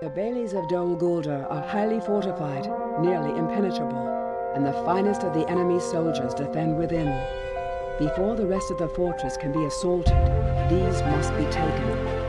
The Baileys of Dol Guldur are highly fortified, nearly impenetrable, and the finest of the enemy's soldiers defend within. Before the rest of the fortress can be assaulted, these must be taken.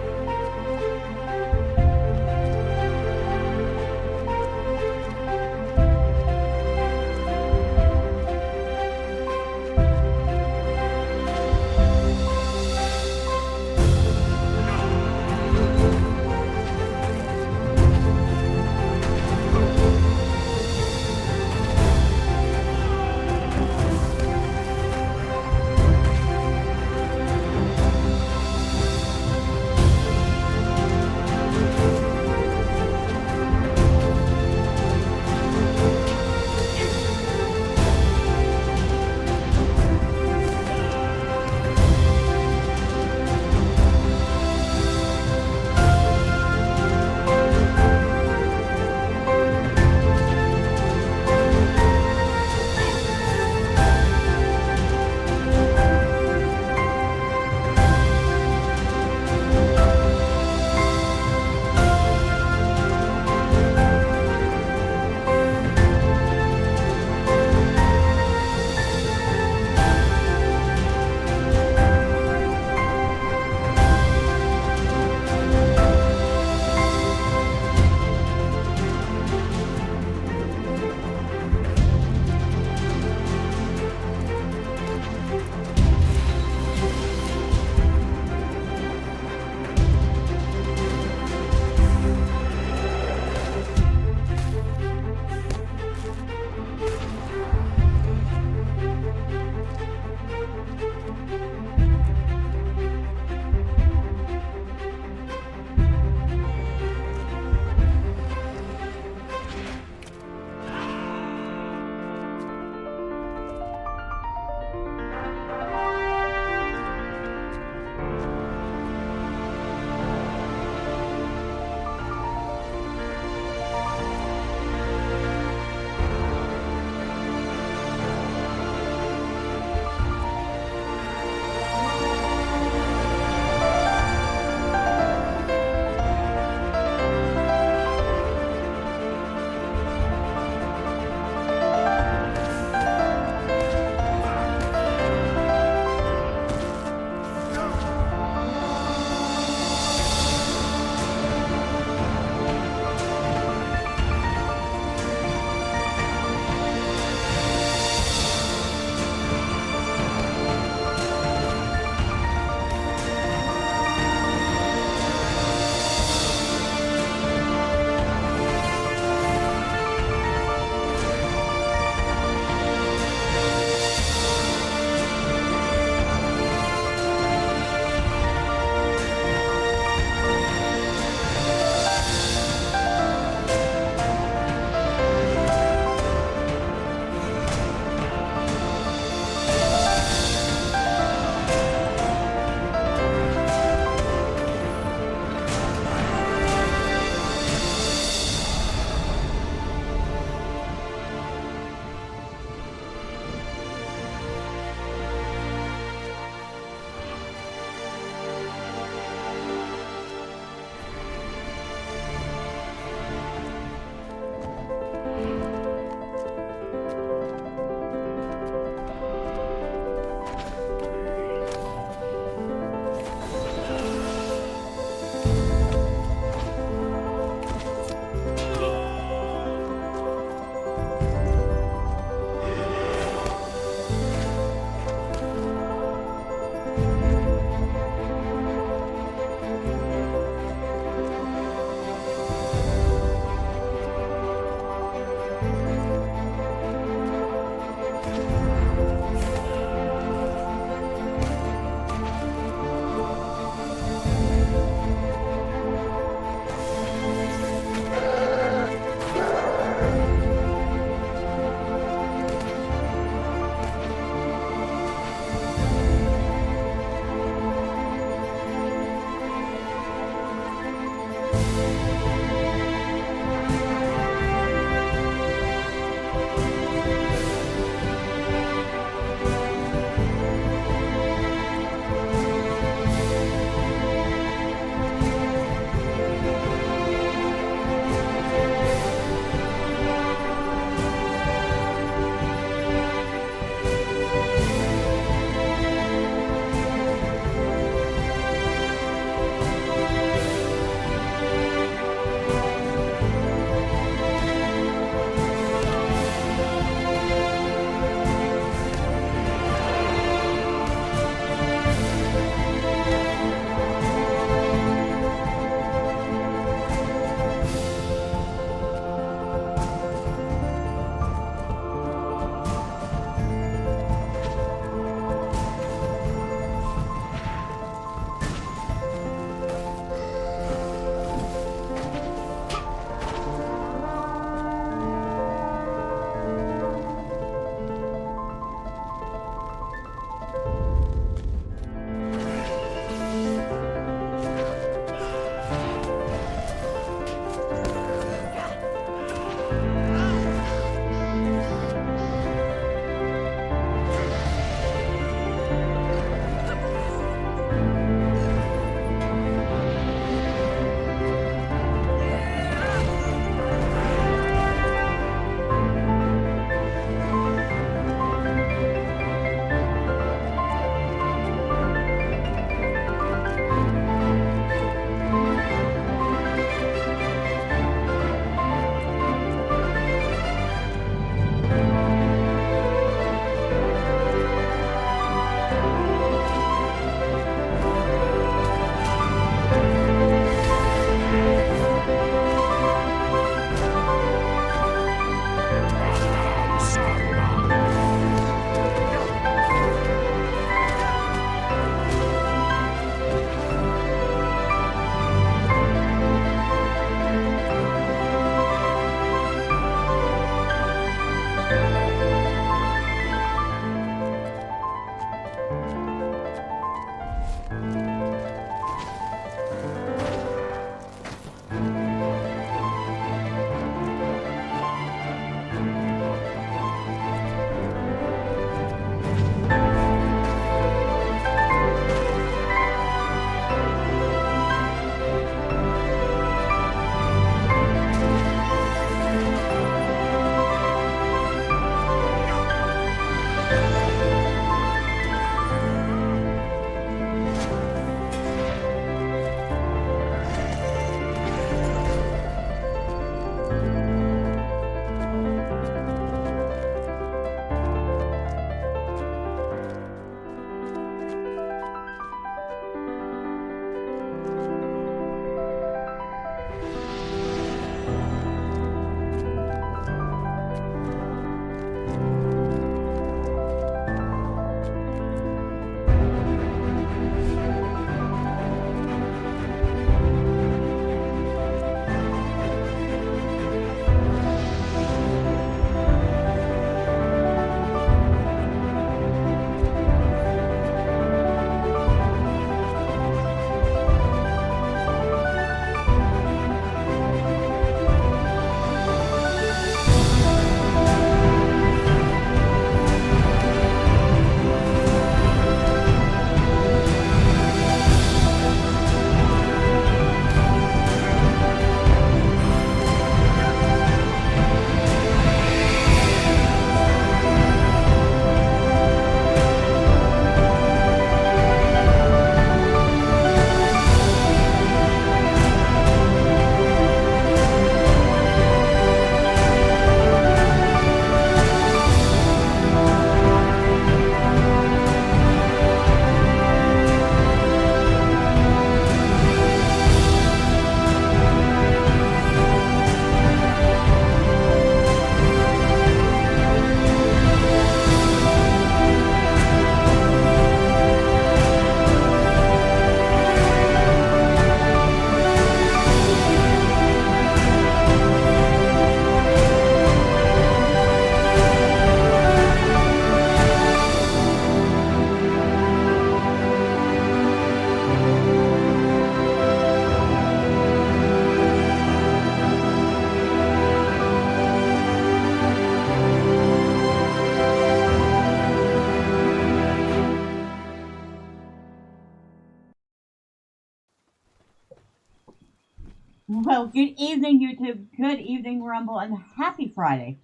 Well, good evening, YouTube. Good evening, Rumble, and happy Friday.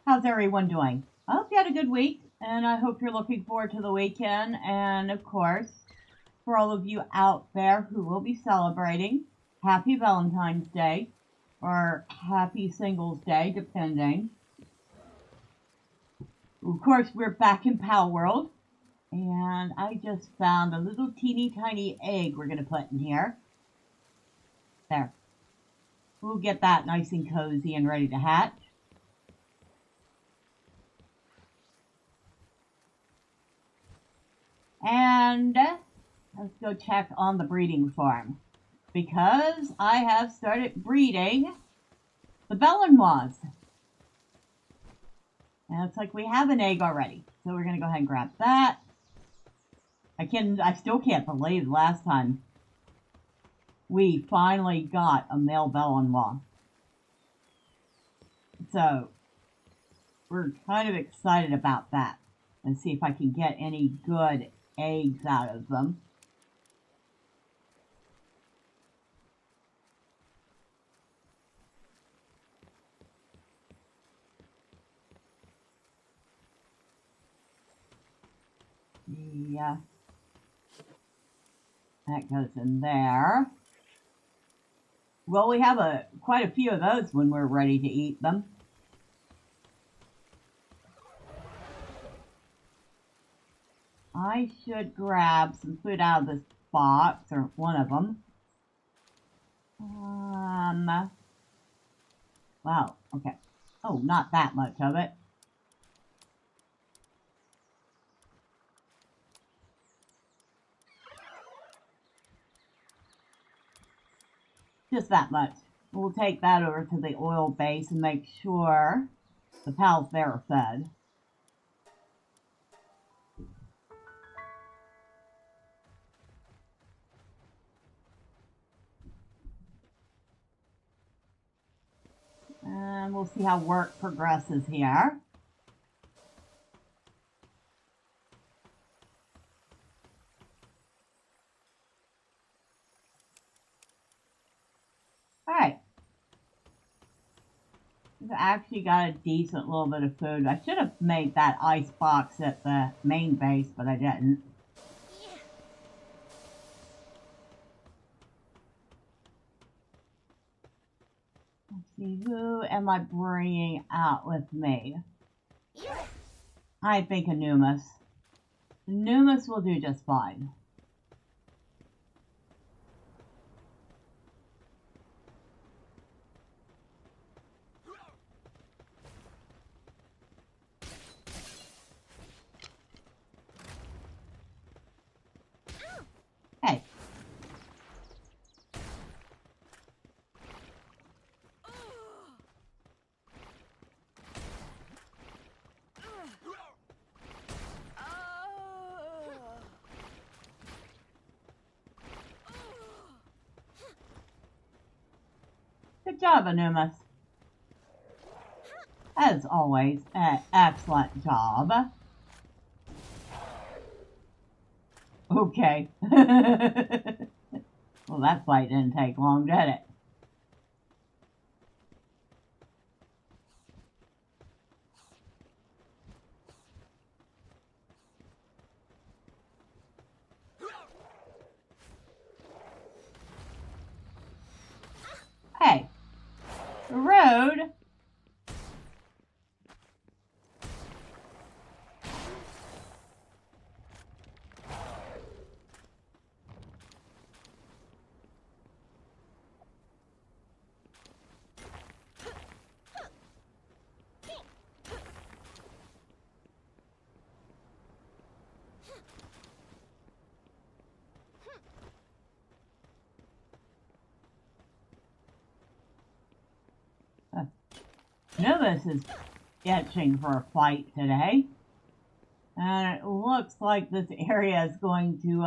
How's everyone doing? I hope you had a good week, and I hope you're looking forward to the weekend. And of course, for all of you out there who will be celebrating, happy Valentine's Day, or happy Singles Day, depending. Of course, we're back in Palworld, and I just found a little teeny tiny egg we're going to put in here. There. We'll get that nice and cozy and ready to hatch. And let's go check on the breeding farm, because I have started breeding the Bellenmois. And it's like we have an egg already. So we're going to go ahead and grab that. I still can't believe last time we finally got a male Bellenmois. So we're kind of excited about that. And see if I can get any good eggs out of them. Yeah. That goes in there. Well, we have quite a few of those when we're ready to eat them. I should grab some food out of this box, or one of them. Wow, okay. Oh, not that much of it. Just that much. We'll take that over to the oil base and make sure the pals there are fed. And we'll see how work progresses here. Alright. We've actually got a decent little bit of food. I should have made that ice box at the main base, but I didn't. Let's see, who am I bringing out with me? I think Anumas. Anumas will do just fine. Hey. Good job, Anumas. As always, an excellent job. Okay. Well, that fight didn't take long, did it? Hey. The road. Novus is itching for a fight today. And it looks like this area is going to,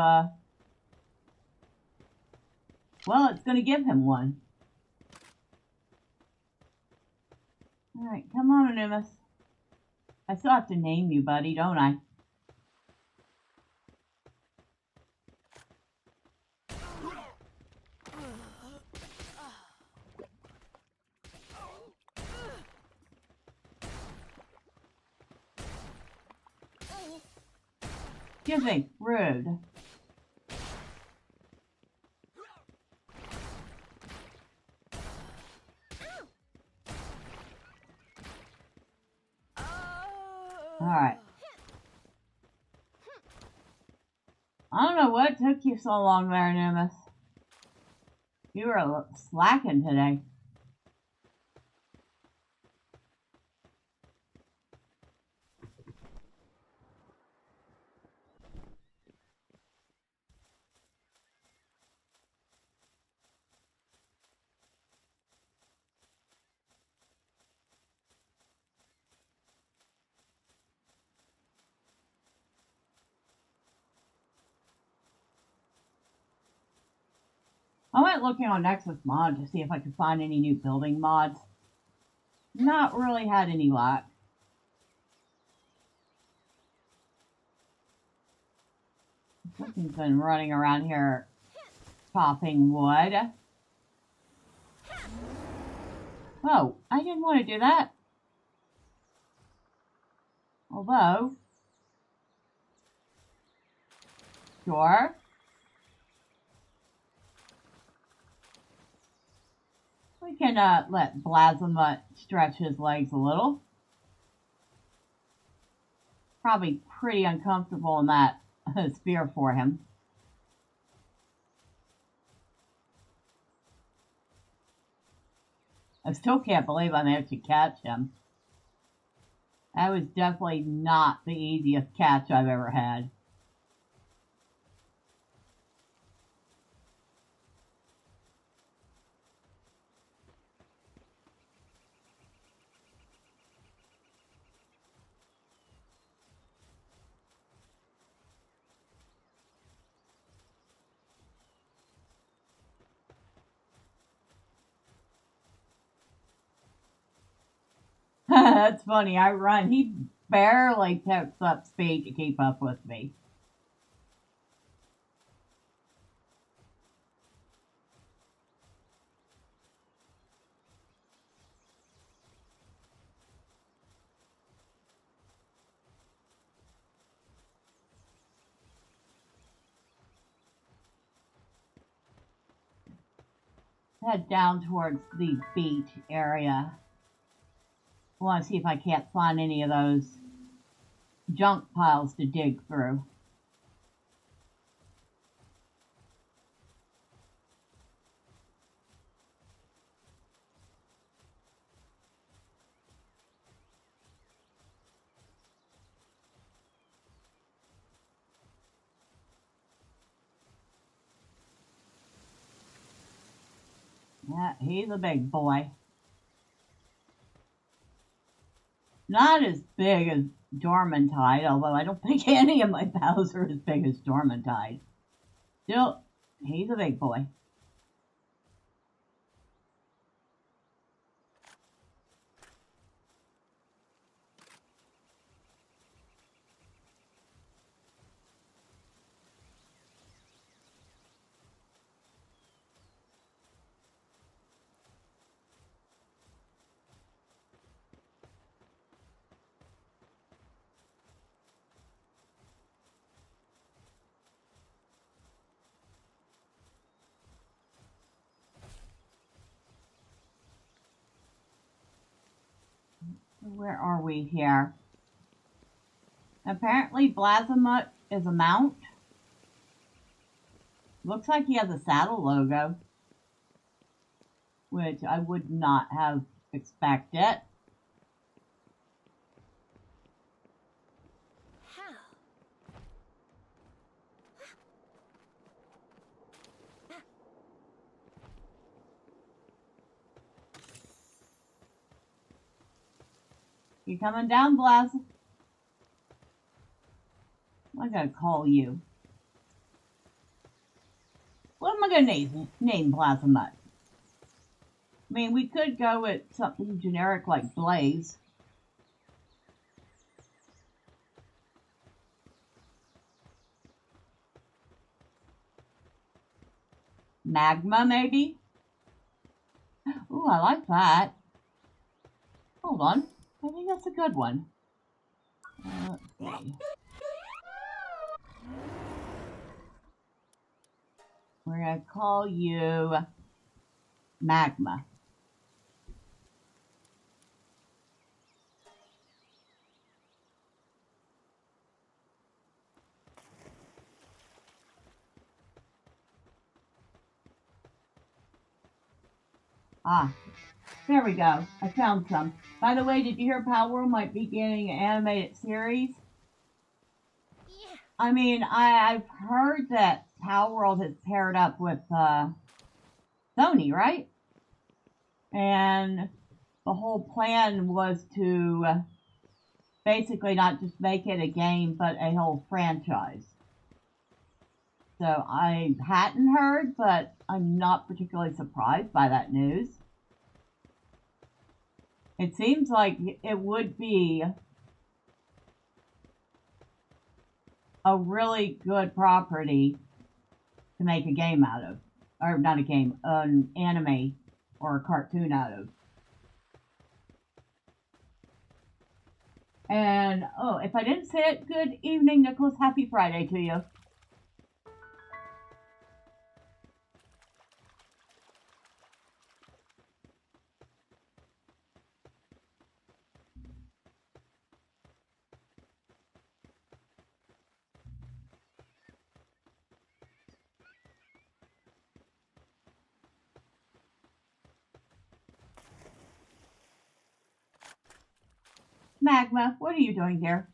well, it's going to give him one. Alright, come on, Anumas. I still have to name you, buddy, don't I? Excuse me, rude. Alright. I don't know what took you so long there, Nimbus. You were slacking today. I went looking on Nexus Mod to see if I could find any new building mods. Not really had any luck. Something's been running around here chopping wood. Oh, I didn't want to do that. Although, sure. We can let Blasma stretch his legs a little. Probably pretty uncomfortable in that sphere for him. I still can't believe I managed to catch him. That was definitely not the easiest catch I've ever had. That's funny. I run. He barely picks up speed to keep up with me. Head down towards the beach area. I want to see if I can't find any of those junk piles to dig through. Yeah, he's a big boy. Not as big as Dormantide, although I don't think any of my pals are as big as Dormantide. Still, he's a big boy. Where are we here? Apparently Blasma is a mount. Looks like he has a saddle logo, which I would not have expected. You coming down, Blas? I'm gonna call you. What am I gonna name Blasma? I mean, we could go with something generic like Blaze. Magma, maybe? Ooh, I like that. Hold on. I think that's a good one. Let's see. going to call you Magma. Ah, there we go. I found some. By the way, did you hear Palworld might be getting an animated series? I mean, I've heard that Palworld has paired up with Sony, right? And the whole plan was to basically not just make it a game, but a whole franchise. So I hadn't heard, but I'm not particularly surprised by that news. It seems like it would be a really good property to make a game out of. Or not a game, an anime or a cartoon out of. And, oh, if I didn't say it, good evening, Nicholas. Happy Friday to you. Magma, what are you doing here?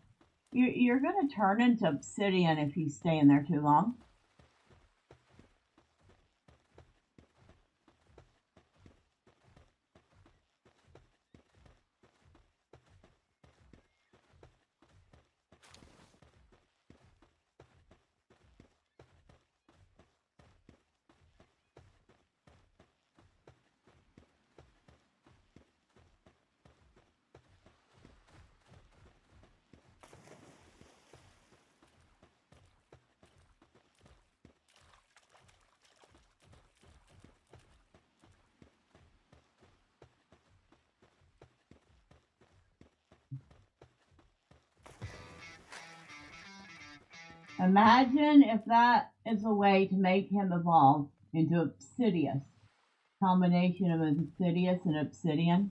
You're going to turn into obsidian if you stay in there too long. Imagine if that is a way to make him evolve into Obsidious. Combination of Insidious and Obsidian.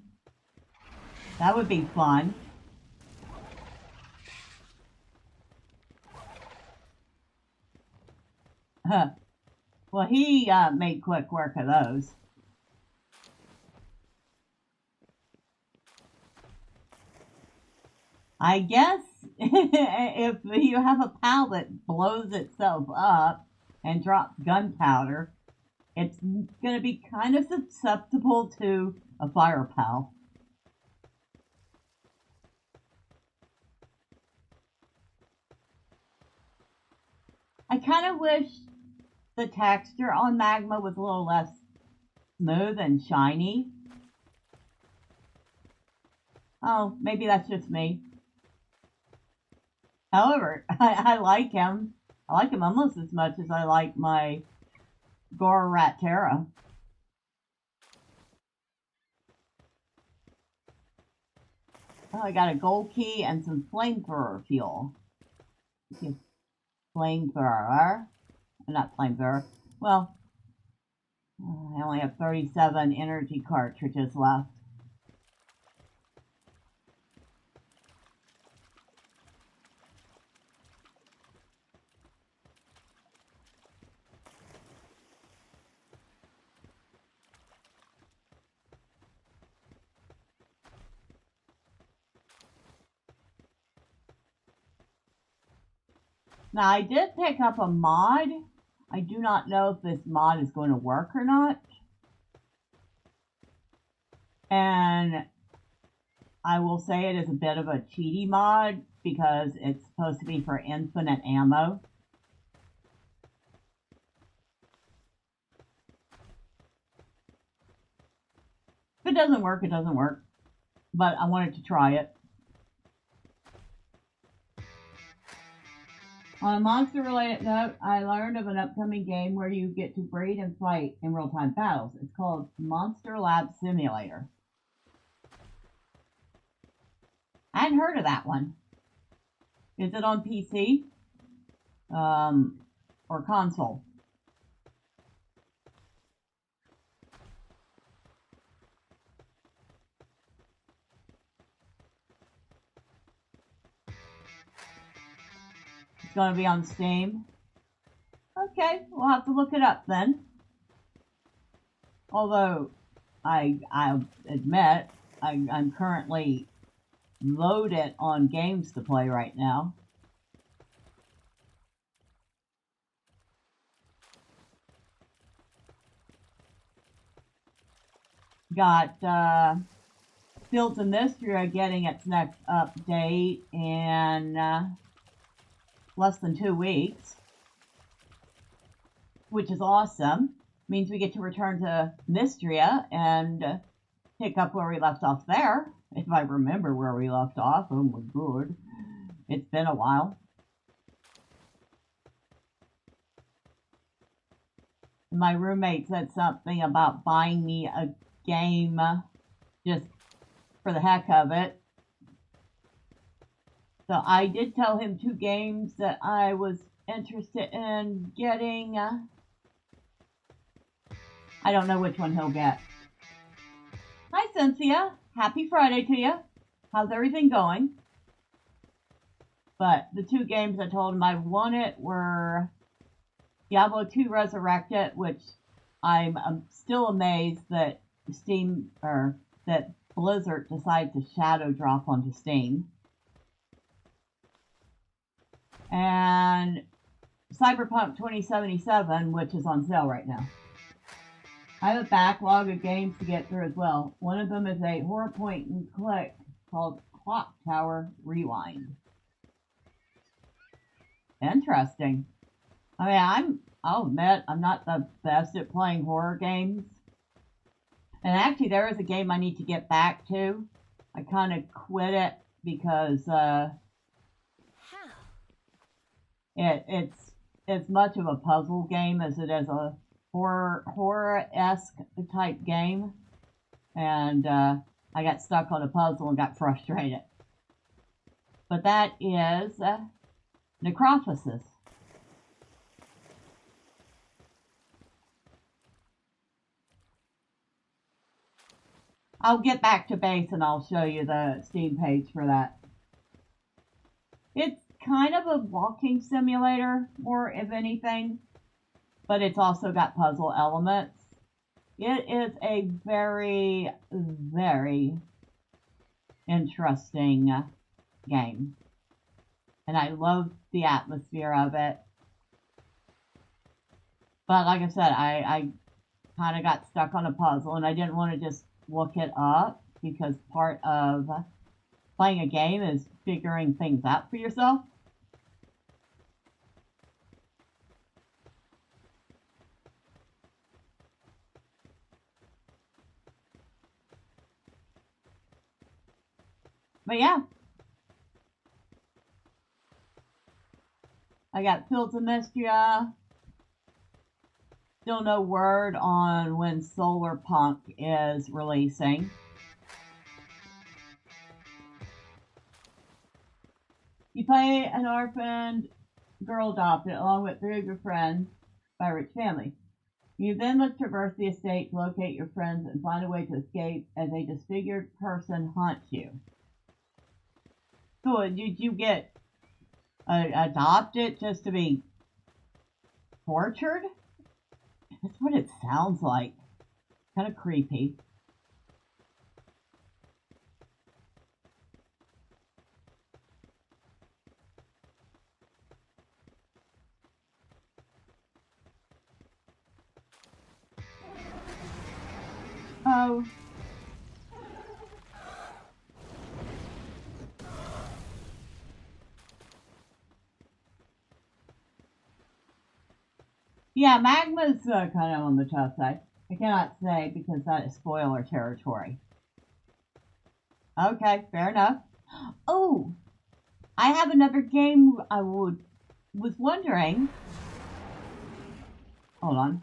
That would be fun. Well, he made quick work of those. I guess if you have a pal that blows itself up and drops gunpowder, it's going to be kind of susceptible to a fire pal. I kind of wish the texture on Magma was a little less smooth and shiny. Oh, maybe that's just me. However, I like him. I like him almost as much as I like my Gorattera. Oh, I got a gold key and some flamethrower fuel. Flamethrower. Not flamethrower. Well, I only have 37 energy cartridges left. Now, I did pick up a mod. I do not know if this mod is going to work or not. And I will say it is a bit of a cheaty mod because it's supposed to be for infinite ammo. If it doesn't work, it doesn't work. But I wanted to try it. On a monster-related note, I learned of an upcoming game where you get to breed and fight in real-time battles. It's called Monster Lab Simulator. I hadn't heard of that one. Is it on PC? Or console? It's going to be on Steam. Okay, we'll have to look it up then. Although, I'll admit, I'm currently loaded on games to play right now. Got Fields of Mystery getting its next update in less than 2 weeks, which is awesome. Means we get to return to Mystria and pick up where we left off there, if I remember where we left off. Oh my god, it's been a while. My roommate said something about buying me a game just for the heck of it. So I did tell him 2 games that I was interested in getting. I don't know which one he'll get. Hi Cynthia, happy Friday to you. How's everything going? But the 2 games I told him I wanted were Diablo 2 Resurrected, which I'm still amazed that that Blizzard decided to shadow drop onto Steam. And Cyberpunk 2077, which is on sale right now. I have a backlog of games to get through as well. One of them is a horror point and click called Clock Tower Rewind. Interesting. I mean, I'll admit, I'm not the best at playing horror games. And actually, there is a game I need to get back to. I kind of quit it because it's as much of a puzzle game as it is a horror-esque type game. And I got stuck on a puzzle and got frustrated. But that is Necrophysis. I'll get back to base and I'll show you the Steam page for that. It's kind of a walking simulator, more if anything, but it's also got puzzle elements. It is a very, very interesting game. And I love the atmosphere of it. But like I said, I kind of got stuck on a puzzle and I didn't want to just look it up because part of playing a game is figuring things out for yourself. But yeah, I got Fields of Mystria. Still no word on when Solarpunk is releasing. You play an orphaned girl adopted along with 3 of your friends by a rich family. You then must traverse the estate to locate your friends and find a way to escape as a disfigured person haunts you. So did you get adopted just to be tortured? That's what it sounds like. Kind of creepy. Oh. Yeah, Magma's kind of on the tough side. I cannot say because that is spoiler territory. Okay, fair enough. Oh, I have another game I was wondering. Hold on.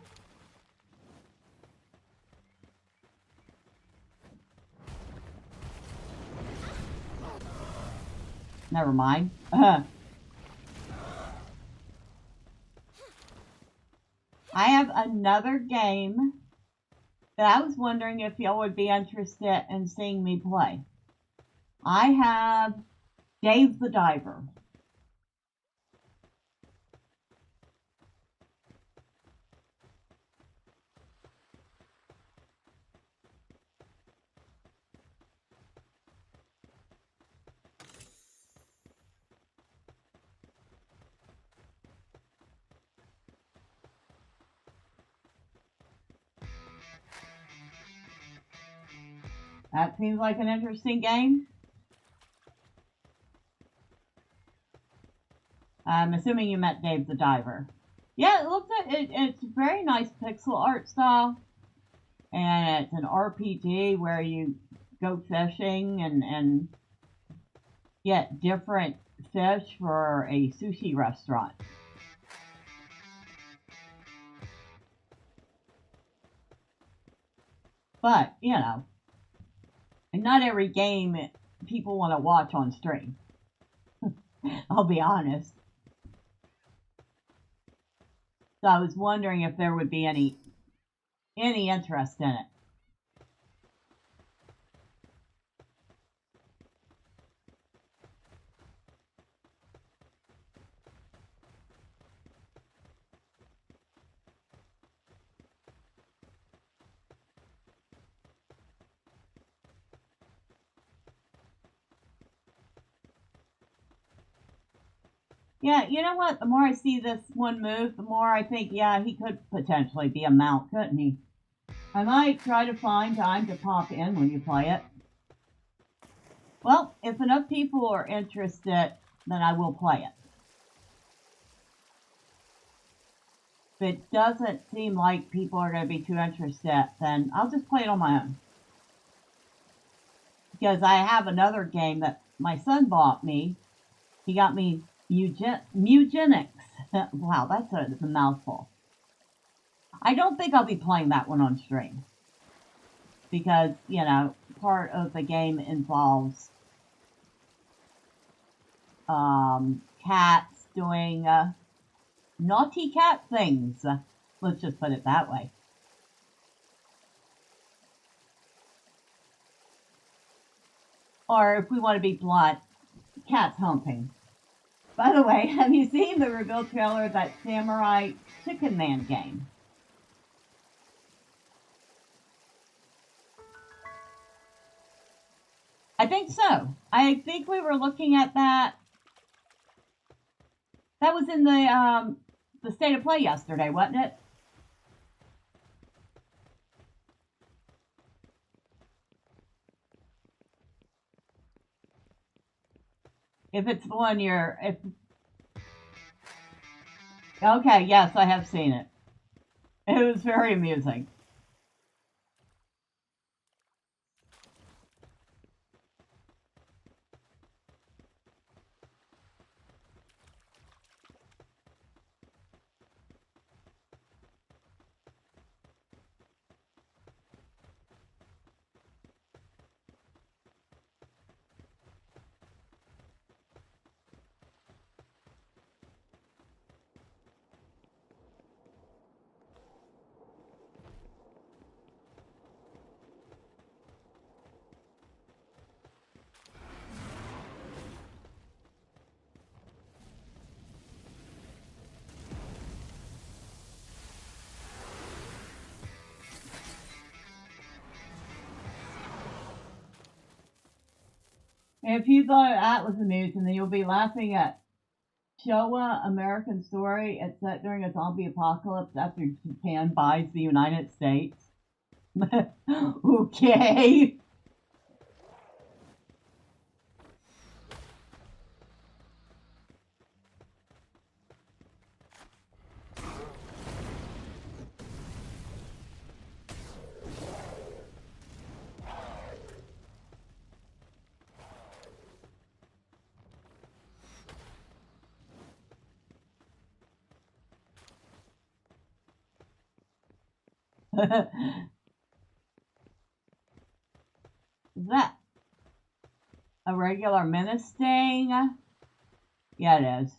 Never mind. I have another game that I was wondering if y'all would be interested in seeing me play. I have Dave the Diver. That seems like an interesting game. I'm assuming you met Dave the Diver. Yeah, it looks like it's a very nice pixel art style. And it's an RPG where you go fishing and get different fish for a sushi restaurant. But, you know, not every game people want to watch on stream. I'll be honest. So I was wondering if there would be any interest in it. Yeah, you know what? The more I see this one move, the more I think, yeah, he could potentially be a mount, couldn't he? I might try to find time to pop in when you play it. Well, if enough people are interested, then I will play it. If it doesn't seem like people are going to be too interested, then I'll just play it on my own. Because I have another game that my son bought me. He got me Mugenics. Wow, that's a mouthful. I don't think I'll be playing that one on stream. Because, you know, part of the game involves cats doing naughty cat things. Let's just put it that way. Or if we want to be blunt, cats humping. By the way, have you seen the reveal trailer of that Samurai Chicken Man game? I think so. I think we were looking at that. That was in the State of Play yesterday, wasn't it? If it's the one okay, yes, I have seen it. It was very amusing. If you thought that was amusing, then you'll be laughing at Showa American Story. It's set during a zombie apocalypse after Japan buys the United States. Okay. Is that a regular menace thing? Yeah, it is.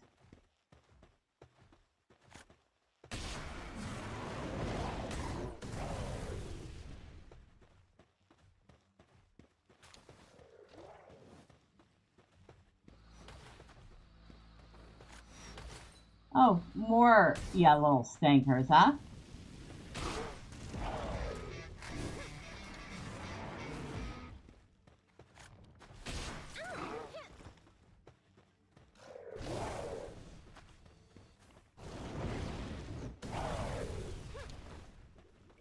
Oh, more, yeah, little stinkers, huh?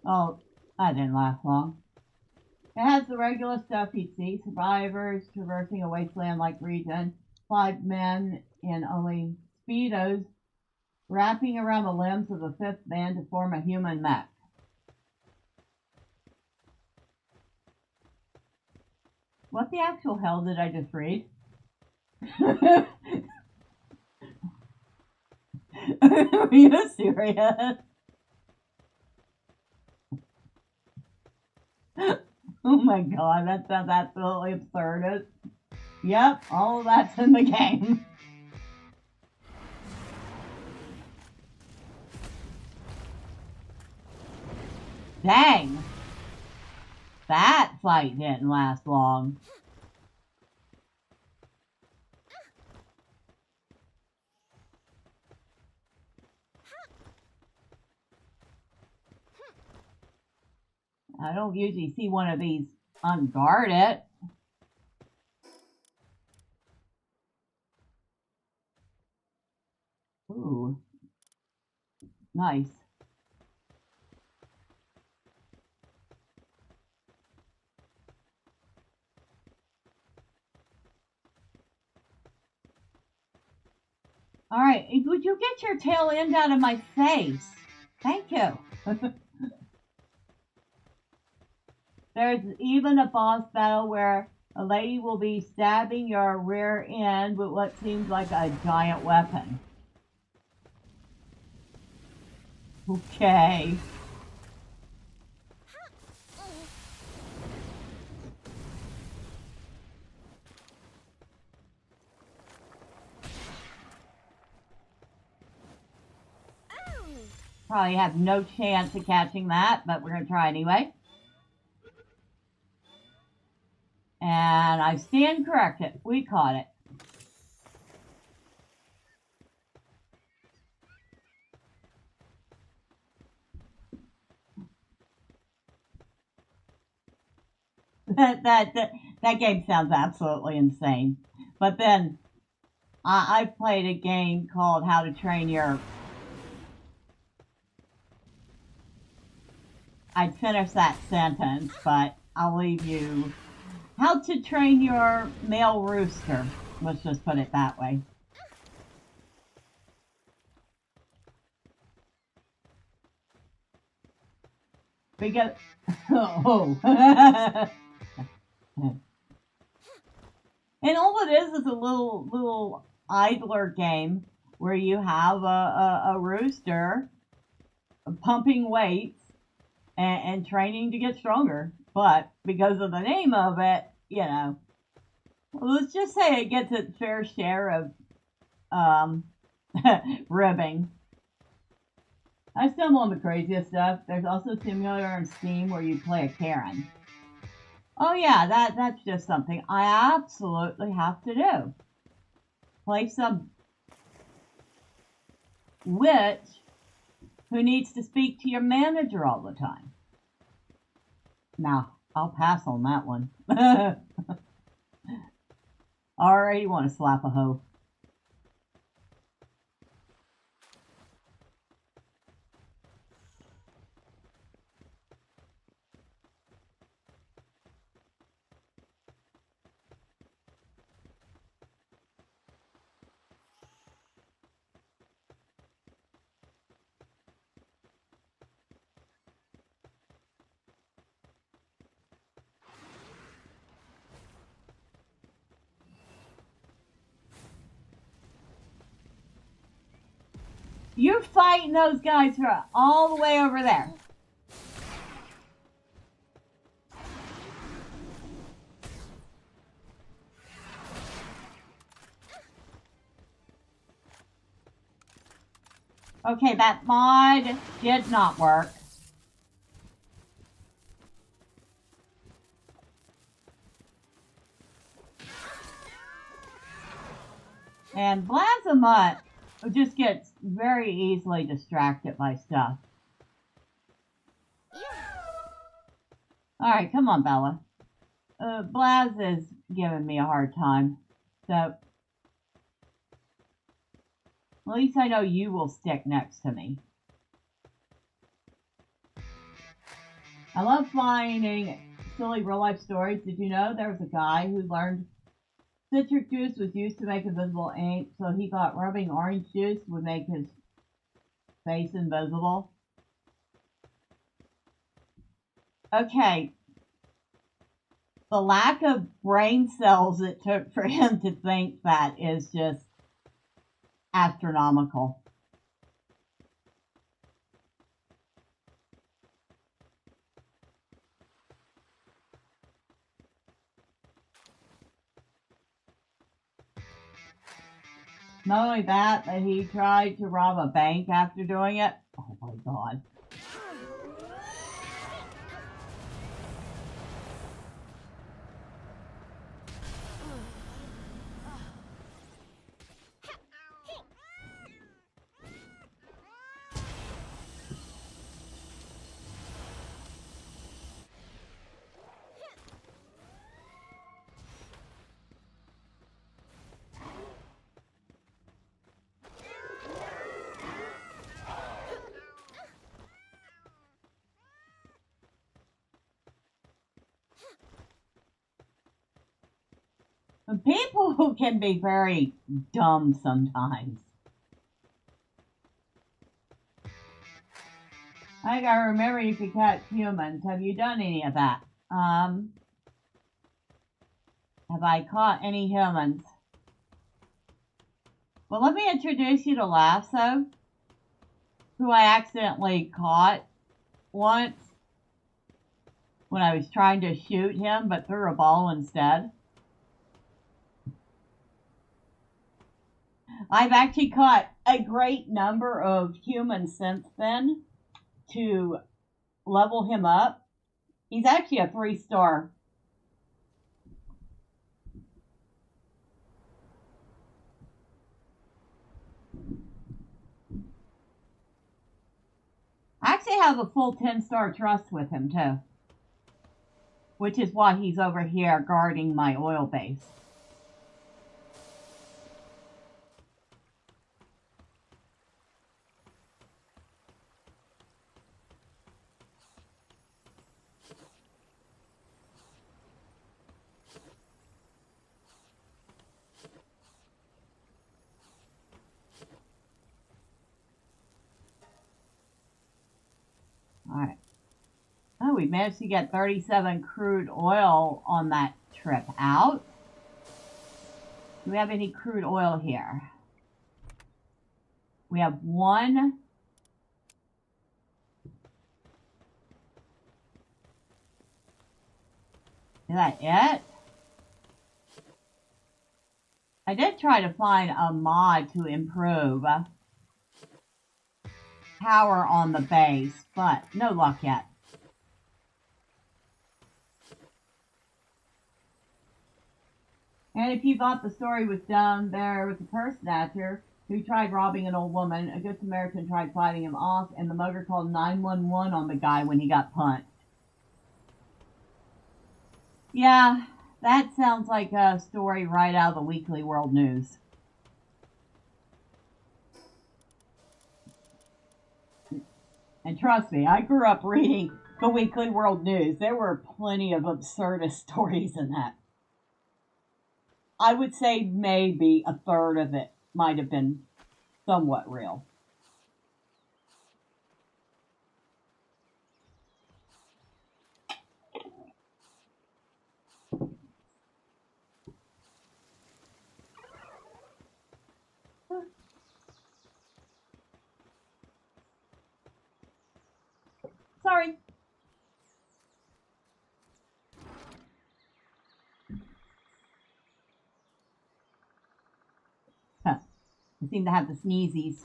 Oh, that didn't last long. It has the regular stuff you'd see: survivors traversing a wasteland-like region, 5 men in only speedos wrapping around the limbs of the fifth man to form a human mech. What the actual hell did I just read? Are you serious? Oh my god, that sounds absolutely absurd. Yep, all of that's in the game. Dang! That fight didn't last long. I don't usually see one of these unguarded. Ooh. Nice. Alright, would you get your tail end out of my face? Thank you. There's even a boss battle where a lady will be stabbing your rear end with what seems like a giant weapon. Okay. Probably have no chance of catching that, but we're going to try anyway. And I stand corrected. We caught it. That game sounds absolutely insane. But then I've played a game called How to Train Your... I'd finish that sentence, but I'll leave you... How to Train Your Male Rooster. Let's just put it that way. Because... Oh. And all it is a little idler game where you have a rooster pumping weights and training to get stronger. But because of the name of it, you know, let's just say it gets its fair share of ribbing. I stumble on the craziest stuff. There's also a simulator on Steam where you play a Karen. Oh yeah, that's just something I absolutely have to do. Play some witch who needs to speak to your manager all the time. Now, I'll pass on that one. Already want to slap a hoe. You're fighting those guys from all the way over there. Okay, that mod did not work. And Blasmut just gets very easily distracted by stuff. Alright, come on, Bella. Blaz is giving me a hard time. So, at least I know you will stick next to me. I love silly real life stories. Did you know there was a guy who learned citric juice was used to make invisible ink, so he thought rubbing orange juice would make his face invisible? Okay, the lack of brain cells it took for him to think that is just astronomical. Not only that, but he tried to rob a bank after doing it. Oh my god. People can be very dumb sometimes. I gotta remember you can catch humans. Have you done any of that? Have I caught any humans? Well, let me introduce you to Lasso, who I accidentally caught once when I was trying to shoot him, but threw a ball instead. I've actually caught a great number of humans since then to level him up. He's actually a 3-star. I actually have a full 10-star trust with him too, which is why he's over here guarding my oil base. Alright. Oh, we managed to get 37 crude oil on that trip out. Do we have any crude oil here? We have one. Is that it? I did try to find a mod to improve power on the base, but no luck yet. And if you thought the story was done, there was a purse snatcher who tried robbing an old woman. A good Samaritan tried fighting him off, and the mugger called 911 on the guy when he got punched. Yeah, that sounds like a story right out of the Weekly World News. And trust me, I grew up reading the Weekly World News. There were plenty of absurdist stories in that. I would say maybe a third of it might have been somewhat real. Sorry. Huh. I seem to have the sneezies.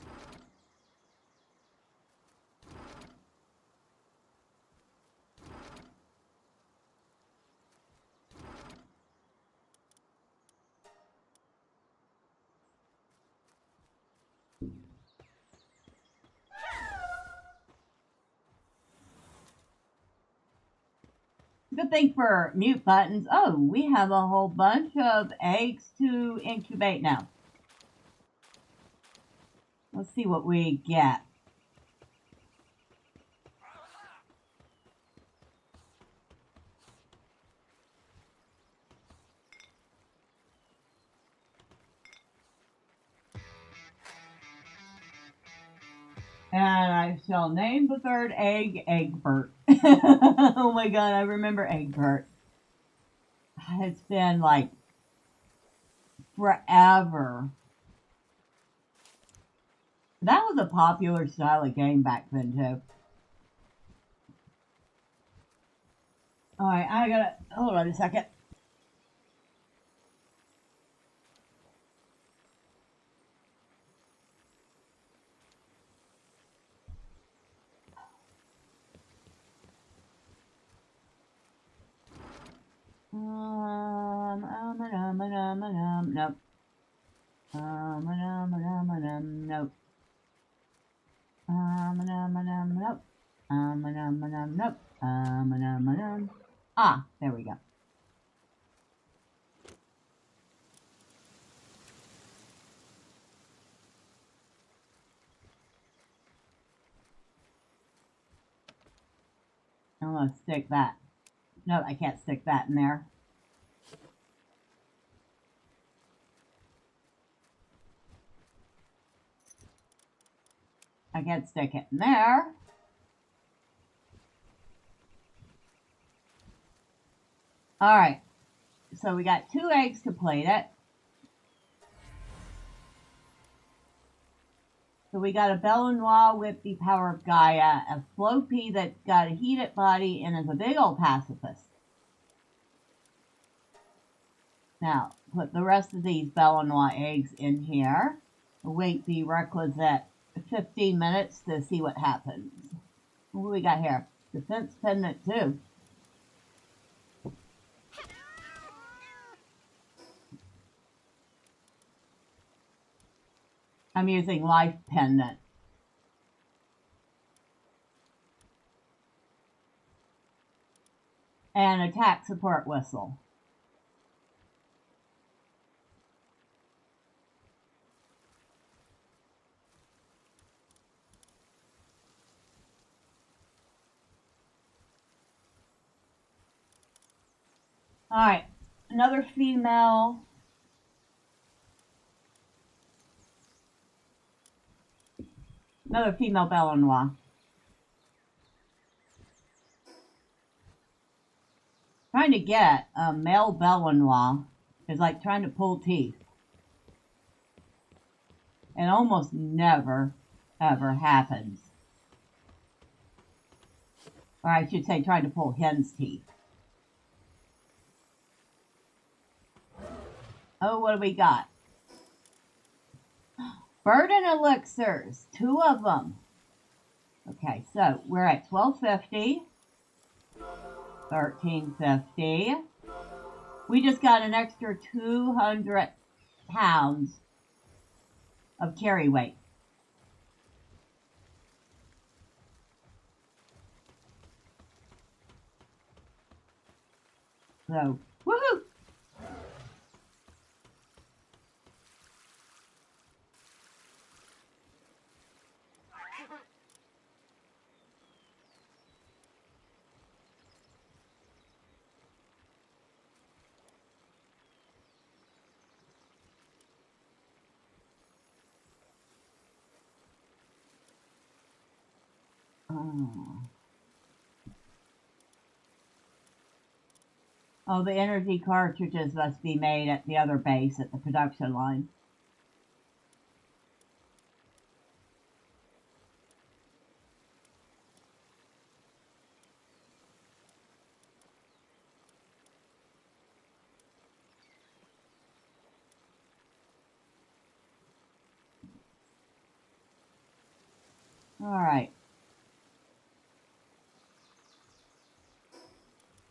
Good thing for mute buttons. Oh, we have a whole bunch of eggs to incubate now. Let's see what we get. And I shall name the third egg Egbert. Oh my god, I remember Egbert. It's been like forever. That was a popular style of game back then too. Alright, I gotta hold on a second. Nope. Nope. Nope. Ah, there we go. I'm gonna stick that. No, I can't stick that in there. I can't stick it in there. Alright, so we got 2 eggs completed. So we got a Belle Noire with the power of Gaia, a Floppy that's got a heated body and is a big old pacifist. Now, put the rest of these Belle Noire eggs in here. Wait the requisite 15 minutes to see what happens. What do we got here? Defense pendant 2. I'm using life pendant. And attack support whistle. Alright, another female. Another female Belle Noire. Trying to get a male Belle Noire is like trying to pull teeth. It almost never, ever happens. Or I should say trying to pull hen's teeth. Oh, what do we got? Burden elixirs, 2 of them. Okay, so we're at 1250, 1350. We just got an extra 200 pounds of carry weight. So, woohoo! Oh, the energy cartridges must be made at the other base at the production line. Alright.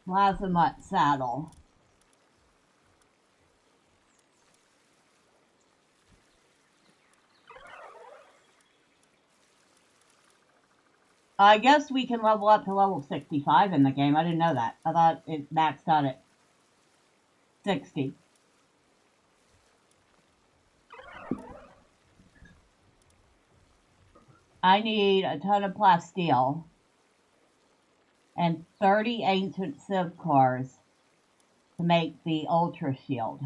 Plasmut saddle. I guess we can level up to level 65 in the game. I didn't know that. I thought it maxed out at 60. I need a ton of plasteel and 30 ancient civ cores to make the ultra shield.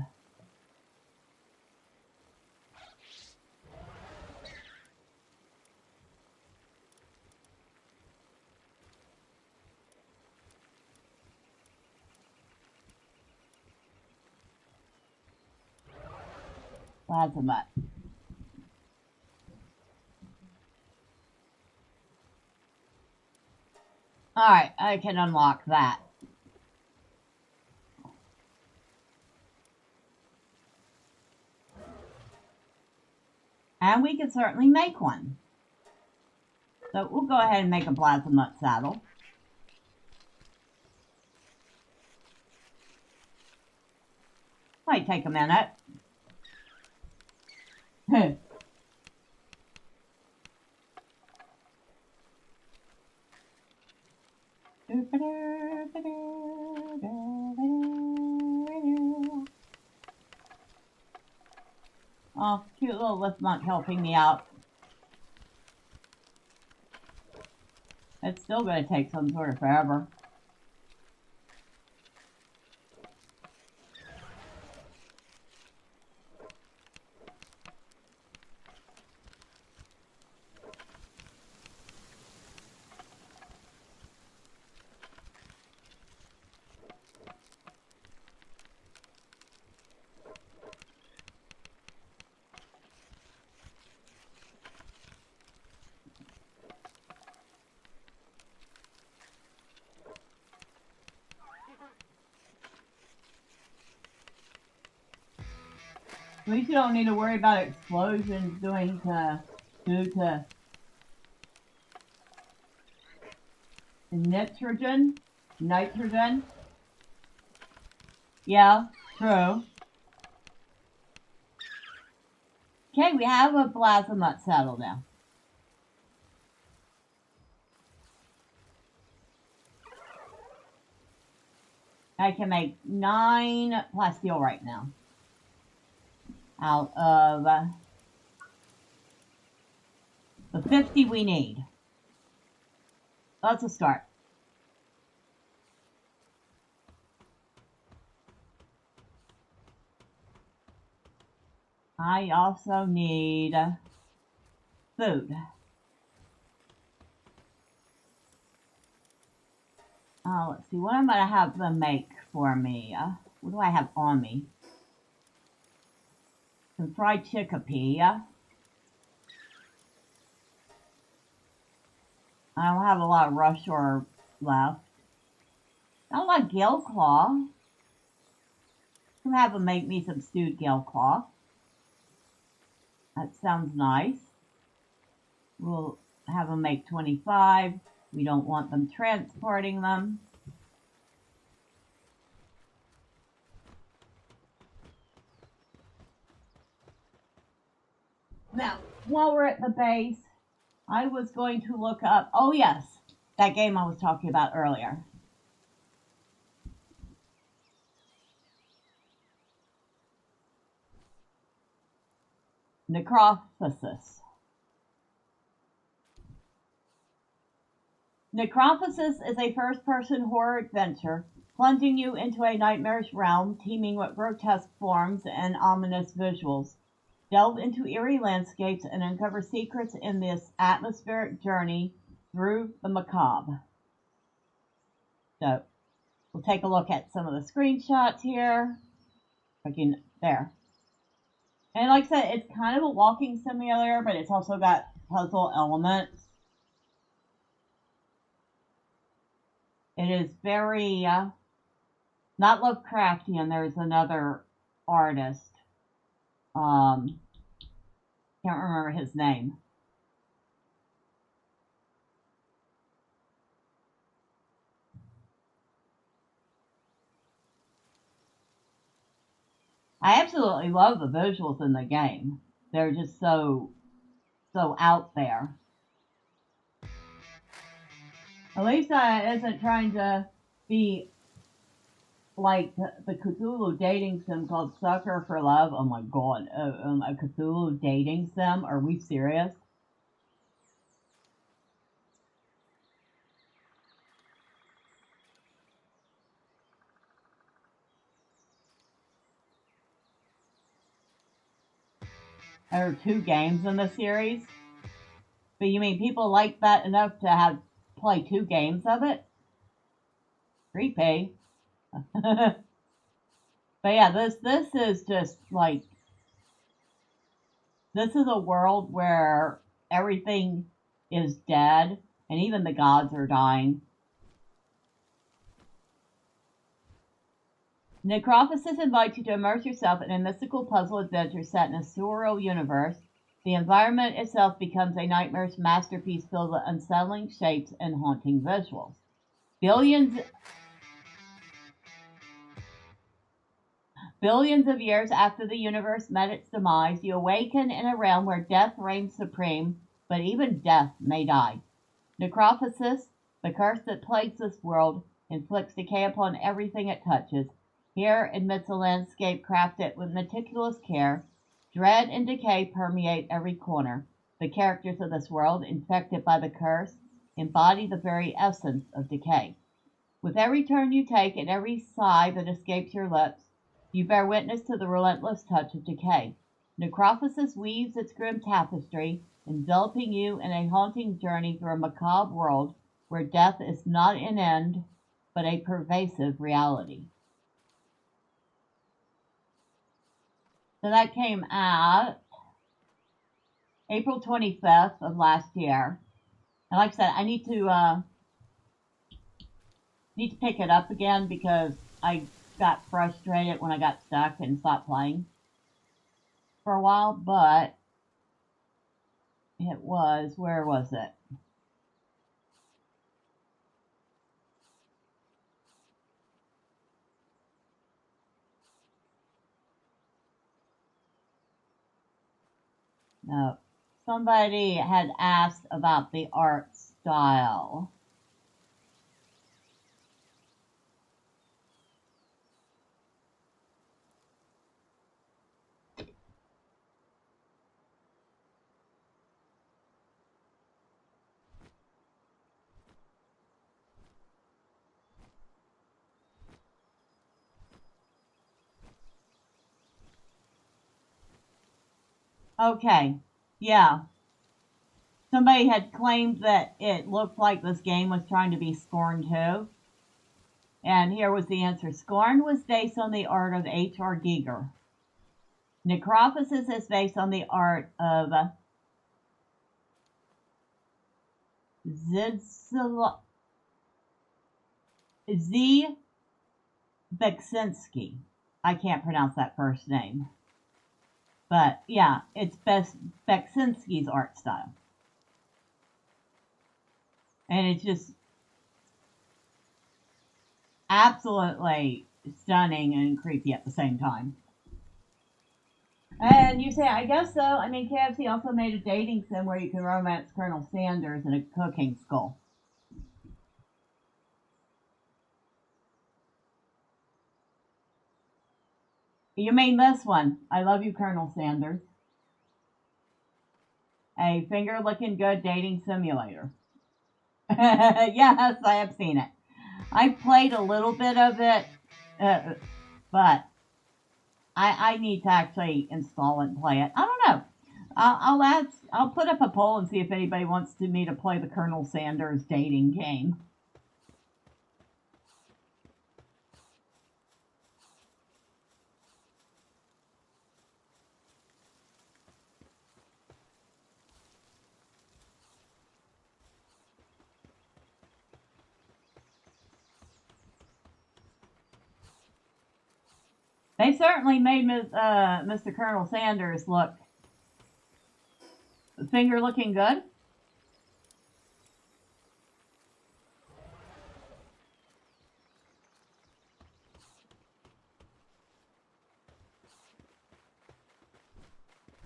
plasma. Alright, I can unlock that. And we can certainly make one. So we'll go ahead and make a plasma saddle. Might take a minute. Oh, cute little lift monk helping me out. It's still going to take some sort of forever. At least you don't need to worry about explosions due to nitrogen. Yeah, true. Okay, we have a plasma saddle now. I can make 9 plasteel right now. Out of the 50 we need. That's a start. I also need food. Let's see, what am I going to have them make for me? What do I have on me? Some fried chickpea. I don't have a lot of rush or left. Not a lot of gale claw. I'm gonna have them make me some stewed gale claw. That sounds nice. We'll have them make 25. We don't want them transporting them. Now, while we're at the base, I was going to look up, oh yes, that game I was talking about earlier. Necrophasis. Necrophasis is a first-person horror adventure, plunging you into a nightmarish realm teeming with grotesque forms and ominous visuals. Delve into eerie landscapes and uncover secrets in this atmospheric journey through the macabre. So, we'll take a look at some of the screenshots here. There. And like I said, it's kind of a walking simulator, but it's also got puzzle elements. It is very, not Lovecraftian, there's another artist. Can't remember his name. I absolutely love the visuals in the game. They're just so out there. Elisa isn't trying to be like the Cthulhu dating sim called Sucker for Love. Oh my god, a Cthulhu dating sim? Are we serious? There are 2 games in the series. But you mean people like that enough to play 2 games of it? Creepy. But yeah, this is just like This is a world where everything is dead, and even the gods are dying. Necrophysis invites you to immerse yourself in a mystical puzzle adventure set in a surreal universe. The environment itself becomes a nightmare's masterpiece filled with unsettling shapes and haunting visuals. Billions of years after the universe met its demise, you awaken in a realm where death reigns supreme, but even death may die. Necrophysis, the curse that plagues this world, inflicts decay upon everything it touches. Here, amidst a landscape crafted with meticulous care, dread and decay permeate every corner. The characters of this world, infected by the curse, embody the very essence of decay. With every turn you take and every sigh that escapes your lips, you bear witness to the relentless touch of decay. Necrophysis weaves its grim tapestry, enveloping you in a haunting journey through a macabre world where death is not an end, but a pervasive reality. So that came out April 25th of last year. And like I said, I need to pick it up again because I got frustrated when I got stuck and stopped playing for a while, but it was, where was it? No, somebody had asked about the art style. Okay, yeah. Somebody had claimed that it looked like this game was trying to be Scorn too. And here was the answer. Scorn was based on the art of H.R. Giger. Necrophysis is based on the art of Z. Beksinski. I can't pronounce that first name. But yeah, it's Beksinski's art style. And it's just absolutely stunning and creepy at the same time. And you say, I guess so. I mean, KFC also made a dating sim where you can romance Colonel Sanders in a cooking school. You mean this one? I love you, Colonel Sanders. A finger looking good dating simulator. Yes, I have seen it. I played a little bit of it, but I need to actually install it and play it. I don't know. I'll put up a poll and see if anybody wants me to play the Colonel Sanders dating game. They certainly made Mr. Colonel Sanders look finger looking good.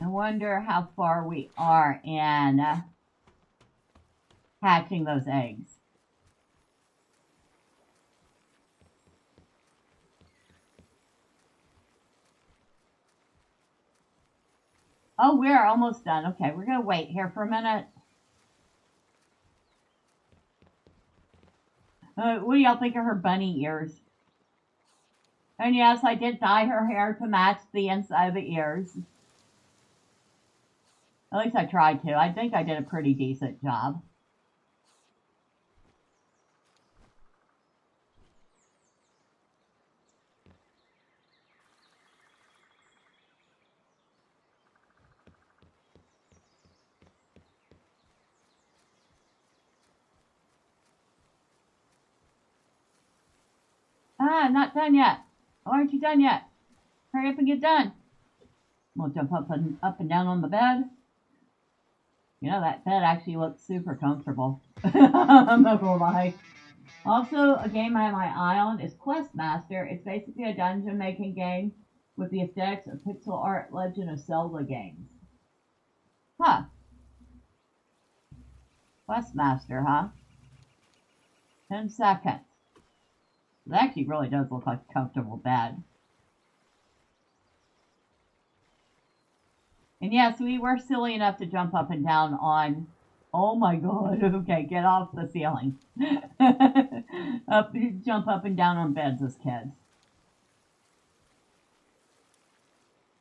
I wonder how far we are in hatching those eggs. Oh, we're almost done. Okay, we're going to wait here for a minute. What do y'all think of her bunny ears? And yes, I did dye her hair to match the inside of the ears. At least I tried to. I think I did a pretty decent job. Ah, not done yet. Why aren't you done yet? Hurry up and get done. We'll jump up and down on the bed. You know, that bed actually looks super comfortable. I'm not gonna lie. Also, a game I have my eye on is Questmaster. It's basically a dungeon making game with the aesthetics of pixel art Legend of Zelda games. Huh. Questmaster, huh? 10 seconds. It actually really does look like a comfortable bed. And yes, we were silly enough to jump up and down on... Oh my god, okay, get off the ceiling. Jump up and down on beds as kids.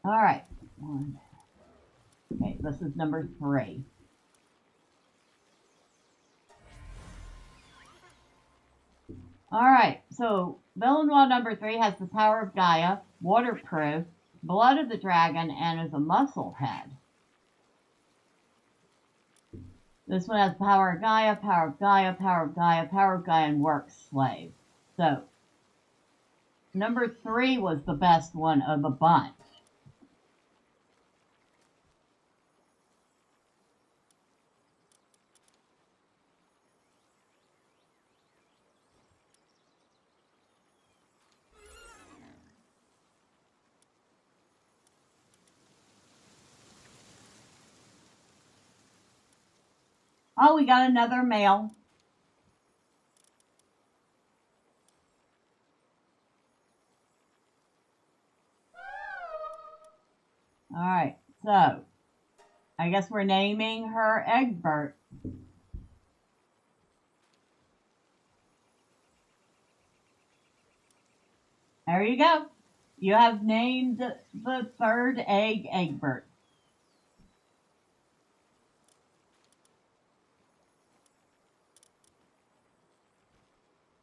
Alright. Okay, this is number 3. Alright, so Bellenwall number 3 has the power of Gaia, waterproof, blood of the dragon, and is a muscle head. This one has power of Gaia, power of Gaia, power of Gaia, power of Gaia, and work slave. So, number 3 was the best one of the bunch. Oh, we got another mail. Alright, so I guess we're naming her Egbert. There you go. You have named the third egg Egbert.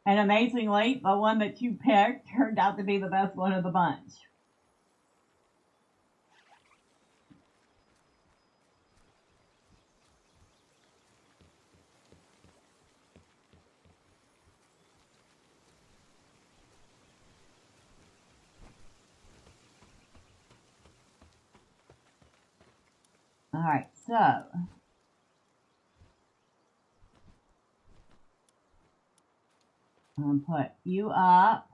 And amazingly, the one that you picked turned out to be the best one of the bunch. Alright, so I'm going to put you up.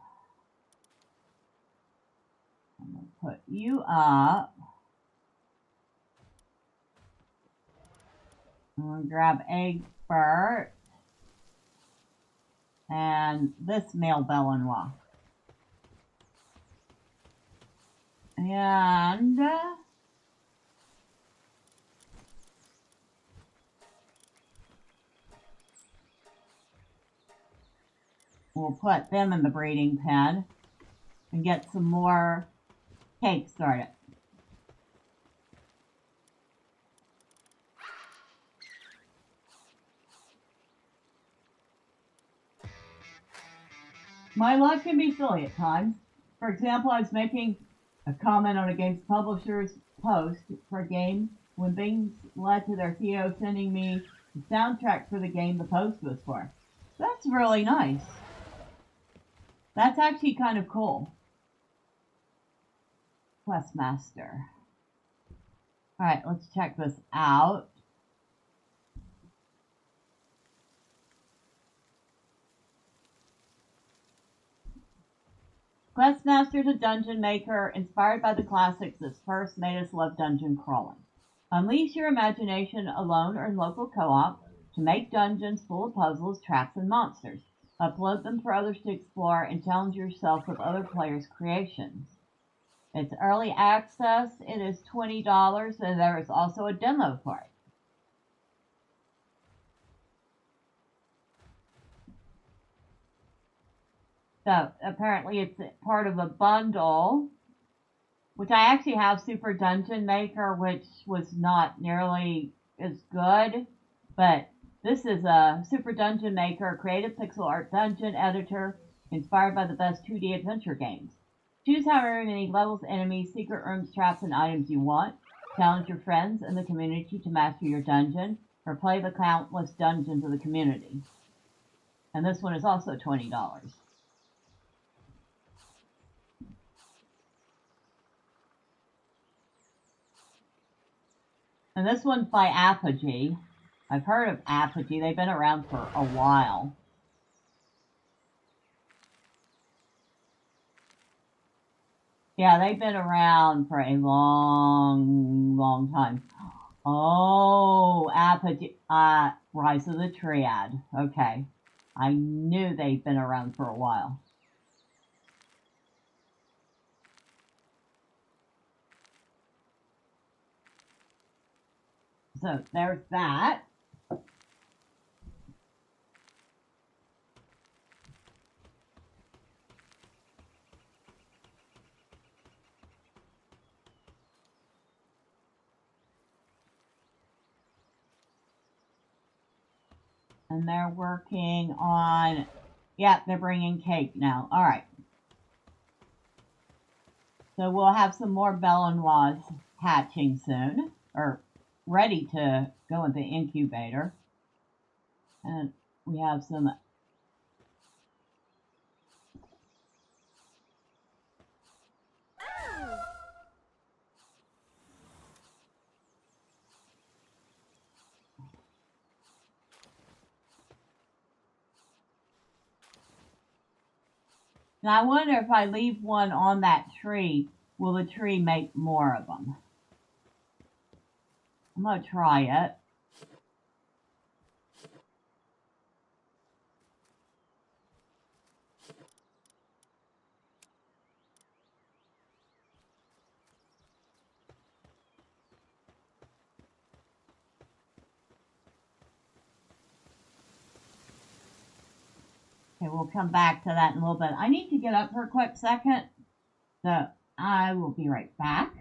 I'm going to put you up. I'm going to grab Egbert and this male Bellenwa. And we'll put them in the breeding pen and get some more cake started. My luck can be silly at times. For example, I was making a comment on a game's publisher's post for a game when things led to their CEO sending me the soundtrack for the game the post was for. That's really nice. That's actually kind of cool. Questmaster. Alright, let's check this out. Questmaster is a dungeon maker inspired by the classics that first made us love dungeon crawling. Unleash your imagination alone or in local co-op to make dungeons full of puzzles, traps, and monsters. Upload them for others to explore and challenge yourself with other players' creations. It's early access. It is $20, and there is also a demo for it. So apparently it's part of a bundle, which I actually have Super Dungeon Maker, which was not nearly as good, but this is a Super Dungeon Maker, a creative pixel art dungeon editor inspired by the best 2D adventure games. Choose however many levels, enemies, secret rooms, traps, and items you want. Challenge your friends and the community to master your dungeon, or play the countless dungeons of the community. And this one is also $20. And this one's by Apogee. I've heard of Apogee. They've been around for a while. Yeah, they've been around for a long, long time. Oh, Apogee, Rise of the Triad. Okay. I knew they'd been around for a while. So there's that. And they're working on, yeah, they're bringing cake now. All right. So we'll have some more Belenois hatching soon, or ready to go in the incubator. And we have some. Now I wonder if I leave one on that tree, will the tree make more of them? I'm going to try it. Okay, we'll come back to that in a little bit. I need to get up for a quick second, so I will be right back.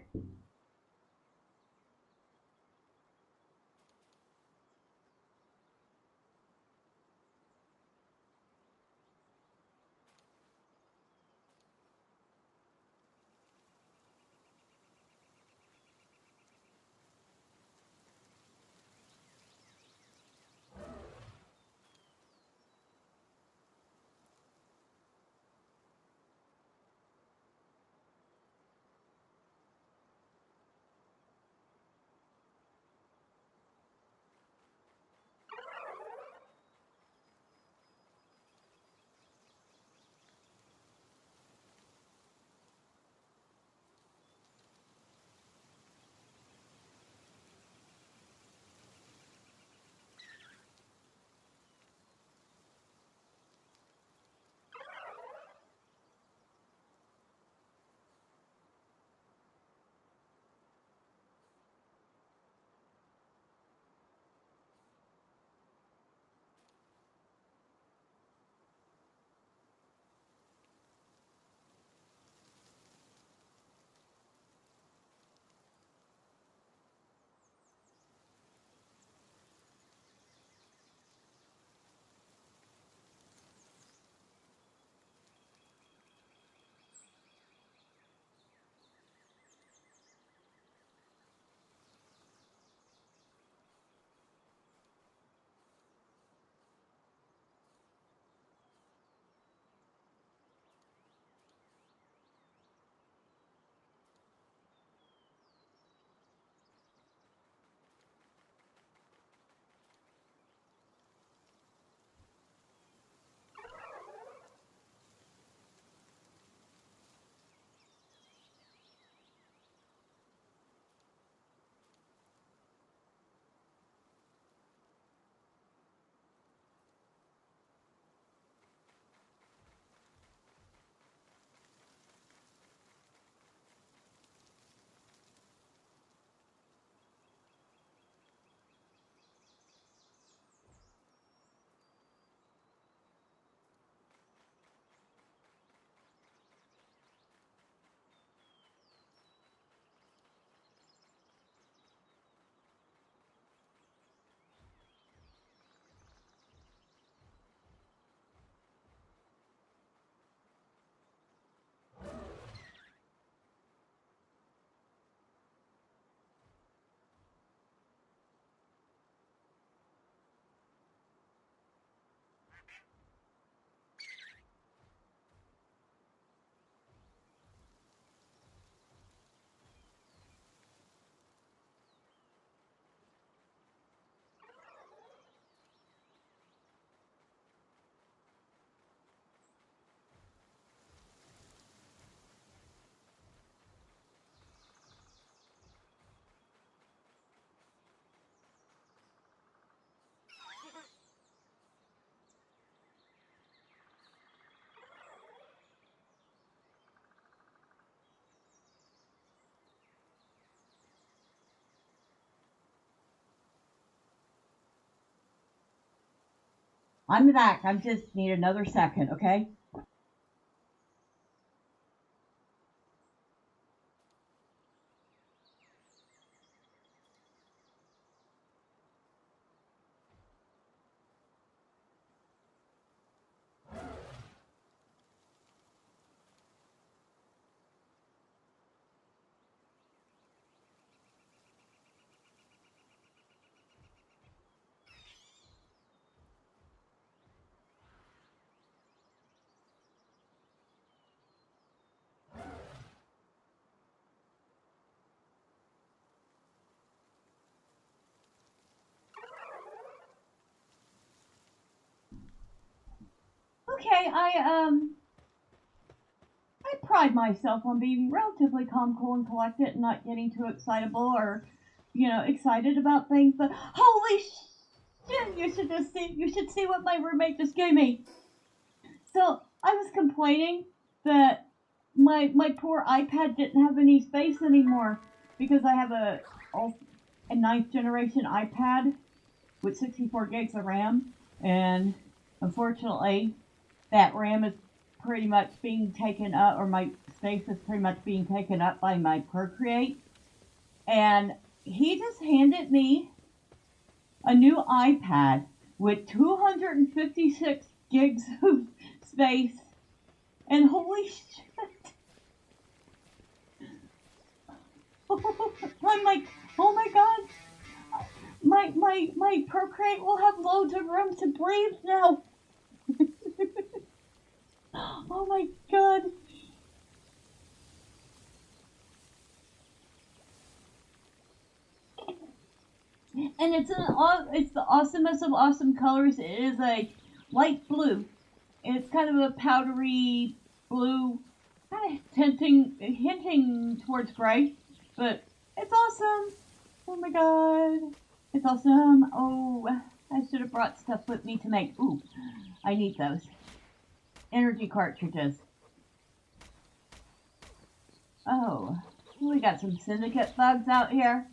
I'm back. I just need another second, okay? Okay, I pride myself on being relatively calm, cool, and collected, and not getting too excitable or, excited about things. But holy shit! You should see what my roommate just gave me. So I was complaining that my poor iPad didn't have any space anymore because I have a ninth generation iPad with 64 gigs of RAM, and unfortunately, that RAM is pretty much being taken up, or my space is pretty much being taken up by my Procreate. And he just handed me a new iPad with 256 gigs of space, and holy shit! I'm like, oh my god, my Procreate will have loads of room to breathe now. Oh my god. And it's the awesomest of awesome colors. It is a light blue. It's kind of a powdery blue, kind of hinting towards gray, but it's awesome. Oh my god, it's awesome. Oh, I should have brought stuff with me to make. Ooh, I need those energy cartridges. Oh, we got some syndicate thugs out here.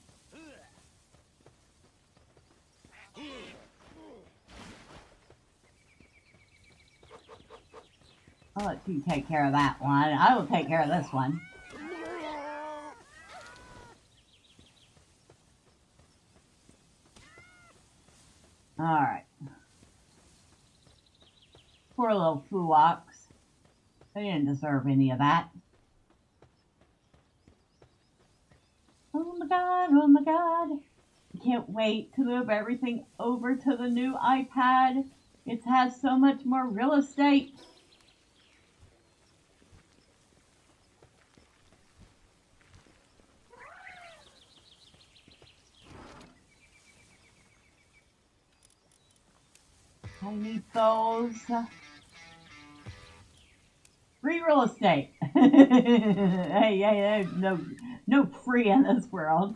I'll let you take care of that one. I will take care of this one. Alright. Poor little Fuwoks. They didn't deserve any of that. Oh my god, oh my god. I can't wait to move everything over to the new iPad. It has so much more real estate. I need those. Free real estate. Hey, there's no free in this world.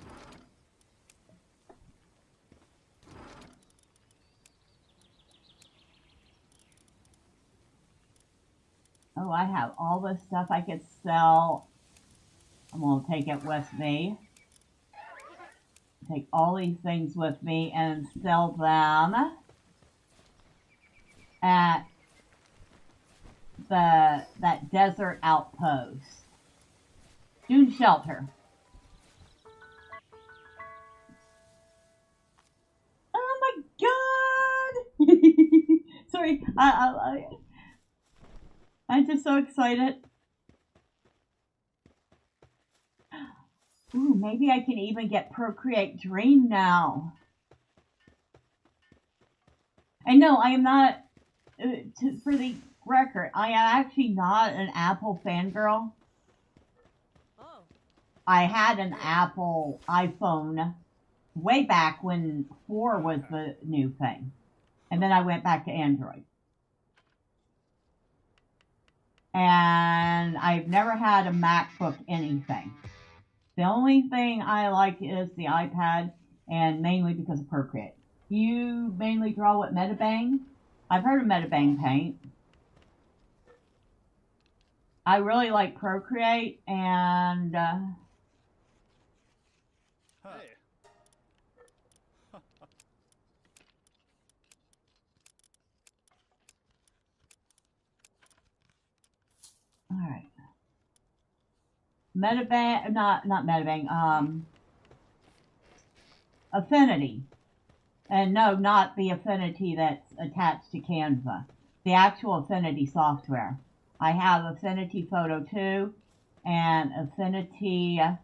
Oh, I have all this stuff I could sell. I'm gonna take it with me. Take all these things with me and sell them at that desert outpost. Dune shelter. Oh my god! Sorry, I'm just so excited. Ooh, maybe I can even get Procreate Dream now. And no, I am not, for the record, I am actually not an Apple fangirl. I had an Apple iPhone way back when 4 was the new thing. And then I went back to Android. And I've never had a MacBook anything. The only thing I like is the iPad, and mainly because of Procreate. You mainly draw with Metabang? I've heard of Metabang Paint. I really like Procreate, and Metabang, not Metabang, Affinity. And no, not the Affinity that's attached to Canva. The actual Affinity software. I have Affinity Photo 2 and Affinity... of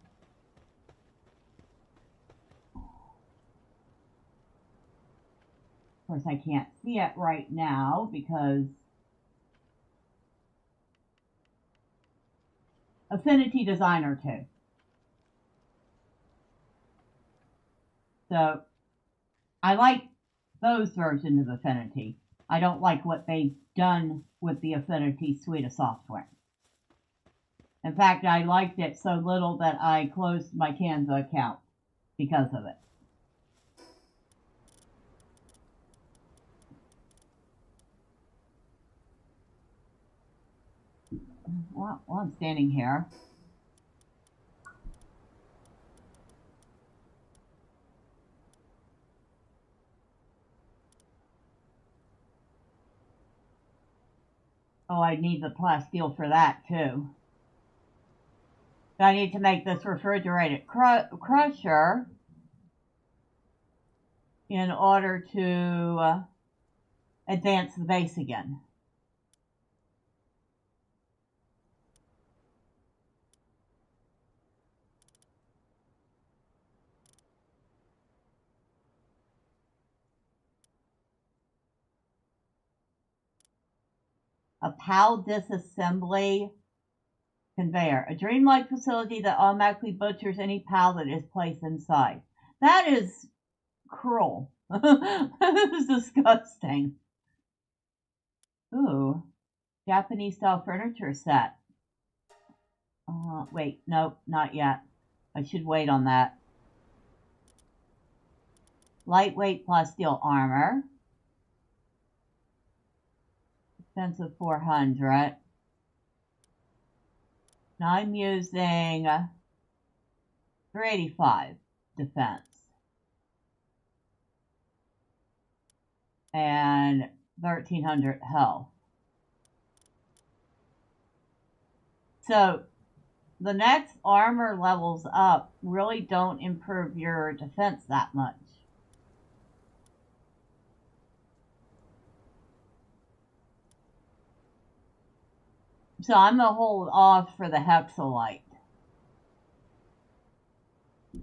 course, I can't see it right now because Affinity Designer 2. So I like those versions of Affinity. I don't like what they've done with the Affinity suite of software. In fact, I liked it so little that I closed my Canva account because of it. Well, while I'm standing here, oh, I need the plasteel for that too. I need to make this refrigerated crusher in order to advance the base again. A PAL disassembly conveyor, a dreamlike facility that automatically butchers any PAL that is placed inside. That is cruel. That is disgusting. Ooh, Japanese style furniture set. Wait, nope, not yet. I should wait on that. Lightweight plasteel armor. Expensive 400. Now I'm using 385 defense. And 1300 health. So the next armor levels up really don't improve your defense that much. So I'm going to hold off for the Hexalite.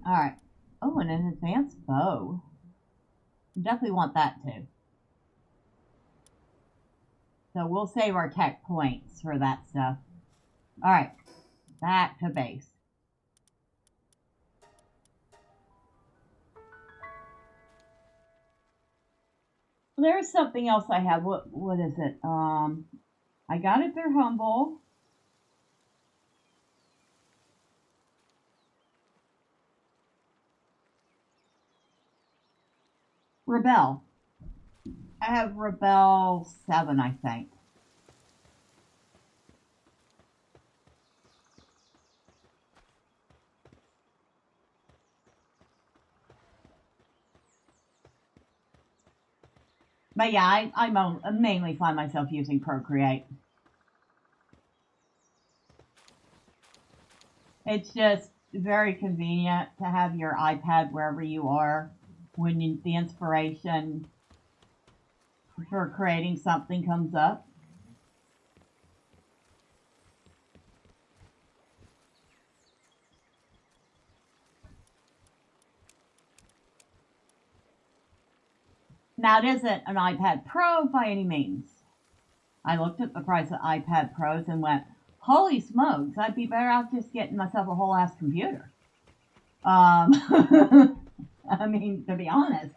Alright. Oh, and an advanced bow. I definitely want that too. So we'll save our tech points for that stuff. Alright. Back to base. There's something else I have. What is it? I got it through Humble. Rebel. I have Rebel 7, I think. But yeah, I mainly find myself using Procreate. It's just very convenient to have your iPad wherever you are when the inspiration for creating something comes up. Now, it isn't an iPad Pro by any means. I looked at the price of iPad Pros and went, holy smokes, I'd be better off just getting myself a whole ass computer. I mean, to be honest,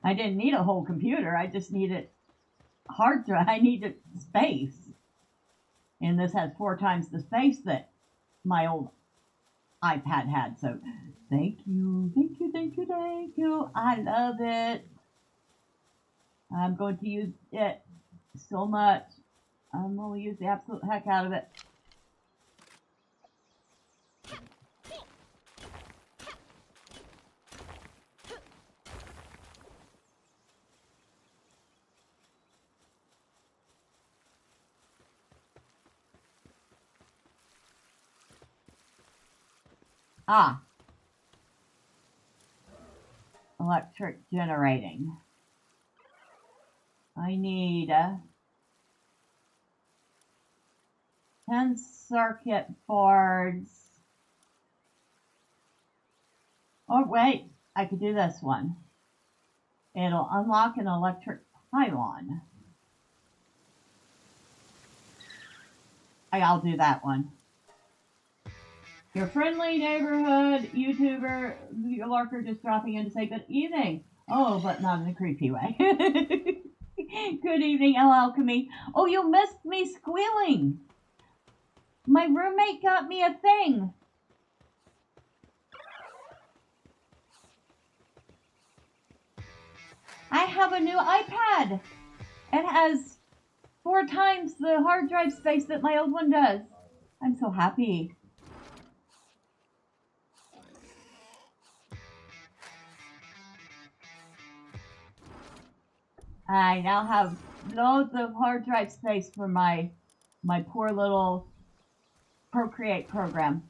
I didn't need a whole computer. I just needed hard drive. I needed space. And this has 4 times the space that my old iPad had. So thank you, thank you, thank you, thank you. I love it. I'm going to use it so much. I'm going to use the absolute heck out of it. Ah, electric generating. I need 10 circuit boards. Oh, wait, I could do this one. It'll unlock an electric pylon. I'll do that one. Your friendly neighborhood YouTuber, Larker, just dropping in to say good evening. Oh, but not in a creepy way. Good evening, El Alchemy. Oh, you missed me squealing. My roommate got me a thing. I have a new iPad. It has 4 times the hard drive space that my old one does. I'm so happy. I now have loads of hard drive space for my poor little Procreate program.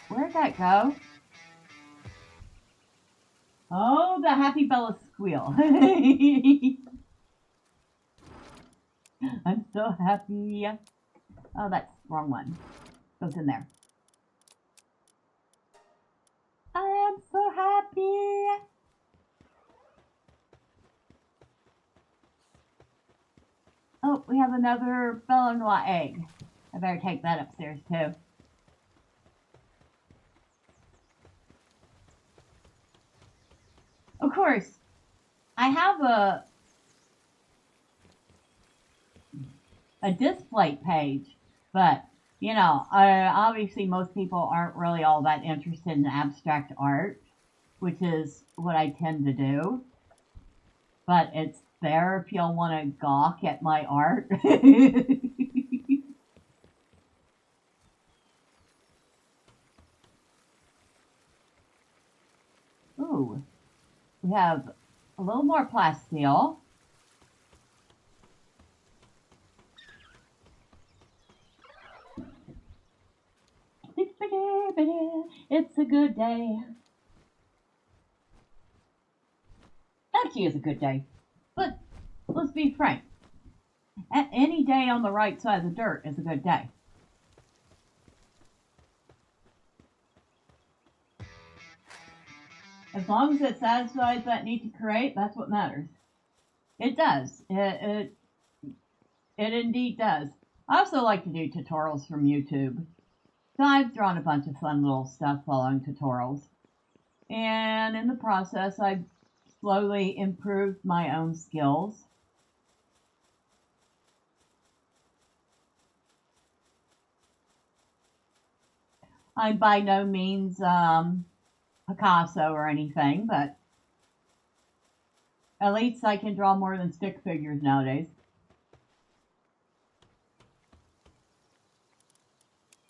Where'd that go? Oh, the happy Bella squeal. I'm so happy. Oh, that's the wrong one. Goes in there. I am so happy. Oh, we have another Bella Noir egg. I better take that upstairs too. Of course, I have a display page, but you know, obviously most people aren't really all that interested in abstract art, which is what I tend to do. But it's there if y'all want to gawk at my art. Ooh, we have a little more plasteel. It's a good day. Actually, it's a good day. But let's be frank. Any day on the right side of the dirt is a good day. As long as it satisfies that need to create, that's what matters. It does. It indeed does. I also like to do tutorials from YouTube. So I've drawn a bunch of fun little stuff following tutorials. And in the process, I've slowly improved my own skills. I'm by no means Picasso or anything, but at least I can draw more than stick figures nowadays.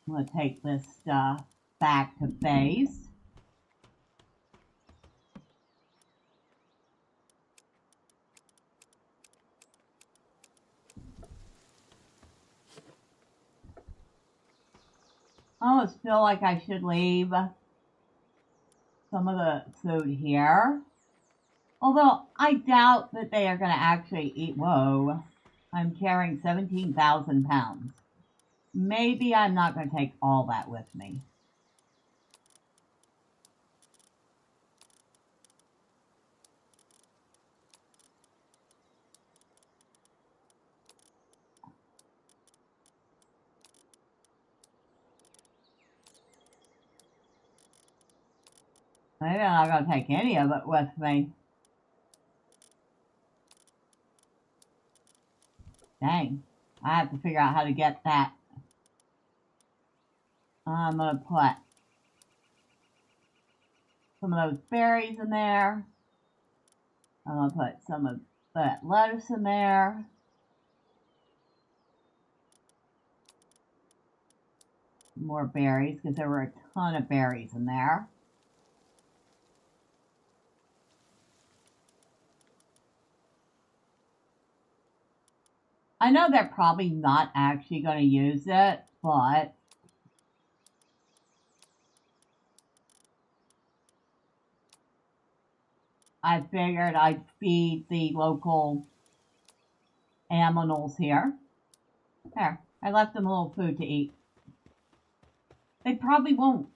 I'm going to take this stuff back to base. I almost feel like I should leave some of the food here. Although I doubt that they are going to actually eat. Whoa, I'm carrying 17,000 pounds. Maybe I'm not going to take all that with me. Maybe I'm not going to take any of it with me. Dang, I have to figure out how to get that. I'm going to put some of those berries in there. I'm going to put some of that lettuce in there. More berries, because there were a ton of berries in there. I know they're probably not actually going to use it, but I figured I'd feed the local aminals here. There, I left them a little food to eat. They probably won't.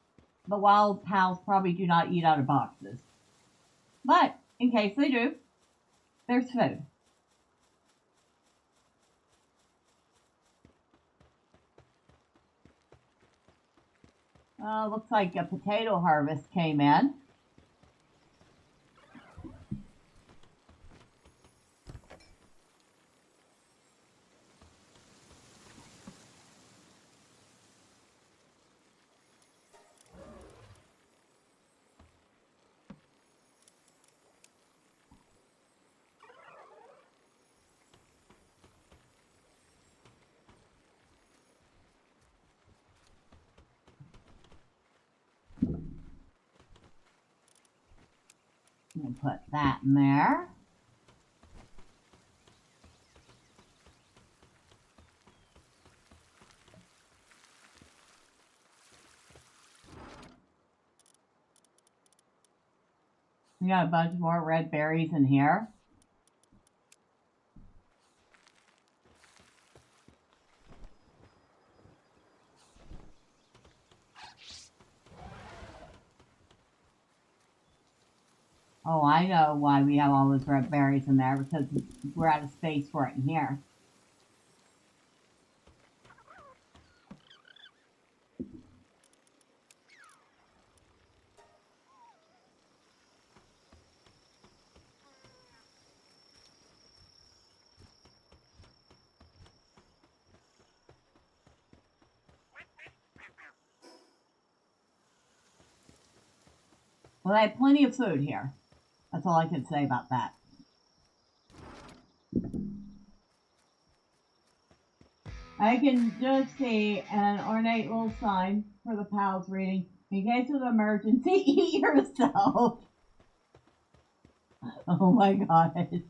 The wild pals probably do not eat out of boxes. But in case they do, there's food. Looks like a potato harvest came in. We'll put that in there. We got a bunch more red berries in here. Oh, I know why we have all those red berries in there, because we're out of space for it in here. Well, I have plenty of food here. That's all I can say about that. I can just see an ornate little sign for the pals reading, in case of emergency, eat yourself. Oh my god.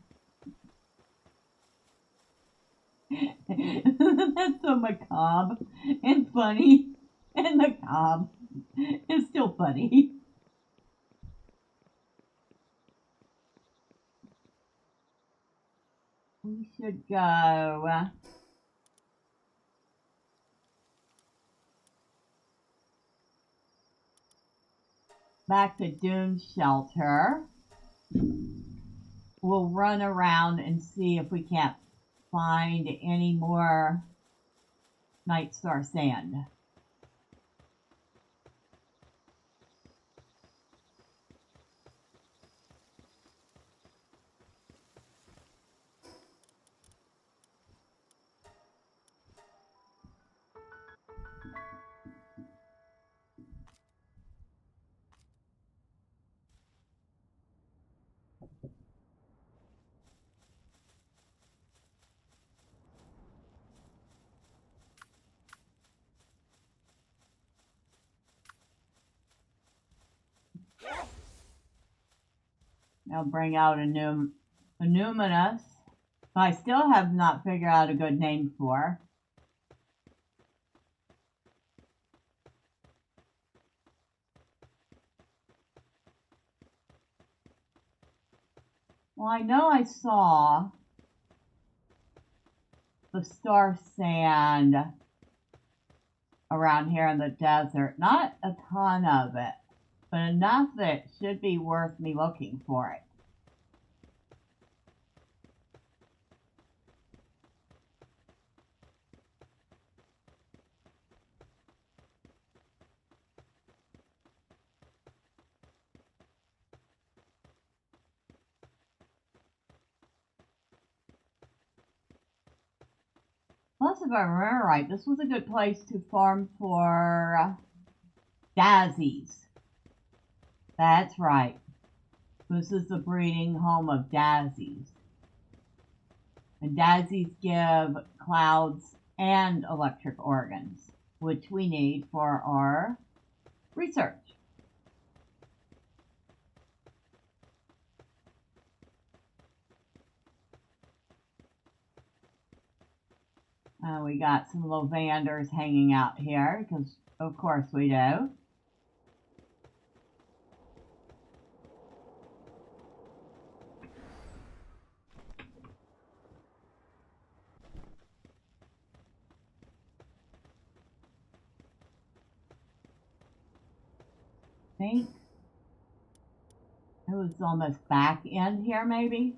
That's so macabre and funny and macabre. It's still funny. We should go. Back to Dune Shelter. We'll run around and see if we can't find any more Night Star sand. I'll bring out a numinous. I still have not figured out a good name for. Well, I know I saw the star sand around here in the desert. Not a ton of it, but enough that it should be worth me looking for it. Plus, if I remember right, this was a good place to farm for daisies. That's right. This is the breeding home of daisies. And daisies give clouds and electric organs, which we need for our research. We got some lavenders hanging out here because, of course, we do. I think it was almost back end here, maybe.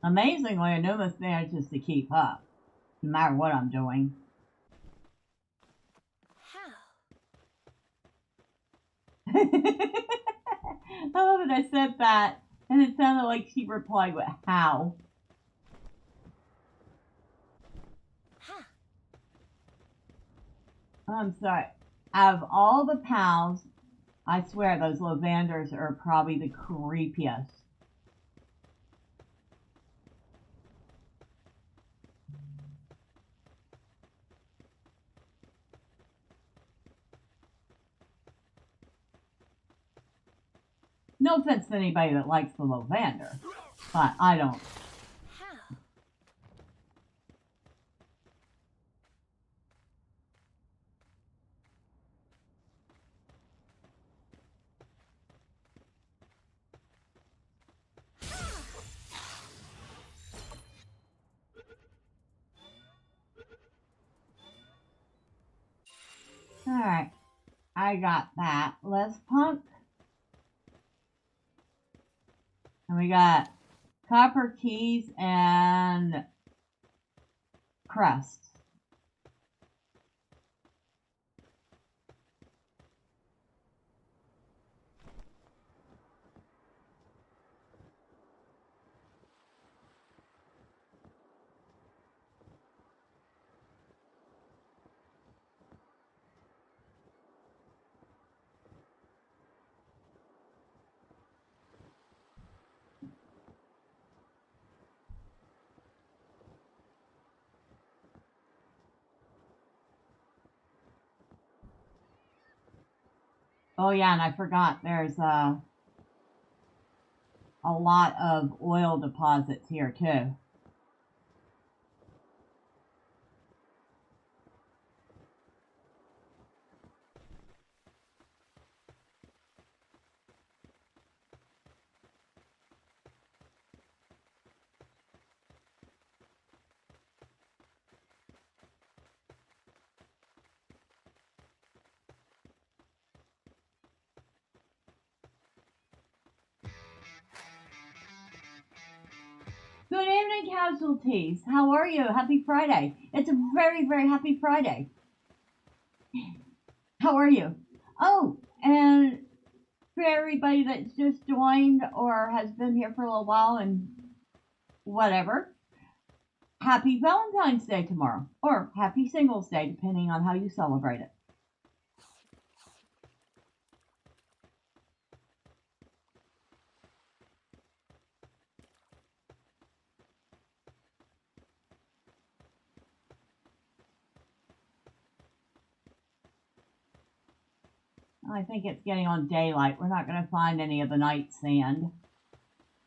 Amazingly, it almost manages to keep up, no matter what I'm doing. I love that I said that, and it sounded like she replied with how. I'm sorry. Out of all the pals, I swear those lavenders are probably the creepiest. No offense to anybody that likes the lavender, but I don't. Alright, I got that. Less punk. And we got copper keys and crust. Oh yeah, and I forgot there's a lot of oil deposits here too. Good evening, casualties. How are you? Happy Friday. It's a very, very happy Friday. How are you? Oh, and for everybody that's just joined or has been here for a little while and whatever, happy Valentine's Day tomorrow, or happy Singles Day, depending on how you celebrate it. I think it's getting on daylight. We're not going to find any of the night sand.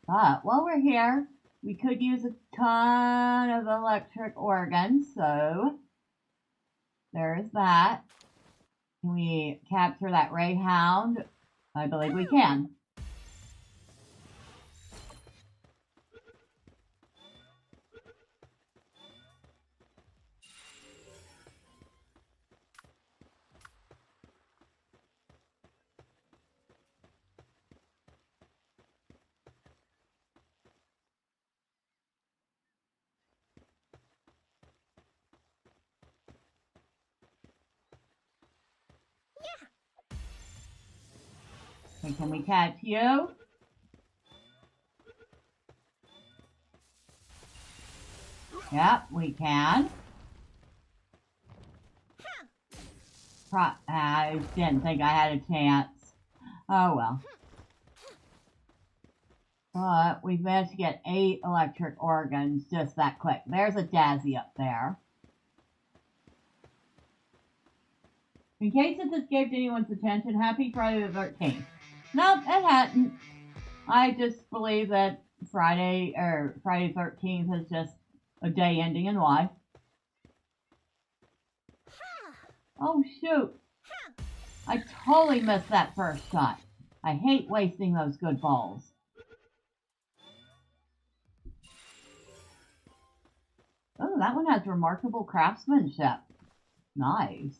But while we're here, we could use a ton of electric organs, so there's that. Can we capture that ray hound? I believe we can. Okay, can we catch you? Yep, we can. I didn't think I had a chance. Oh well. But we've managed to get 8 electric organs just that quick. There's a Dazzy up there. In case it's escaped anyone's attention, happy Friday the 13th. Nope, it hadn't. I just believe that Friday 13th is just a day ending in Y. Oh shoot! I totally missed that first shot. I hate wasting those good balls. Oh, that one has remarkable craftsmanship. Nice.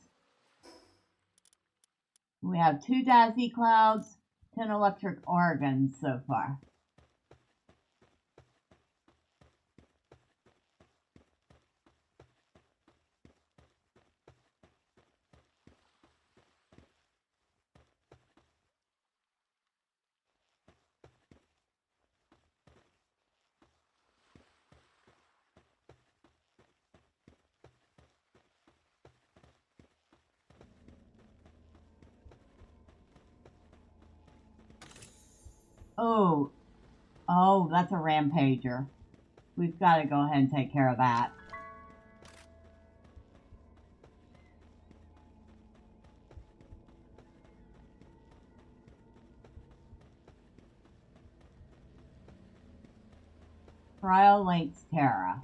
We have 2 Daisy Clouds, 10 electric organs so far. Oh, that's a rampager. We've got to go ahead and take care of that. Trial Links Terra.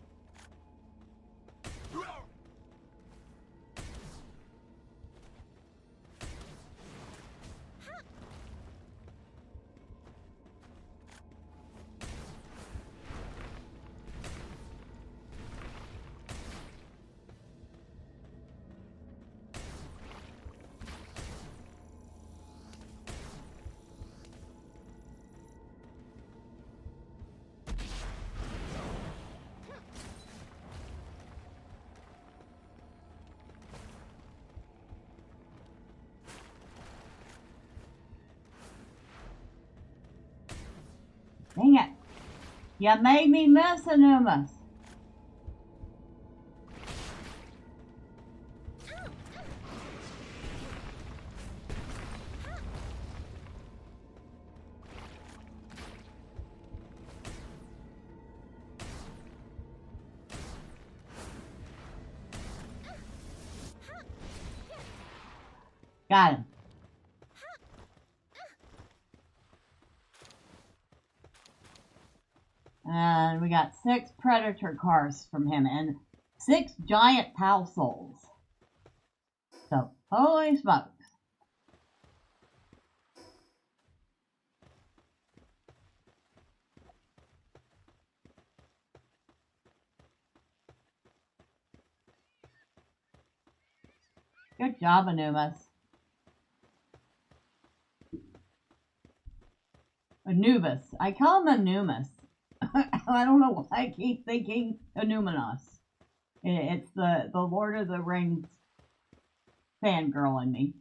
Dang it! You made me miss, Anumas. Got him. And we got 6 predator cars from him and 6 giant pal souls. So, holy smokes. Good job, Anumas. Anubis. I call him Anumas. I don't know why I keep thinking Anuminos. It's the Lord of the Rings fangirl in me.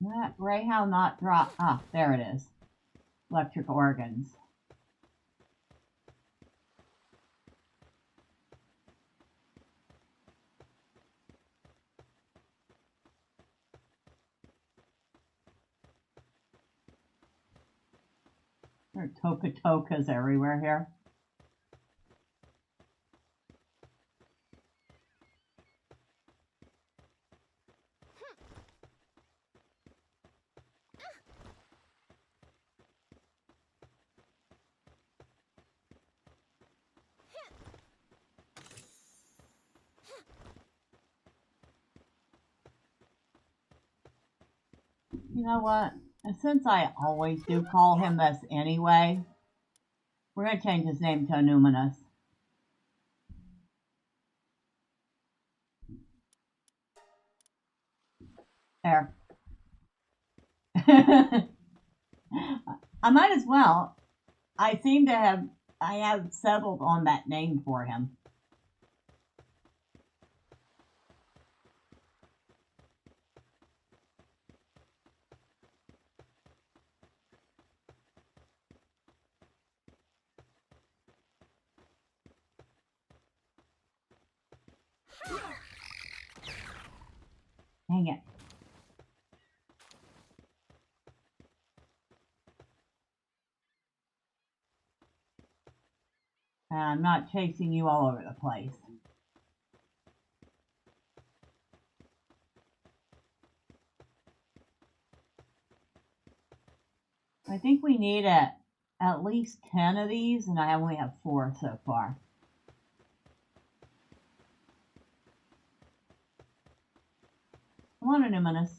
That Greyhound not drop. Ah, there it is. Electric organs. There are tokas everywhere here. You know what? And since I always do call him this anyway, we're going to change his name to Anuminous. There. I might as well. I seem to have I have settled on that name for him. Dang it. I'm not chasing you all over the place. I think we need at least 10 of these, and I only have 4 so far. Come on, Anuminous.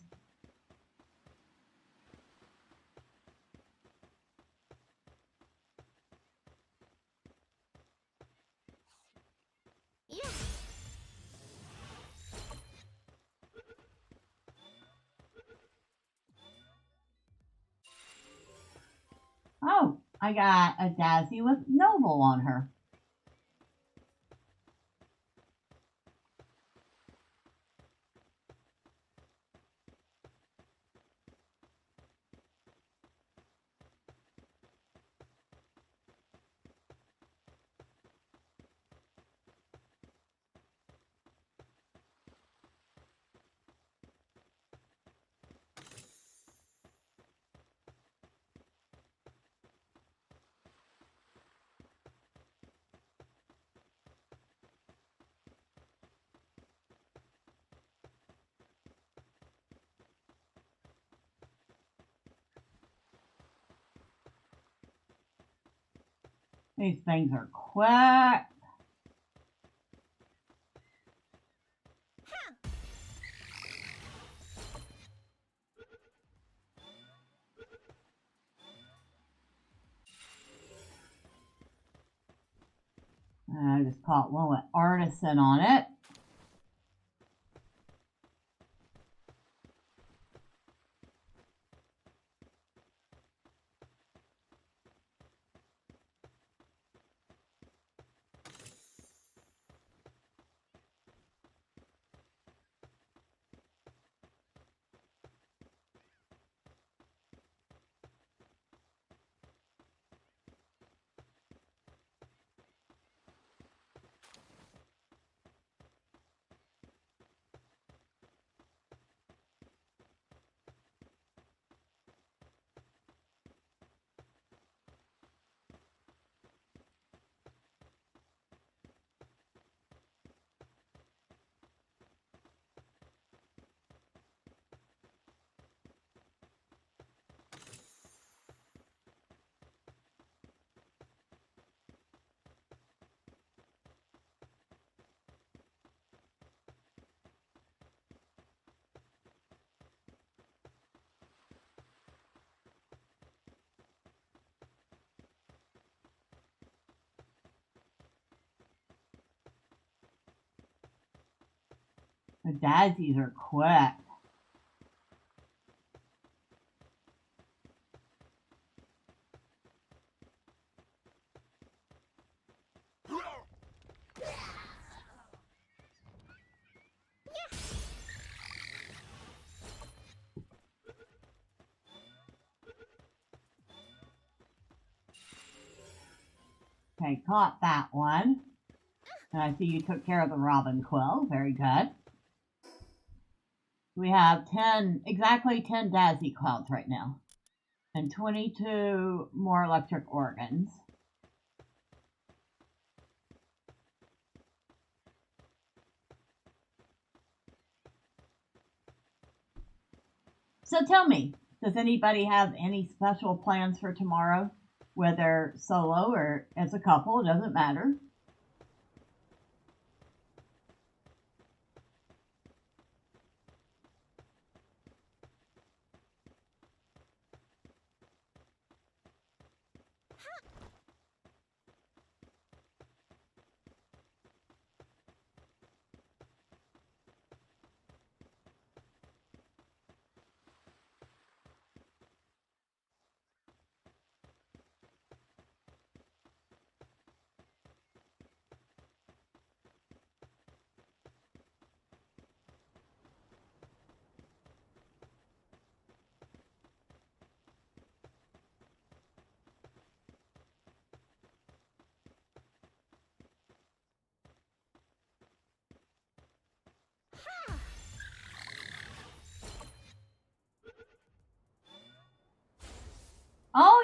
Oh, I got a Daisy with Noble on her. These things are quick. I just caught one with Artisan on it. The daisies are quick. Okay, caught that one. And I see you took care of the robin quill. Very good. We have exactly 10 daisy clouds right now. And 22 more electric organs. So tell me, does anybody have any special plans for tomorrow? Whether solo or as a couple, it doesn't matter.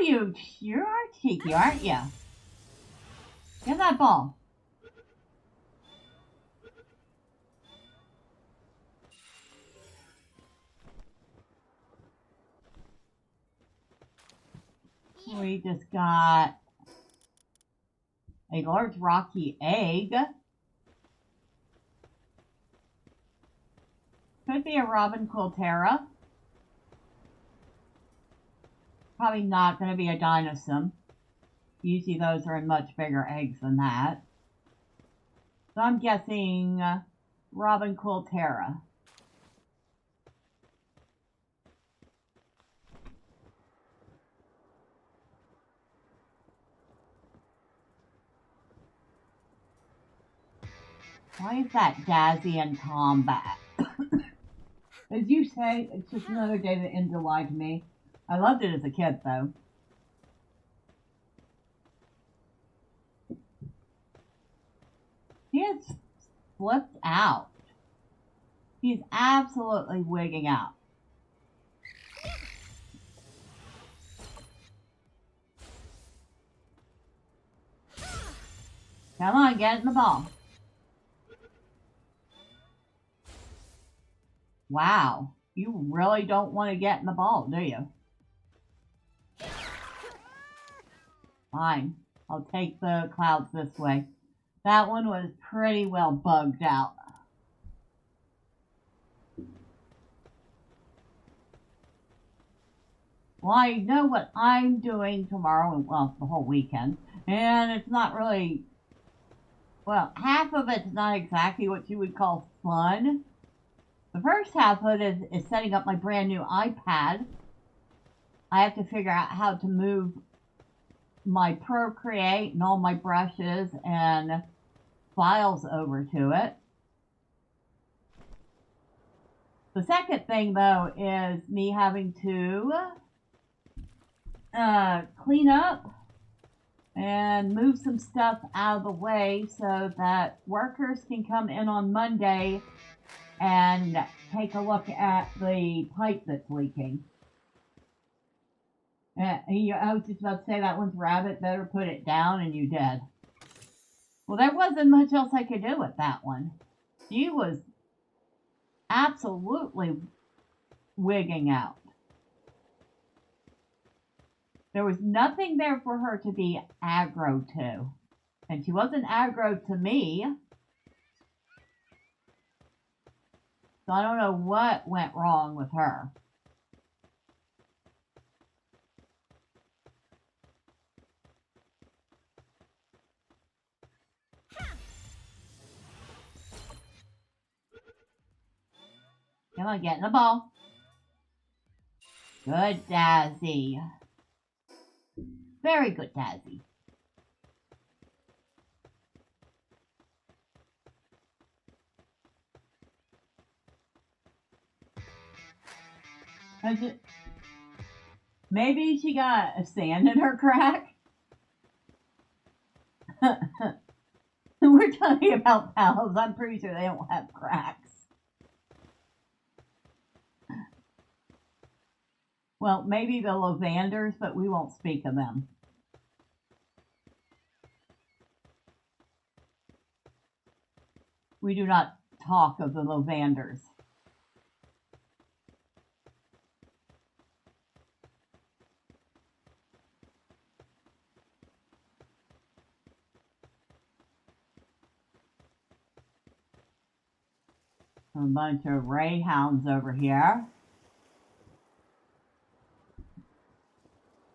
Oh, you are cheeky, aren't you? Get that ball. We just got a large rocky egg. Could be a robin quiltera. Probably not going to be a dinosaur. Usually those are in much bigger eggs than that. So I'm guessing robin quiltera. Why is that Dazzy and Tom back? As you say, it's just another day that ends July to me. I loved it as a kid, though. He is flipped out. He's absolutely wigging out. Come on, get in the ball. Wow, you really don't want to get in the ball, do you? Fine, I'll take the clouds this way. That one was pretty well bugged out. Well, I know what I'm doing tomorrow, and well, the whole weekend, and it's not really, well, half of it's not exactly what you would call fun. The first half of it is setting up my brand new iPad. I have to figure out how to move my Procreate and all my brushes and files over to it. The second thing, though, is me having to clean up and move some stuff out of the way so that workers can come in on Monday and take a look at the pipe that's leaking. I was just about to say that one's rabbit, better put it down, and you did. Well, there wasn't much else I could do with that one. She was absolutely wigging out. There was nothing there for her to be aggro to. And she wasn't aggro to me. So I don't know what went wrong with her. Come on, get in the ball. Good, Dazzy. Very good, Dazzy. Maybe she got a sand in her crack? We're talking about pals. I'm pretty sure they don't have cracks. Well, maybe the lavenders, but we won't speak of them. We do not talk of the lavenders. A bunch of greyhounds over here.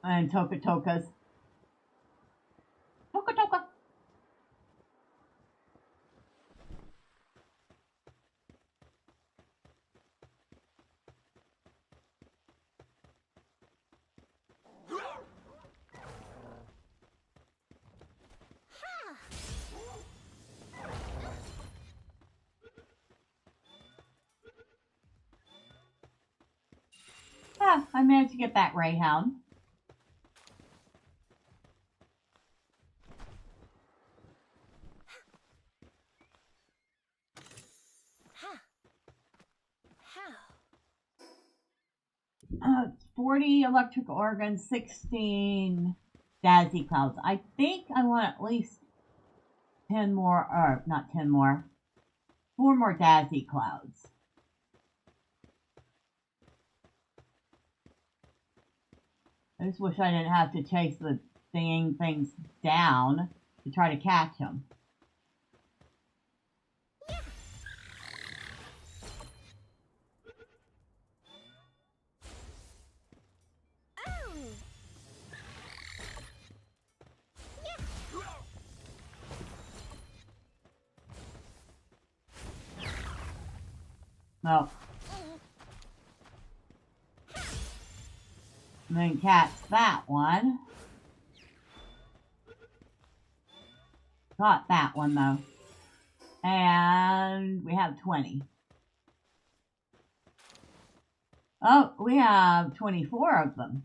And toka-tokas. Toka-toka. Ah, I managed to get that greyhound. 40 electric organs, 16 daisy clouds. I think I want at least 10 more, or not 10 more, 4 more daisy clouds. I just wish I didn't have to chase the things down to try to catch them. No. And then catch that one. Got that one though. And we have 20. Oh, we have 24 of them.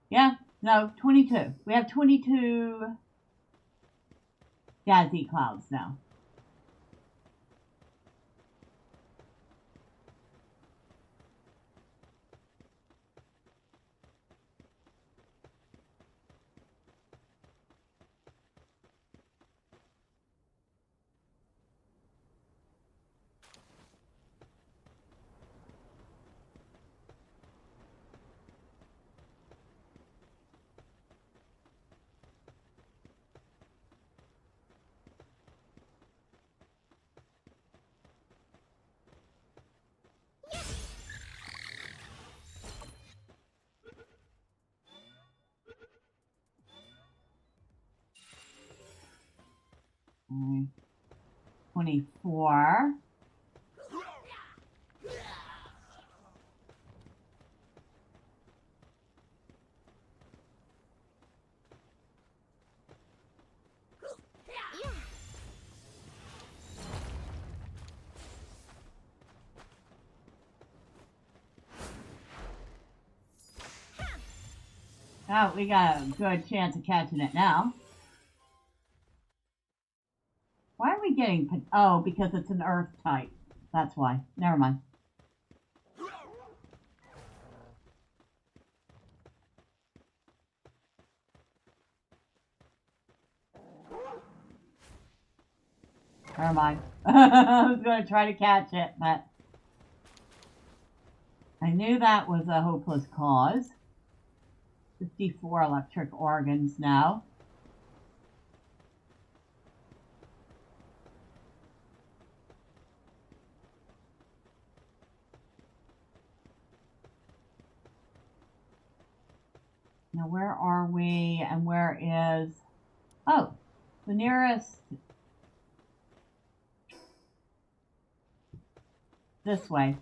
Yeah, no, 22. We have 22 daisy clouds now. Okay. 24. Oh, we got a good chance of catching it now. Why are we getting... Oh, because it's an earth type. That's why. Never mind. Never mind. I was going to try to catch it, but... I knew that was a hopeless cause. 54 electric organs now. Now where are we and where is... Oh, the nearest... This way.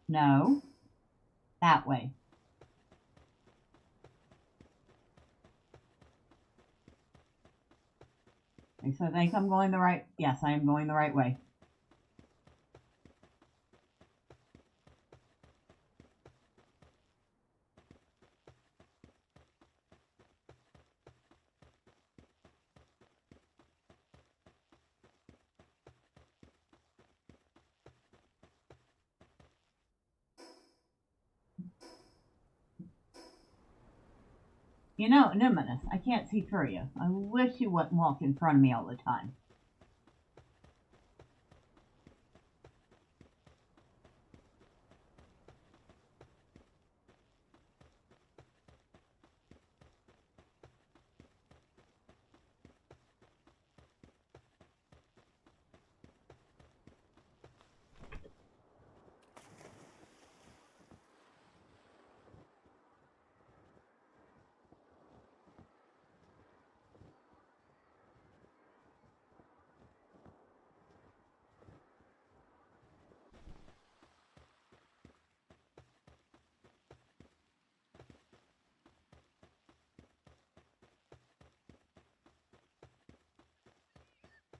No. That way. Okay, so I think I'm going the right... Yes, I am going the right way. You know, Numinous, I can't see through you. I wish you wouldn't walk in front of me all the time.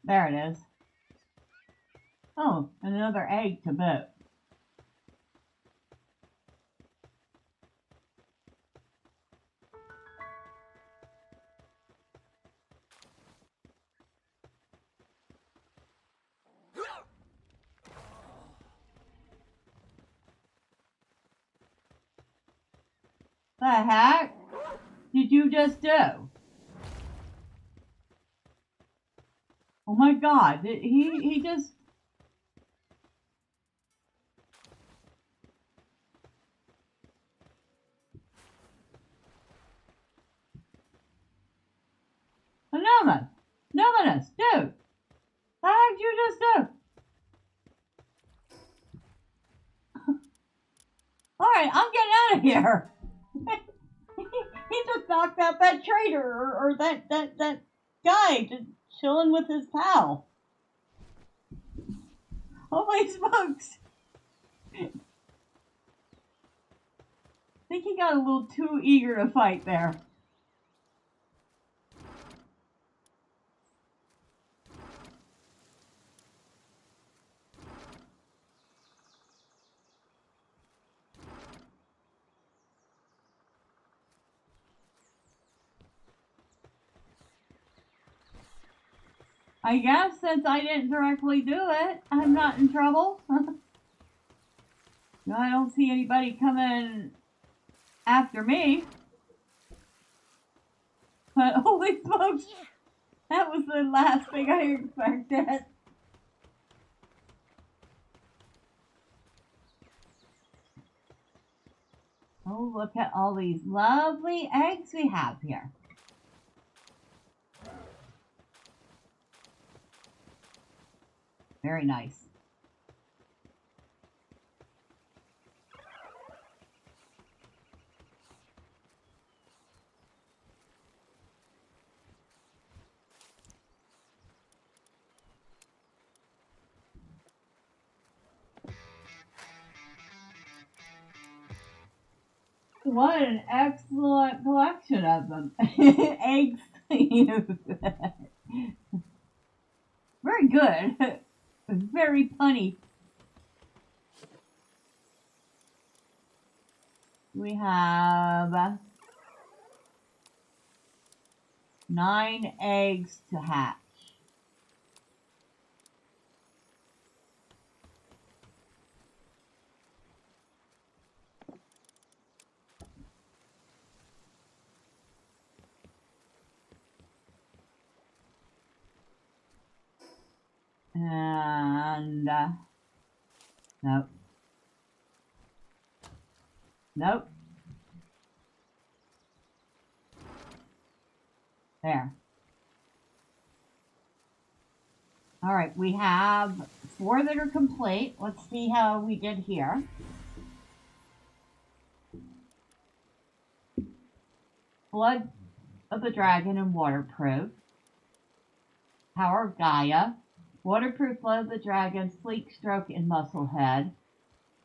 There it is. Oh, and another egg to boot. The heck did you just do? Oh my God, he just... Numinous, dude! The heck did you just do? Alright, I'm getting out of here! He just knocked out that trader, or that guy just chilling with his pal. Holy smokes! I think he got a little too eager to fight there. I guess since I didn't directly do it, I'm not in trouble. I don't see anybody coming after me. But holy smokes, that was the last thing I expected. Oh, look at all these lovely eggs we have here. Very nice. What an excellent collection of them. Eggs. Very good. Very punny. We have 9 eggs to hatch. And nope. Nope. There. All right, we have 4 that are complete. Let's see how we did here. Blood of the Dragon and Waterproof. Power of Gaia. Waterproof Blood of the Dragon, Sleek Stroke, and Musclehead.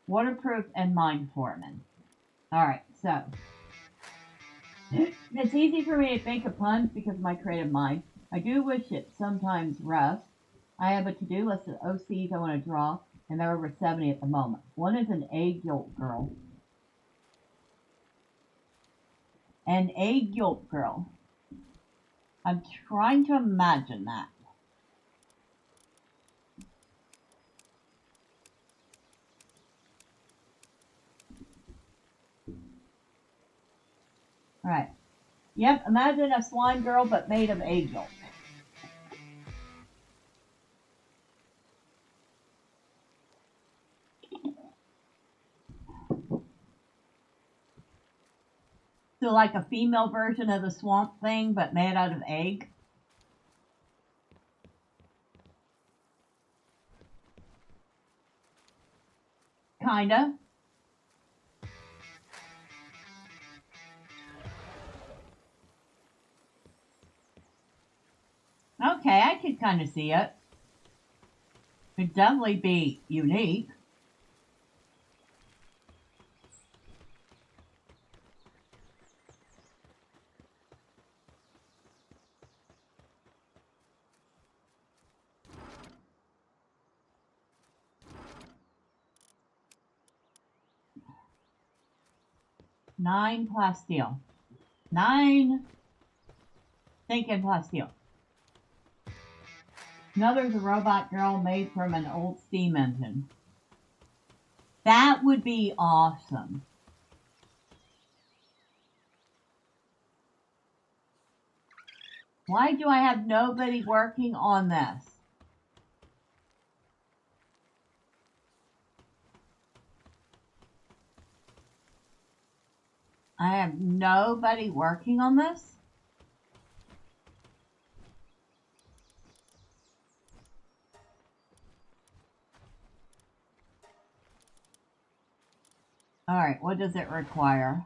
Waterproof and Mind Foreman. Alright, so. It's easy for me to think of puns because of my creative mind. I do wish it sometimes rests. I have a to-do list of OCs I want to draw, and there are over 70 at the moment. One is an egg yolk girl. An egg yolk girl. I'm trying to imagine that. Alright. Yep, imagine a slime girl but made of egg yolk. So like a female version of the Swamp Thing but made out of egg? Kinda. Okay, I could kind of see it. It'd definitely be unique. Nine plasteel. 9 thinking plasteel. Another's a robot girl made from an old steam engine. That would be awesome. Why do I have nobody working on this? I have nobody working on this? Alright, what does it require?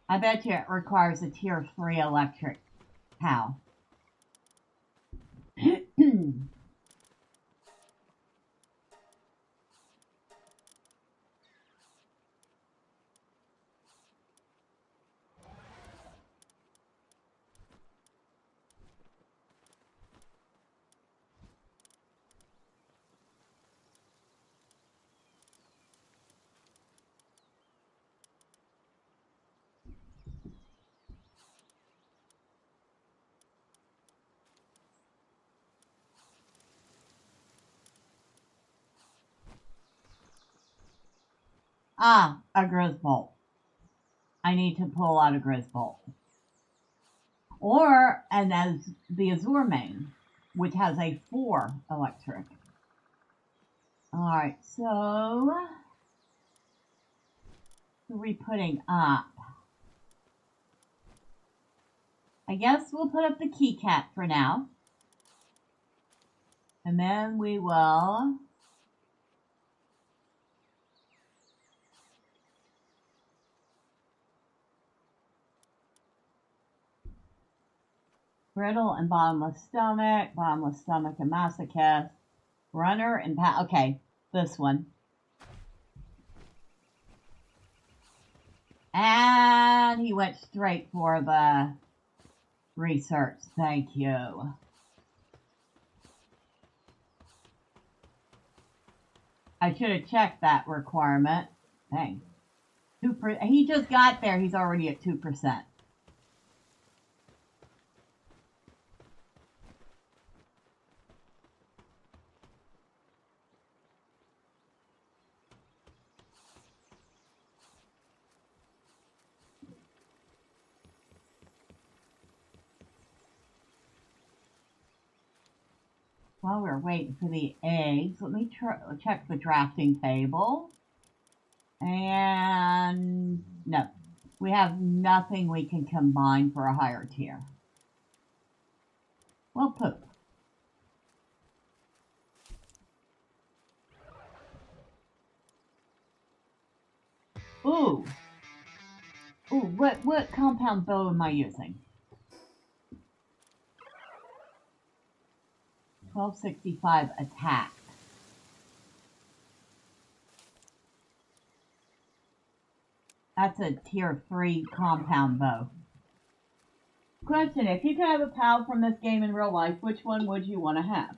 I bet you it requires a tier 3 electric cow. Ah, a Grisbolt. I need to pull out a Grisbolt. Or, and as the Azure main, which has a 4 electric. Alright, so what are we putting up? I guess we'll put up the key cat for now. And then we will brittle and bottomless stomach and masochist, runner and okay, this one. And he went straight for the research. Thank you. I should have checked that requirement. Dang. He just got there. He's already at 2%. While we're waiting for the eggs, let me check the drafting table. And no, we have nothing we can combine for a higher tier. Well, poop. Ooh. Ooh, what compound bow am I using? 1265 attack. That's a tier 3 compound bow. Question, if you could have a pal from this game in real life, which one would you want to have?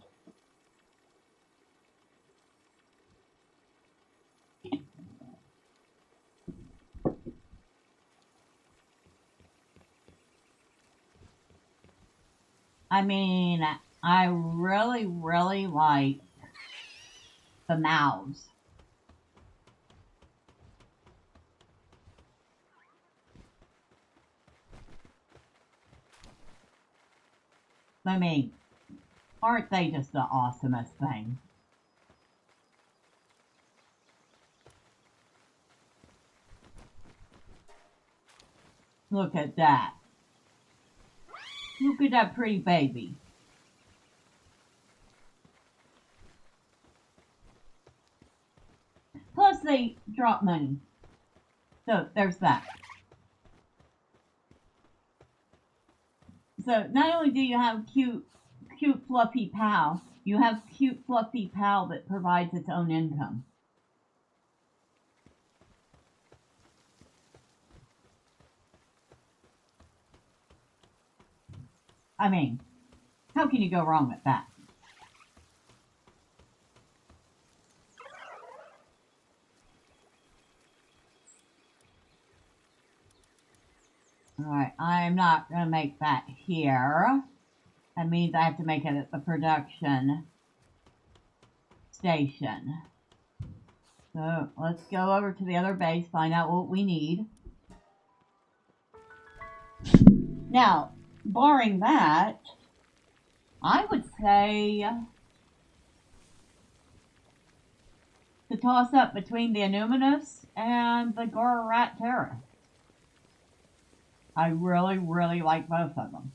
I mean, I really, really like the mouse. I mean, aren't they just the awesomest thing? Look at that. Look at that pretty baby. Plus they drop money. So there's that. So not only do you have cute fluffy pal, you have cute fluffy pal that provides its own income. I mean, how can you go wrong with that? Alright, I'm not going to make that here. That means I have to make it at the production station. So let's go over to the other base, find out what we need. Now, barring that, I would say to toss up between the Anuminous and the Gorat Terror. I really, really like both of them.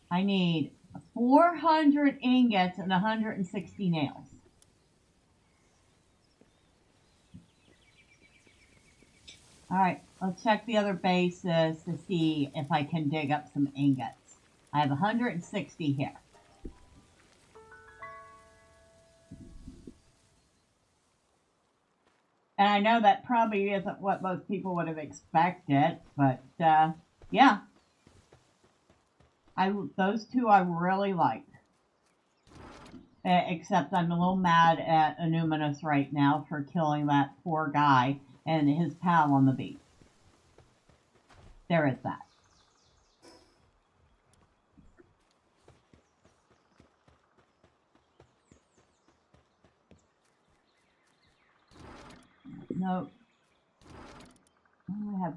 I need 400 ingots and 160 nails. Alright, let's check the other bases to see if I can dig up some ingots. I have 160 here. And I know that probably isn't what most people would have expected, but yeah. Those two I really like. Except I'm a little mad at Anuminous right now for killing that poor guy and his pal on the beach. There is that. No. I have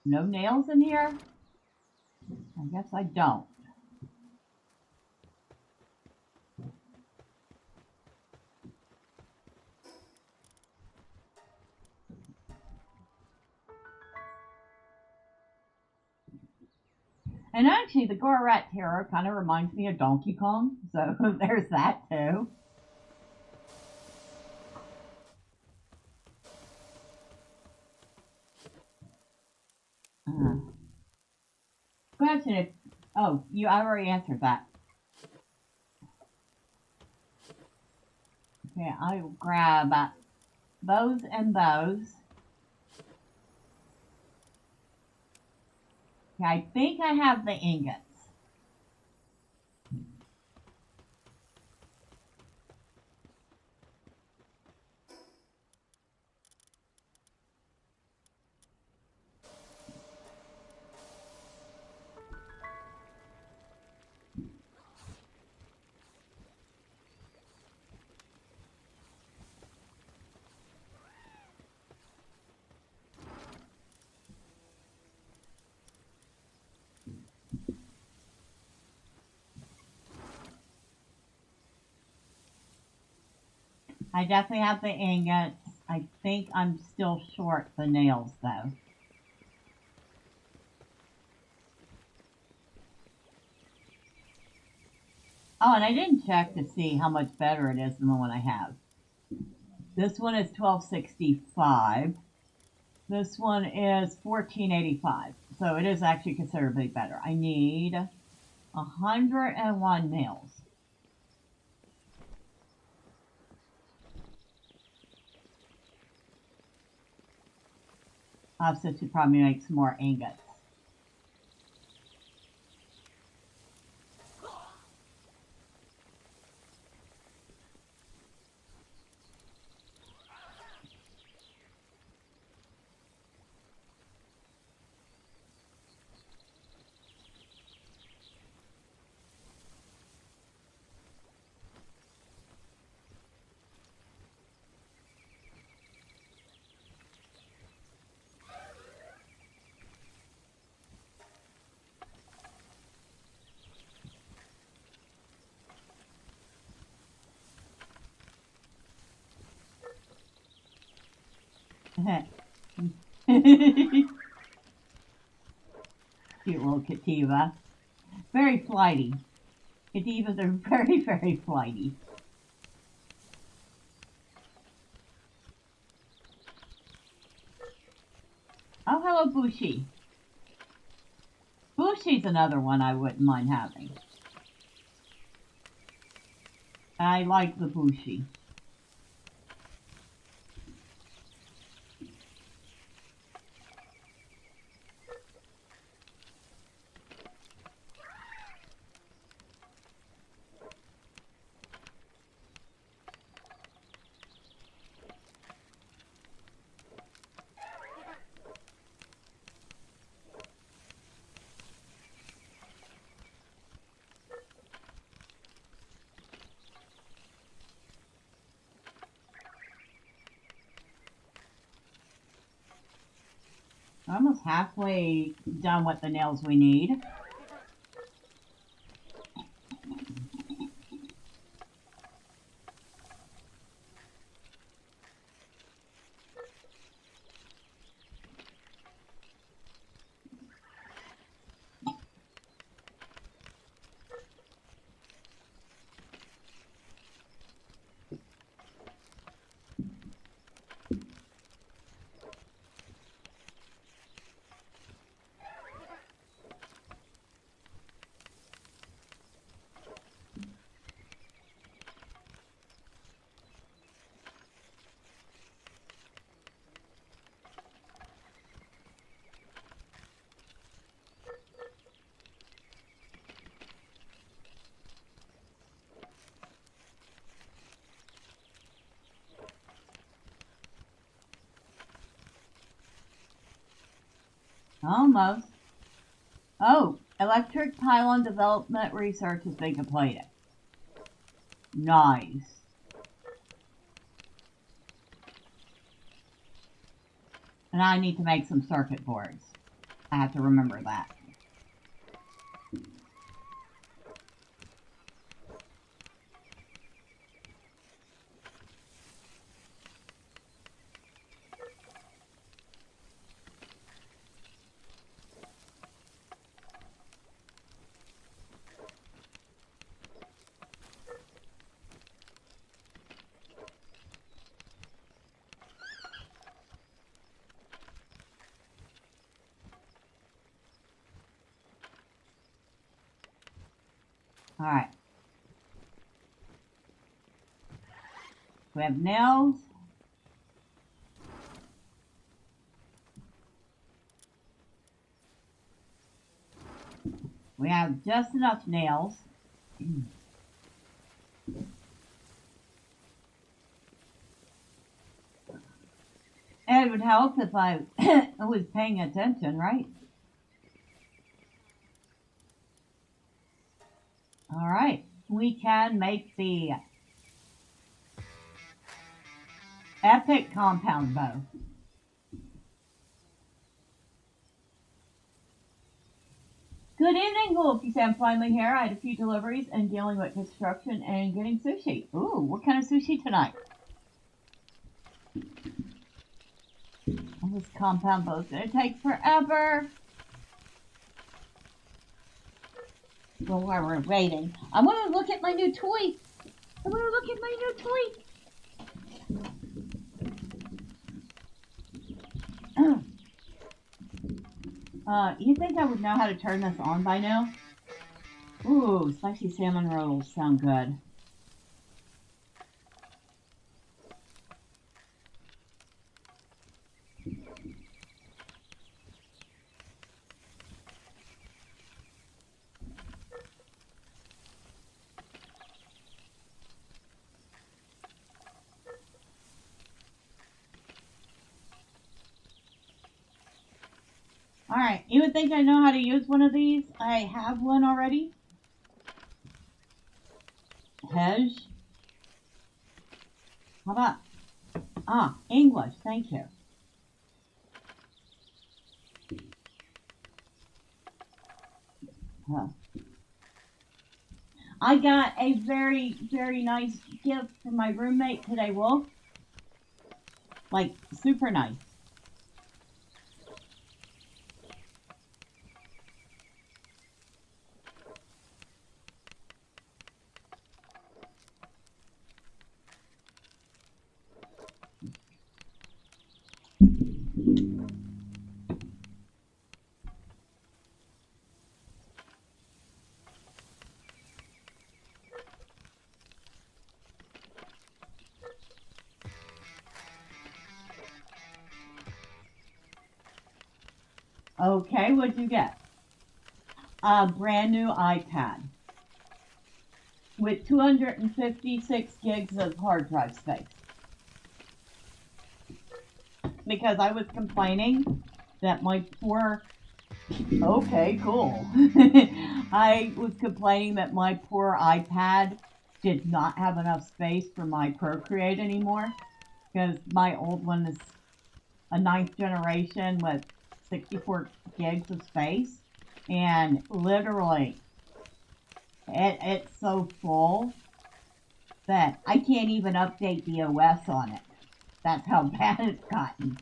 no nails in here? I guess I don't. And actually, the Gorat Terror kind of reminds me of Donkey Kong, so there's that too. Question if, oh, I already answered that. Okay, I will grab those and those. Okay, I think I have the ingots. I definitely have the ingots. I think I'm still short the nails though. Oh, and I didn't check to see how much better it is than the one I have. This one is 1265. This one is 1485. So it is actually considerably better. I need 101 nails. So should probably make some more ingots. Cute little Kativa. Very flighty. Kativas are very, very flighty. Oh, hello, Bushi. Bushi's another one I wouldn't mind having. I like the Bushi. We're almost halfway done with the nails we need. Almost. Oh, electric pylon development research has been completed. Nice. And I need to make some circuit boards. I have to remember that. All right. We have nails. We have just enough nails. It would help if I was paying attention, right? All right. We can make the epic compound bow. Good evening, Wolfie Sam. Finally here. I had a few deliveries and dealing with construction and getting sushi. Ooh, what kind of sushi tonight? Oh, this compound bow is going to take forever. Well, while we're waiting, I want to look at my new toy. I want to look at my new toy. You think I would know how to turn this on by now? Ooh, spicy salmon rolls sound good. Alright, you would think I know how to use one of these. I have one already. Hedge. How about? English, thank you. Huh. I got a very, very nice gift from my roommate today, Wolf. Like, super nice. Okay, what'd you get? A brand new iPad with 256 gigs of hard drive space. Because I was complaining that my poor... Okay, cool. I was complaining that my poor iPad did not have enough space for my Procreate anymore. Because my old one is a 9th generation with 64 gigs of space, and literally, it's so full that I can't even update the OS on it. That's how bad it's gotten.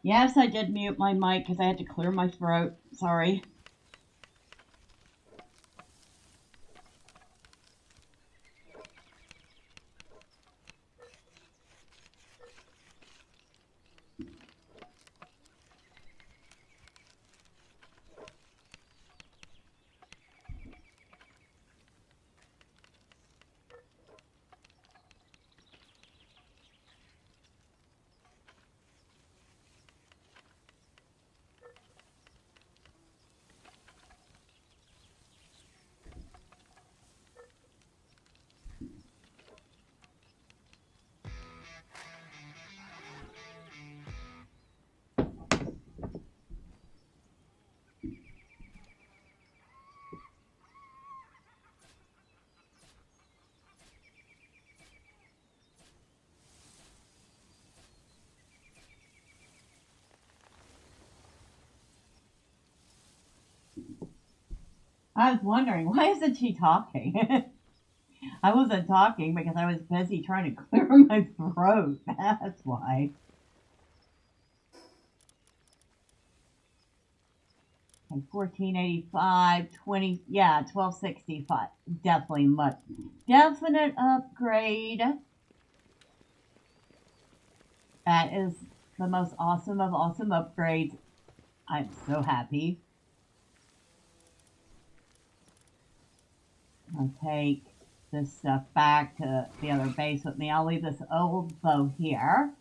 Yes, I did mute my mic because I had to clear my throat. Sorry. I was wondering, why isn't she talking? I wasn't talking because I was busy trying to clear my throat. That's why. Okay, 1485, 20, yeah, 1265. Definitely much. Definite upgrade. That is the most awesome of awesome upgrades. I'm so happy. I'll take this stuff back to the other base with me. I'll leave this old bow here.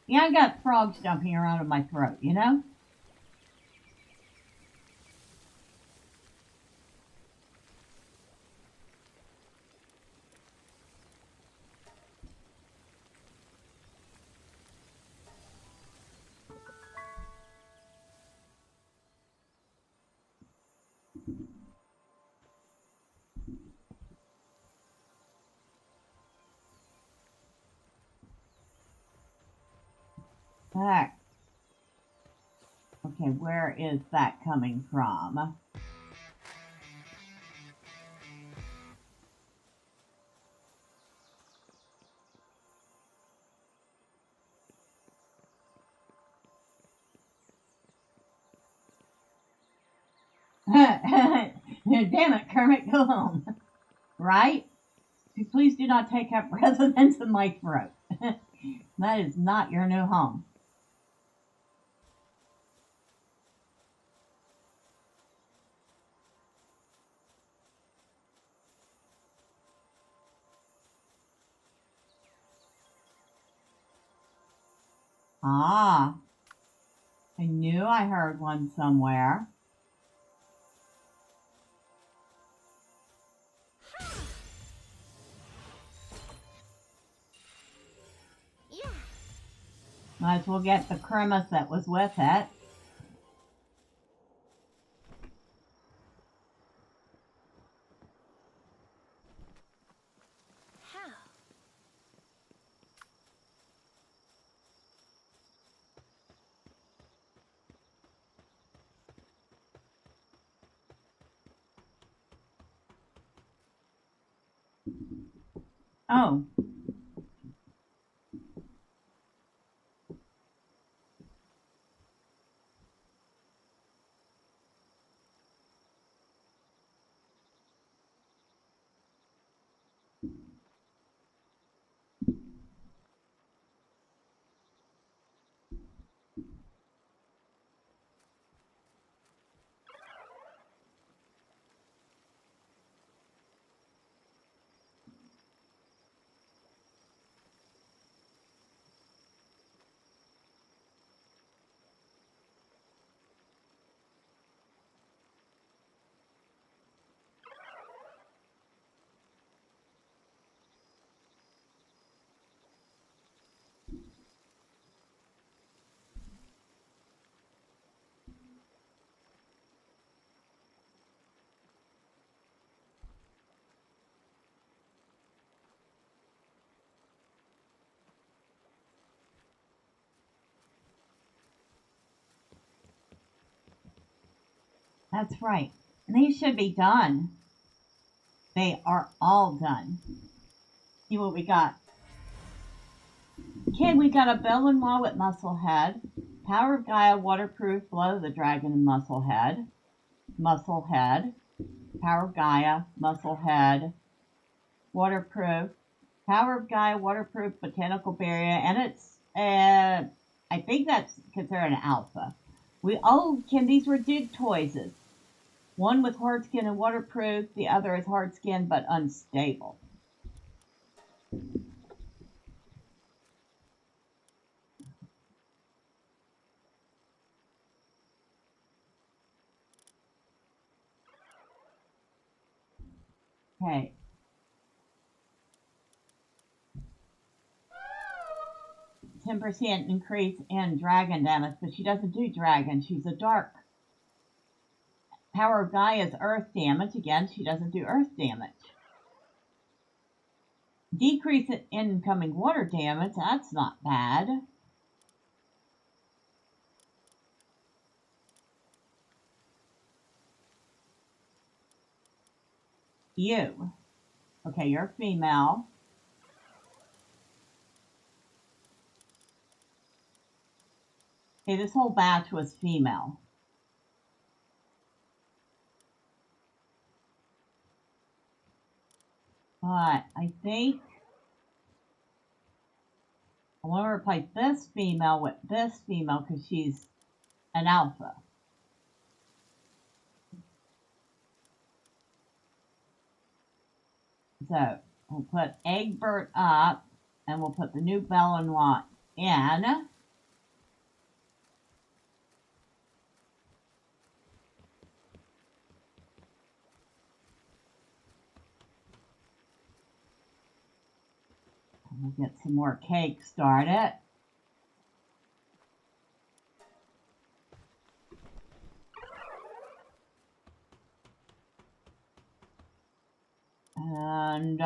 Yeah, I got frogs jumping around in my throat, you know? Back. Okay, where is that coming from? Damn it, Kermit, go home. Right? Please do not take up residence in my throat. That is not your new home. Ah, I knew I heard one somewhere. Yeah. Might as well get the cremus that was with it. How? Oh, that's right. These should be done. They are all done. See what we got. Okay, we got a Belmanoir with Musclehead. Power of Gaia, waterproof, blow the dragon and Musclehead. Musclehead. Power of Gaia, Musclehead. Waterproof. Power of Gaia, waterproof, botanical barrier, and it's, I think that's considered an alpha. Kim, these were dig toys. One with hard skin and waterproof, the other is hard skin but unstable. Okay. %10 increase in dragon damage, but she doesn't do dragon. She's a dark. Power of Gaia is earth damage. Again, she doesn't do earth damage. Decrease in incoming water damage. That's not bad. You. Okay, you're female. Okay, this whole batch was female. But I think I want to replace this female with this female because she's an alpha. So we'll put Egbert up and we'll put the new Bellenwant in. We'll get some more cake started. And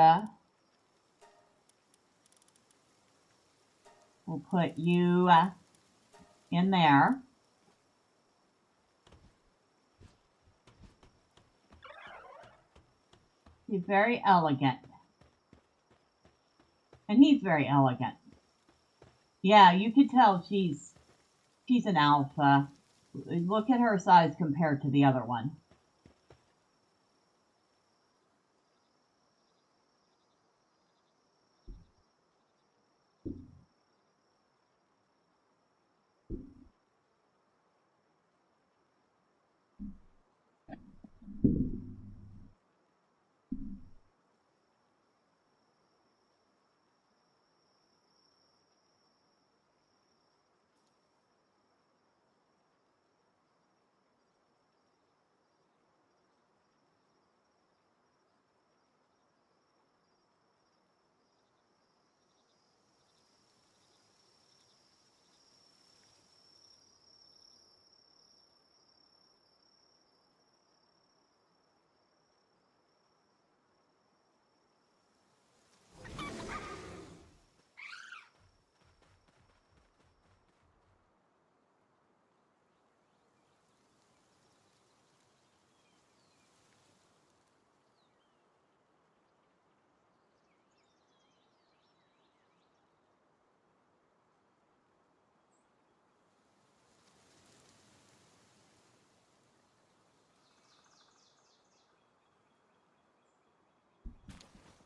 we'll put you in there. She's very elegant. And he's very elegant. Yeah, you could tell she's an alpha. Look at her size compared to the other one.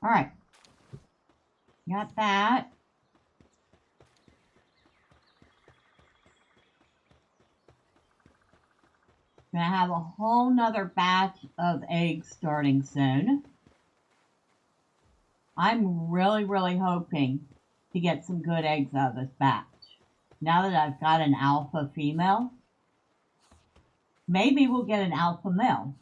All right. Got that. Gonna have a whole nother batch of eggs starting soon. I'm really, really hoping to get some good eggs out of this batch. Now that I've got an alpha female, maybe we'll get an alpha male.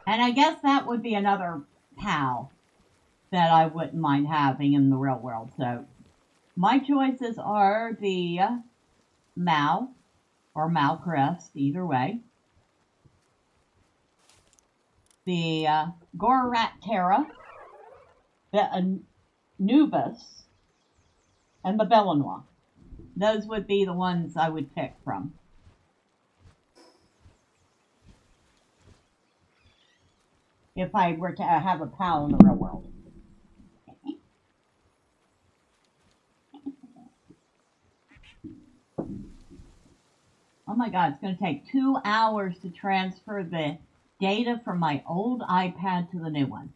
And I guess that would be another pal that I wouldn't mind having in the real world. So my choices are the Mal or Malcrest, either way. The Gorat Terra, the Anubis, and the Belenois. Those would be the ones I would pick from. If I were to have a pal in the real world. Oh my god, it's going to take 2 hours to transfer the data from my old iPad to the new one.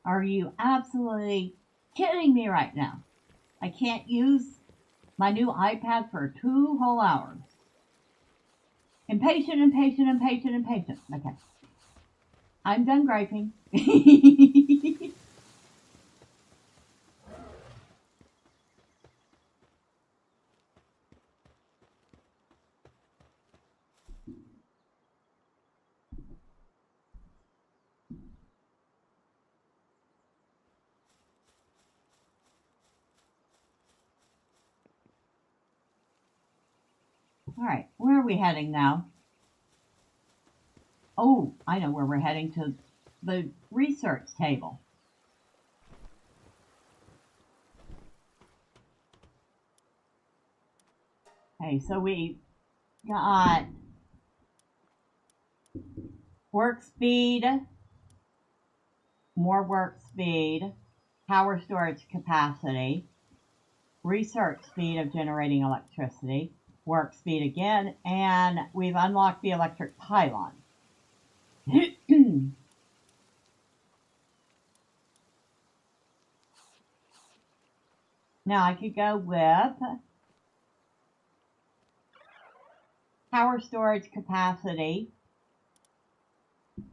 Are you absolutely kidding me right now? I can't use my new iPad for 2 whole hours. Impatient, impatient, impatient, impatient. Okay. I'm done griping. Alright, where are we heading now? Oh, I know where we're heading, to the research table. Okay, so we got work speed, more work speed, power storage capacity, research speed of generating electricity, work speed again, and we've unlocked the electric pylon. Now I could go with power storage capacity,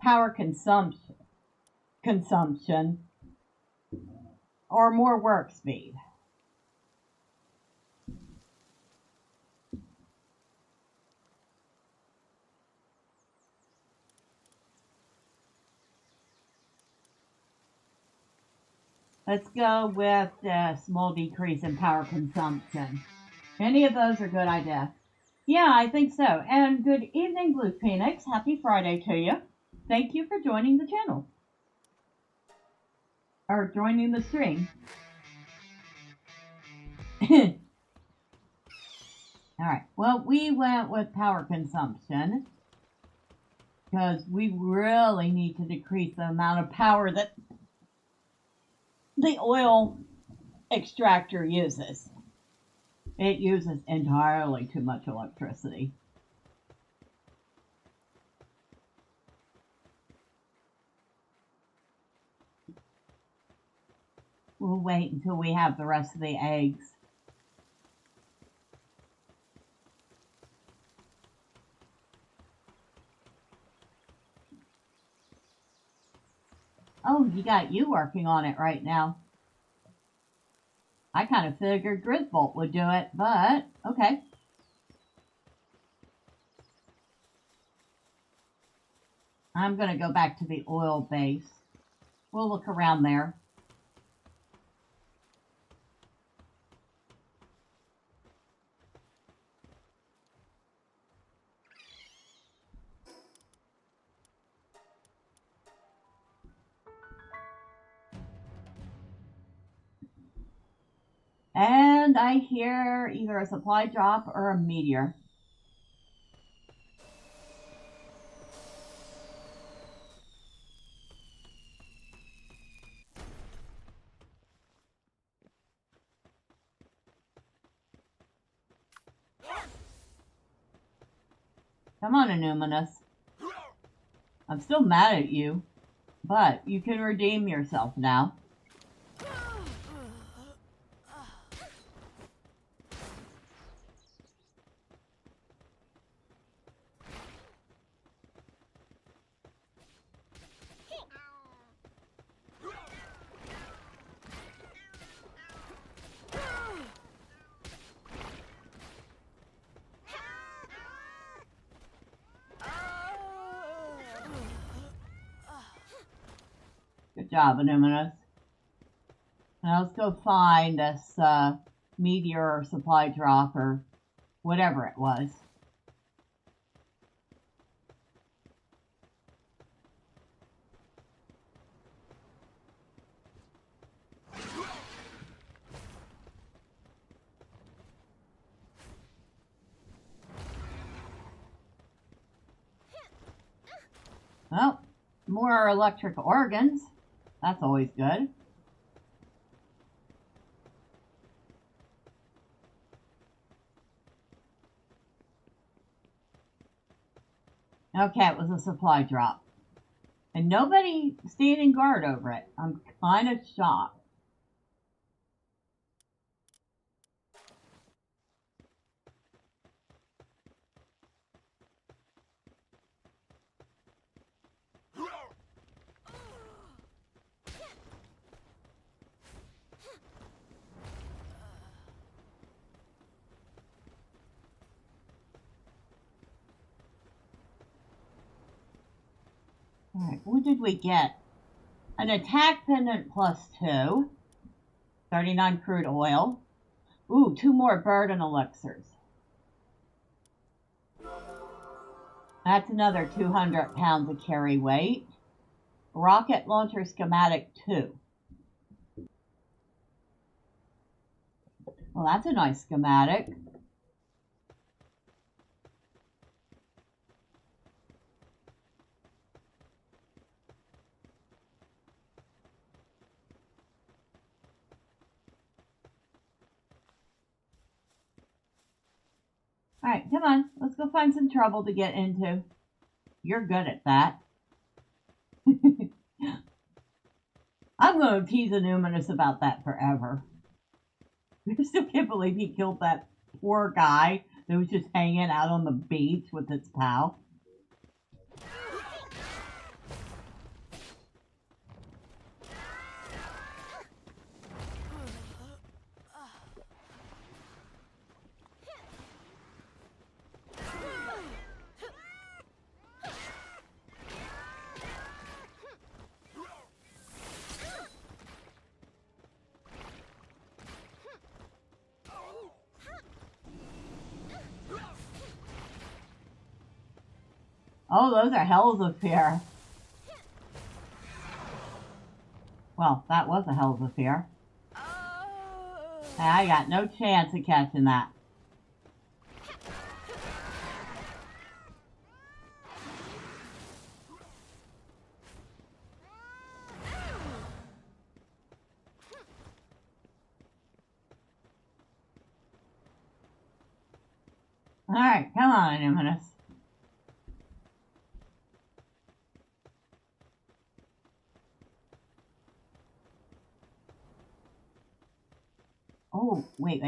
power consumption, or more work speed. Let's go with the small decrease in power consumption. Any of those are good ideas. Yeah, I think so. And good evening, Blue Phoenix. Happy Friday to you. Thank you for joining the channel. Or joining the stream. Alright, well, we went with power consumption because we really need to decrease the amount of power that the oil extractor uses. It uses entirely too much electricity. We'll wait until we have the rest of the eggs. Oh, you got you working on it right now. I kind of figured Grisbolt would do it, but okay. I'm going to go back to the oil base. We'll look around there. And I hear either a supply drop or a meteor. Come on, Illuminous. I'm still mad at you, but you can redeem yourself now. Good job, Illuminous. Now let's go find this meteor or supply drop or whatever it was. Well, more electric organs. That's always good. Okay, it was a supply drop. And nobody standing guard over it. I'm kind of shocked. Alright, what did we get? An attack pendant +2. 39 crude oil. Ooh, 2 more burden elixirs. That's another 200 pounds of carry weight. Rocket launcher schematic 2. Well, that's a nice schematic. Alright, come on. Let's go find some trouble to get into. You're good at that. I'm going to tease Illuminous about that forever. I still can't believe he killed that poor guy that was just hanging out on the beach with its pal. Oh, those are hells of fear. Well, that was a hells of fear. I got no chance of catching that. Alright, come on, Illuminous. Oh, wait.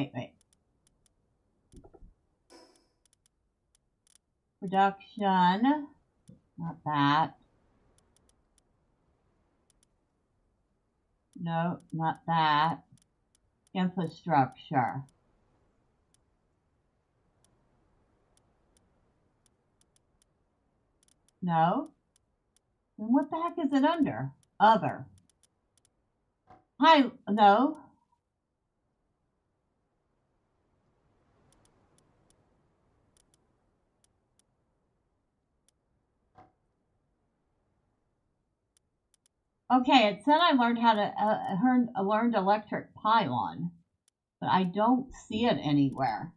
Production. Not that. No, not that. Infrastructure. No? Then what the heck is it under? Other. Hi, no. Okay, it said I learned how to learned electric pylon, but I don't see it anywhere.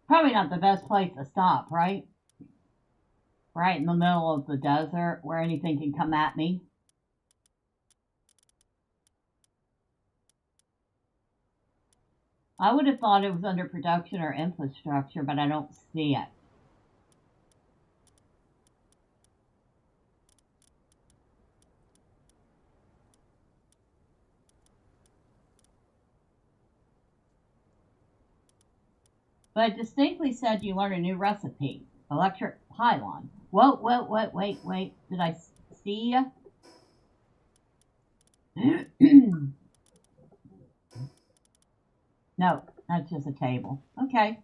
Probably not the best place to stop, right? Right in the middle of the desert where anything can come at me. I would have thought it was under production or infrastructure, but I don't see it. But it distinctly said you learn a new recipe. Electric pylon. Whoa, wait. Did I see you? No, that's just a table. Okay.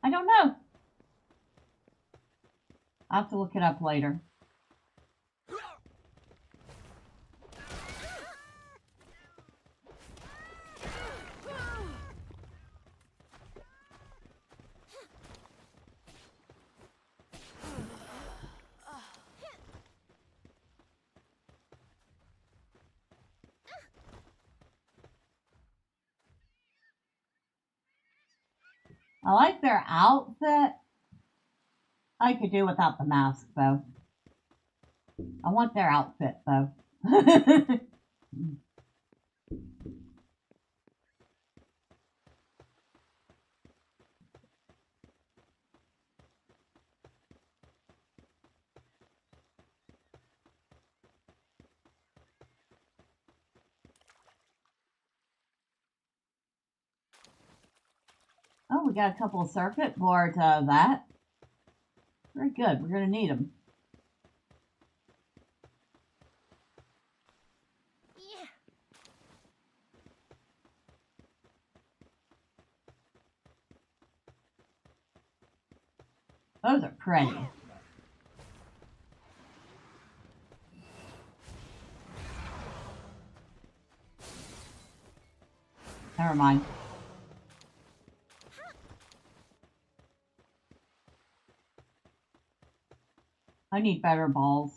I don't know. I'll have to look it up later. I like their outfit. I could do without the mask, though. I want their outfit, though. Oh, we got a couple of circuit boards out of that. Very good. We're going to need them. Those are pretty. Never mind. I need better balls.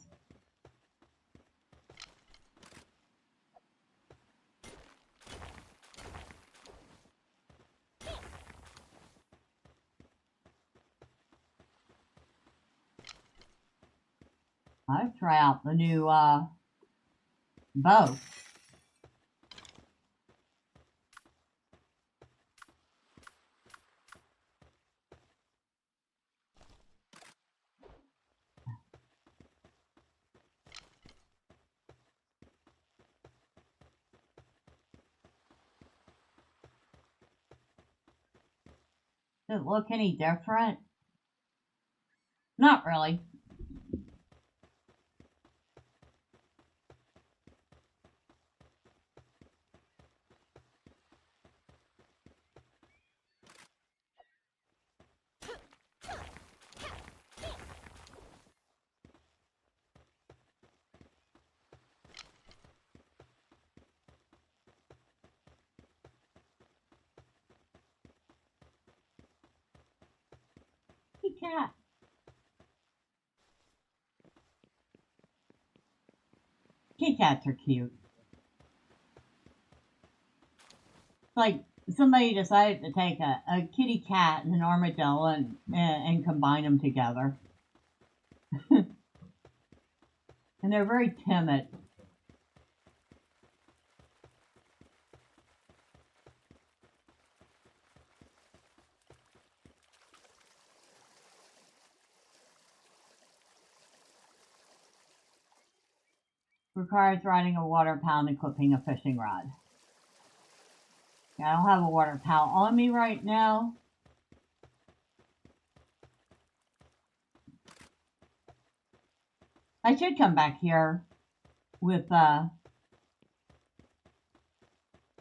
I'll try out the new bow. Does it look any different? Not really. Hey, cat. Kitty cats are cute. It's like somebody decided to take a kitty cat and an armadillo and combine them together. And they're very timid. Requires riding a water pail and equipping a fishing rod. Yeah, I don't have a water pail on me right now. I should come back here with, I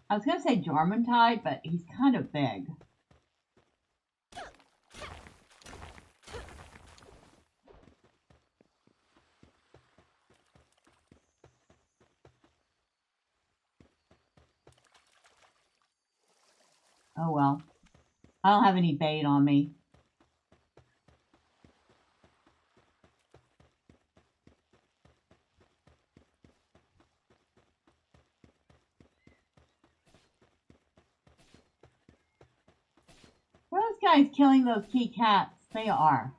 was going to say Jormuntide, but he's kind of big. Oh well. I don't have any bait on me. Are those guys killing those key cats? They are.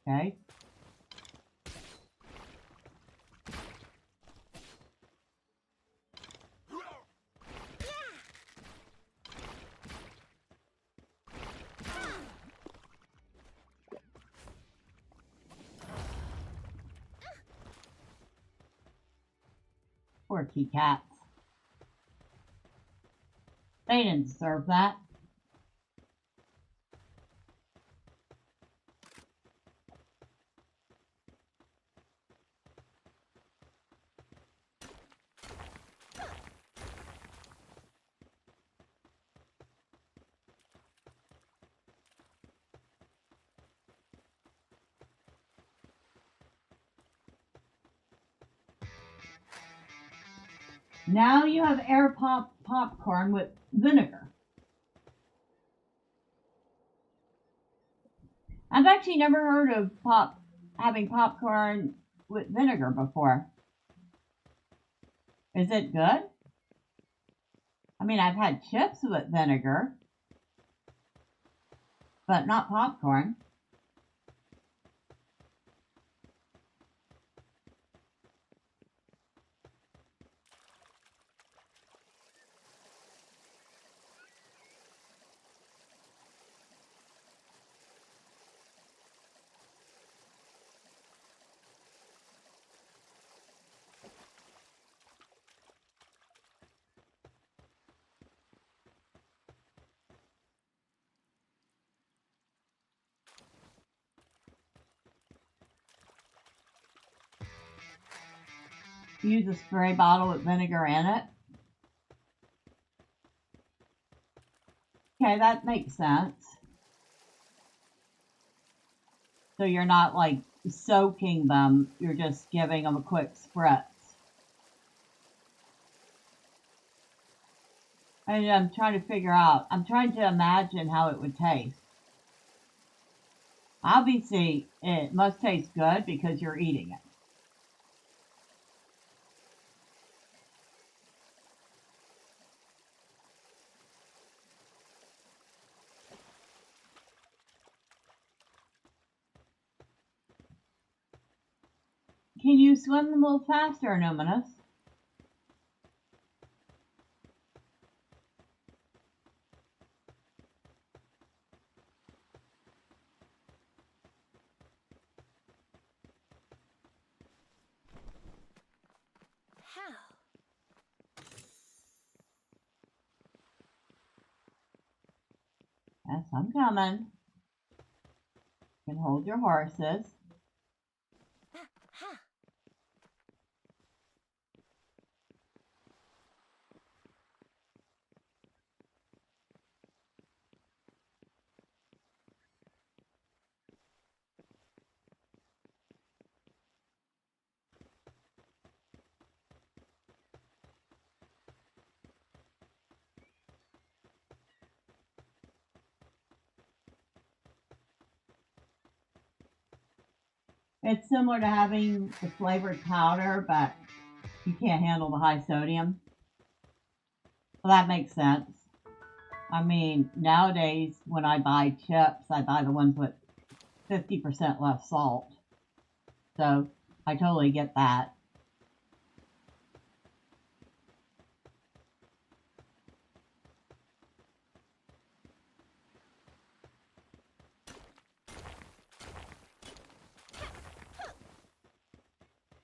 Okay. Poor key cats. They didn't deserve that. Now you have air popcorn with vinegar. I've actually never heard of having popcorn with vinegar before. Is it good? I mean, I've had chips with vinegar, but not popcorn. Use a spray bottle with vinegar in it. Okay, that makes sense. So you're not like soaking them, you're just giving them a quick spritz. And I'm trying to figure out, I'm trying to imagine how it would taste. Obviously, it must taste good because you're eating it. Can you swim a little faster, Numinous? How? Yes, I'm coming. You can hold your horses. Ha! It's similar to having the flavored powder, but you can't handle the high sodium. Well, that makes sense. I mean, nowadays when I buy chips, I buy the ones with 50% less salt. So I totally get that.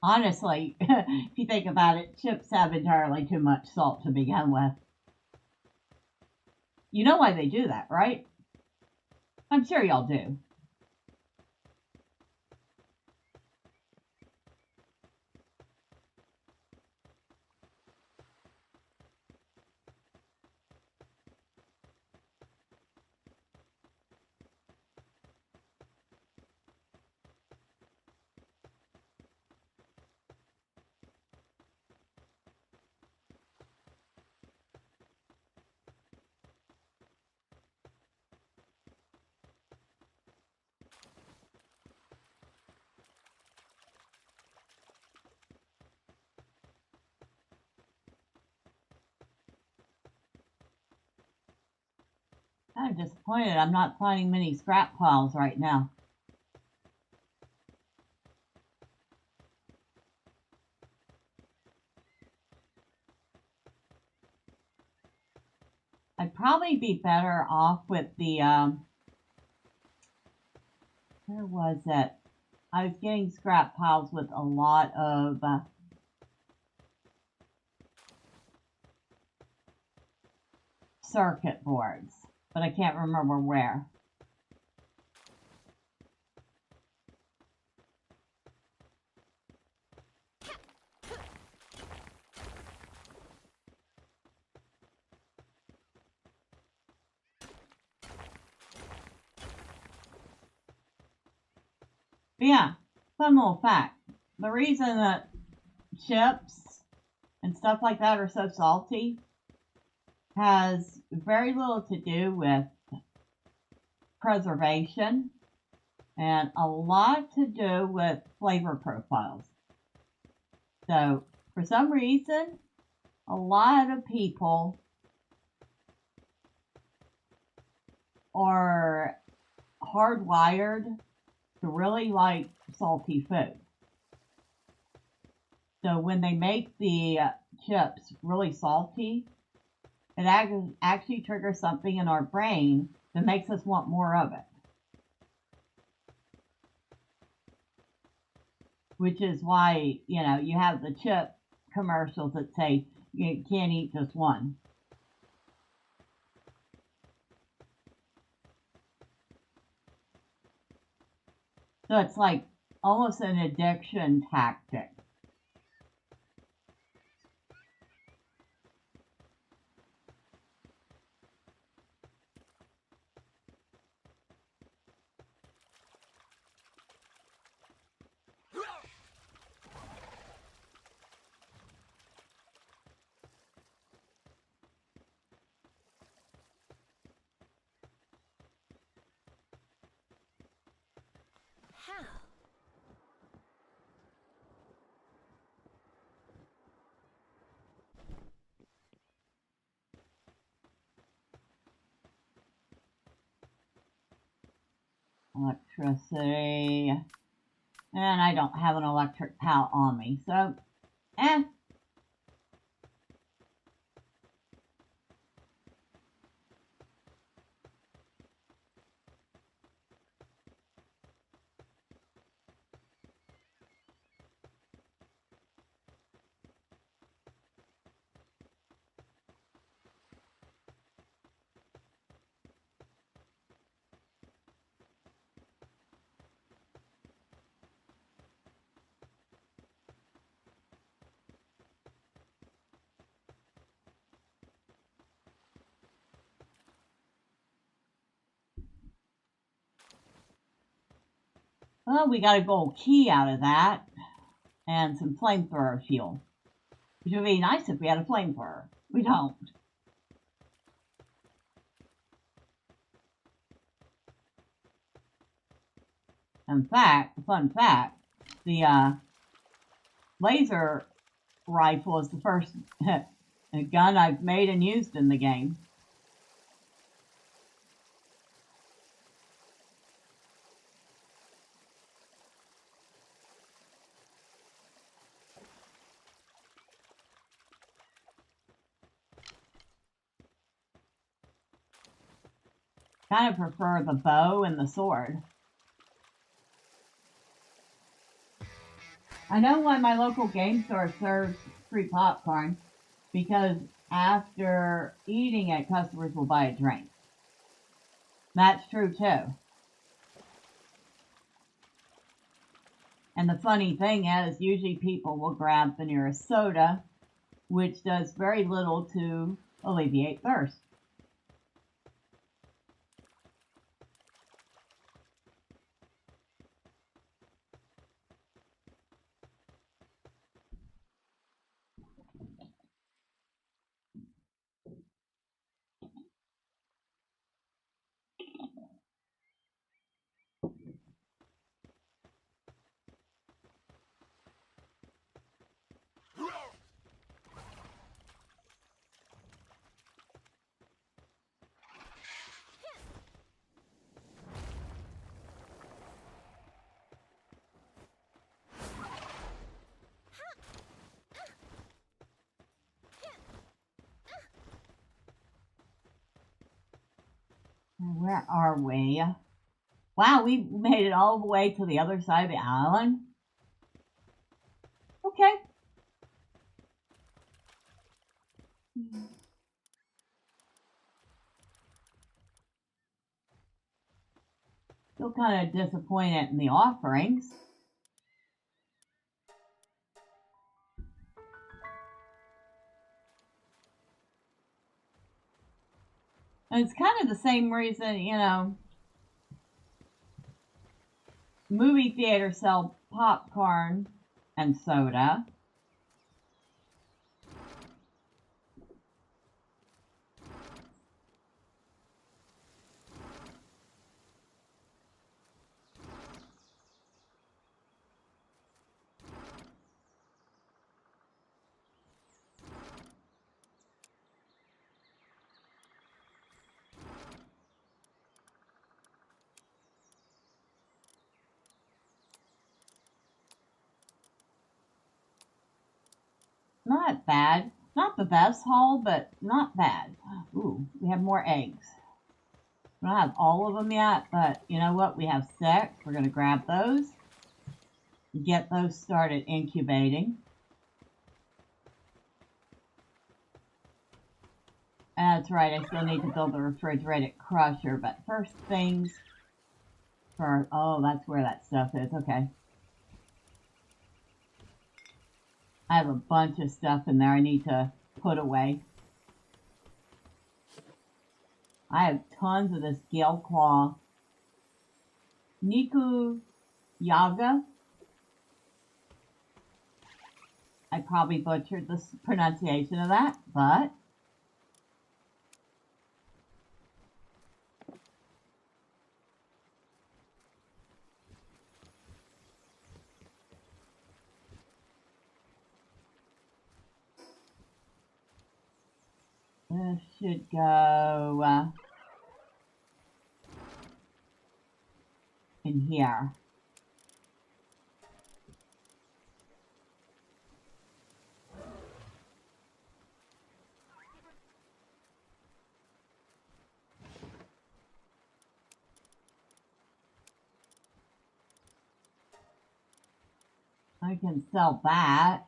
Honestly, if you think about it, chips have entirely too much salt to begin with. You know why they do that, right? I'm sure y'all do. I'm disappointed I'm not finding many scrap piles right now. I'd probably be better off with the, where was it? I was getting scrap piles with a lot of circuit boards, but I can't remember where. But yeah, fun little fact. The reason that chips and stuff like that are so salty has very little to do with preservation and a lot to do with flavor profiles. So, for some reason, a lot of people are hardwired to really like salty food. So when they make the chips really salty, it actually triggers something in our brain that makes us want more of it. Which is why, you have the chip commercials that say you can't eat just one. So it's like almost an addiction tactic. Electricity. And I don't have an electric pallet on me, so, eh. Well, we got a gold key out of that, and some flamethrower fuel. Which would be nice if we had a flamethrower. We don't. In fact, fun fact, the laser rifle is the first gun I've made and used in the game. Kind of prefer the bow and the sword. I know why my local game store serves free popcorn, because after eating it, customers will buy a drink. That's true too. And the funny thing is, usually people will grab the nearest soda, which does very little to alleviate thirst. Where are we? Wow, we made it all the way to the other side of the island. Okay. Still kind of disappointed in the offerings. And it's kind of the same reason, you know, movie theaters sell popcorn and soda. Not bad. Not the best haul, but not bad. Ooh, we have more eggs. We don't have all of them yet, but you know what? We have 6. We're going to grab those. Get those started incubating. That's right, I still need to build the refrigerated crusher, but first things first. Oh, that's where that stuff is. Okay. I have a bunch of stuff in there I need to put away. I have tons of this Gale Claw Niku Yaga. I probably butchered the pronunciation of that, but this should go in here. I can sell that.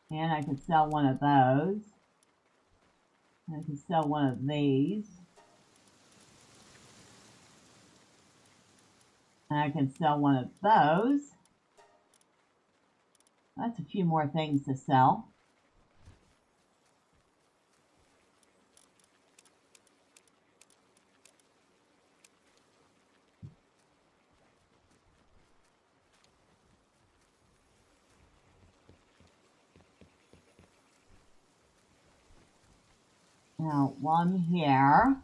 And I can sell one of those. I can sell one of these. And I can sell one of those. That's a few more things to sell. Now, one here.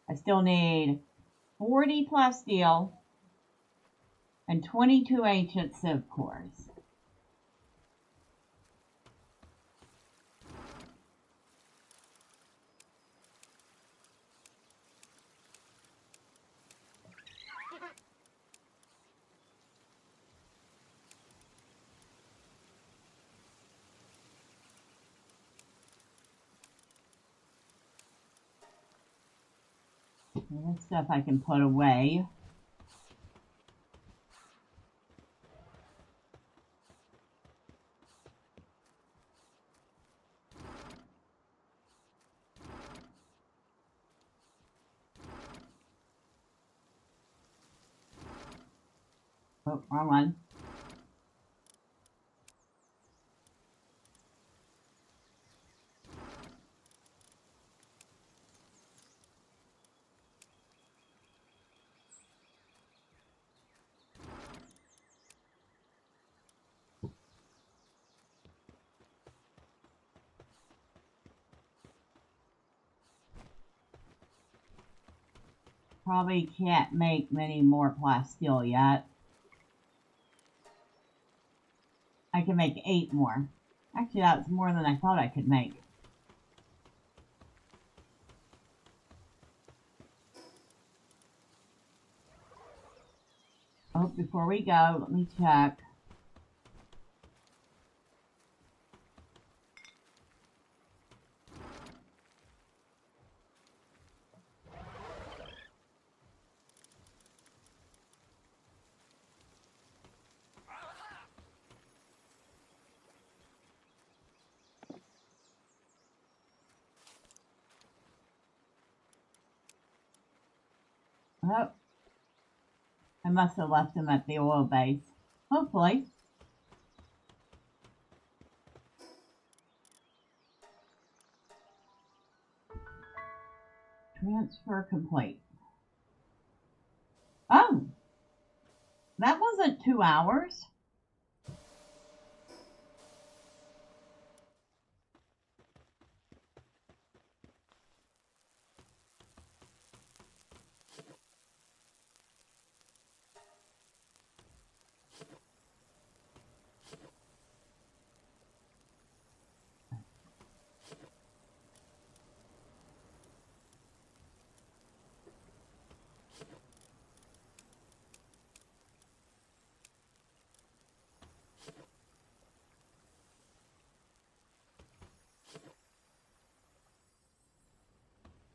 I still need 40 plasteel and 22 ancient sieve cores. This stuff I can put away. Oh, wrong one. Probably can't make many more plasteel yet. I can make 8 more. Actually, that's more than I thought I could make. Oh, before we go, let me check. Oh, I must have left them at the oil base. Hopefully. Transfer complete. Oh, that wasn't 2 hours.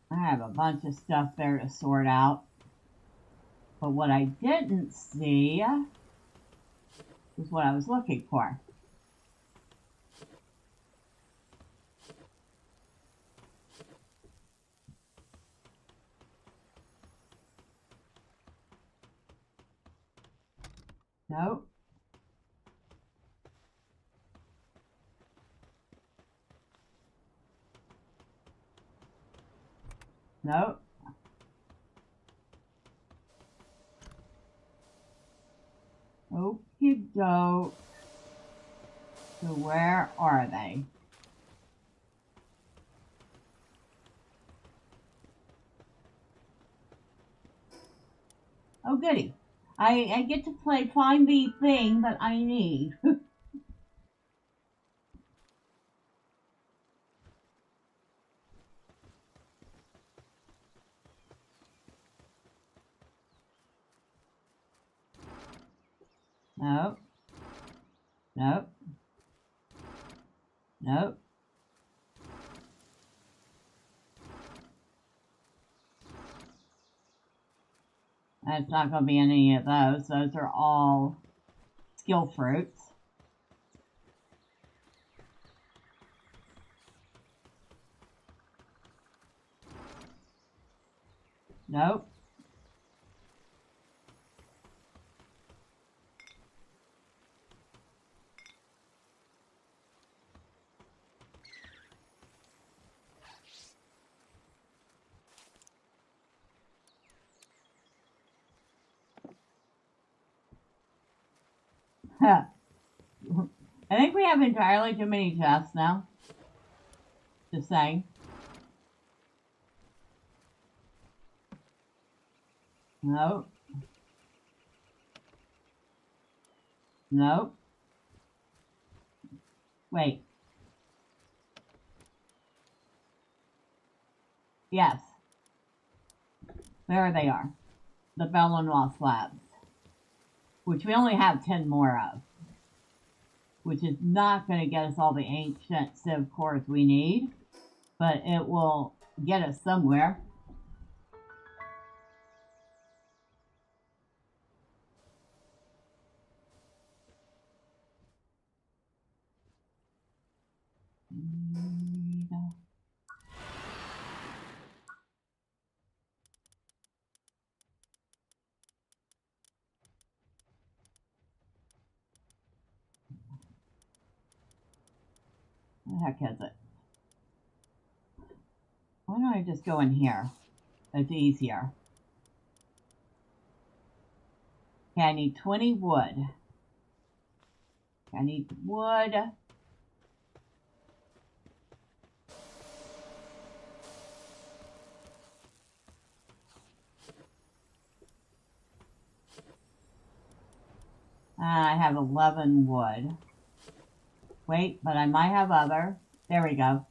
I have a bunch of stuff there to sort out. But what I didn't see was what I was looking for. Nope. Nope. Okie doke. So where are they? Oh goody. I get to find the thing that I need. Nope. Nope. Nope. That's not going to be any of those. Those are all skill fruits. Nope. I think we have entirely too many chests now. Just saying. Nope. Nope. Wait. Yes. There they are. The Bellenois slabs. Which we only have 10 more of. Which is not going to get us all the ancient civ cores we need. But it will get us somewhere. What the heck is it? Why don't I just go in here? It's easier. Okay, I need 20 wood. I need wood. I have 11 wood. Wait, but I might have other. There we go.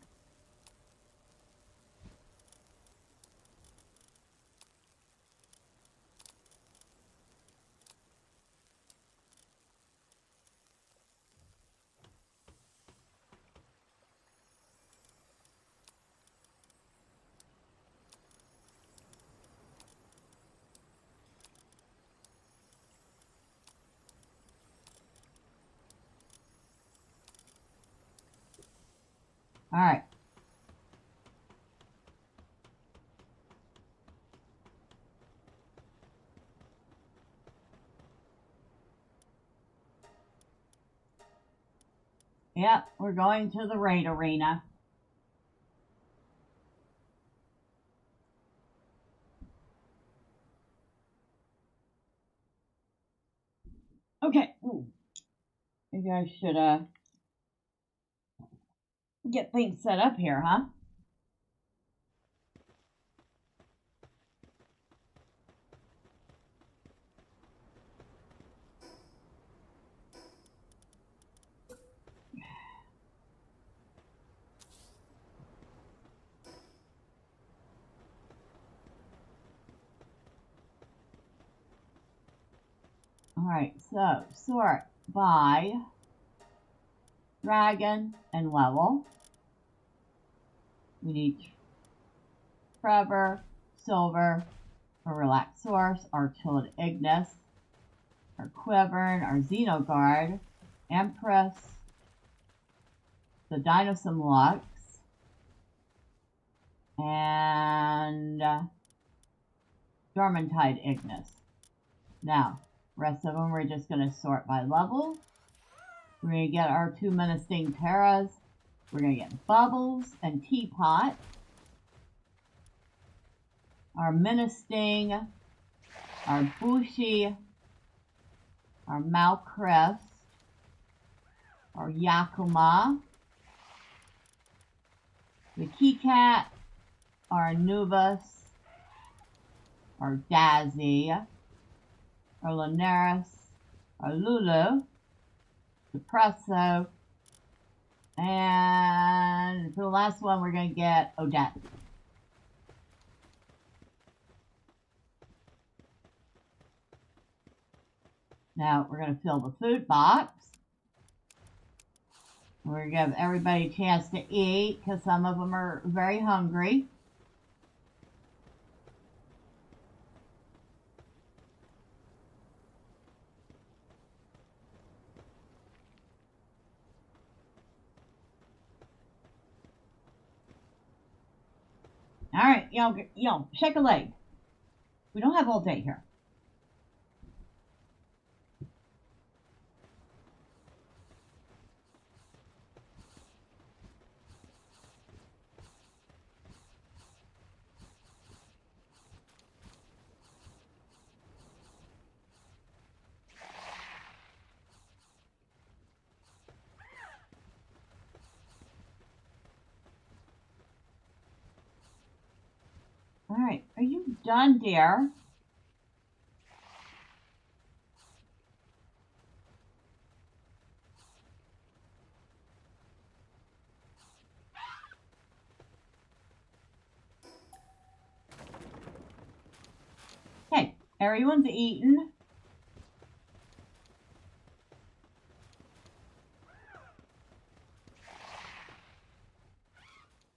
All right. Yep, we're going to the raid arena. Okay. Ooh. Maybe I should get things set up here, huh? Alright, so sort by dragon and level. We need Trevor, Silver, our Relaxed Source, our Chilled Ignis, our Quivern, our Xenogard, Empress, the Dinosaur Lux, and Dormantide Ignis. Now, rest of them we're just going to sort by level. We're going to get our 2 Menacing Terras. We're going to get Bubbles and Teapot. Our Menacing, our Bushi, our Malcrest, our Yakuma, the Keycat, our Anubis, our Dazzy, our Linares, our Lulu, the Presso, and for the last one we're going to get Odette. Now we're going to fill the food box. We're going to give everybody a chance to eat because some of them are very hungry. All right, shake a leg. We don't have all day here. All right, are you done, dear? Okay, everyone's eaten.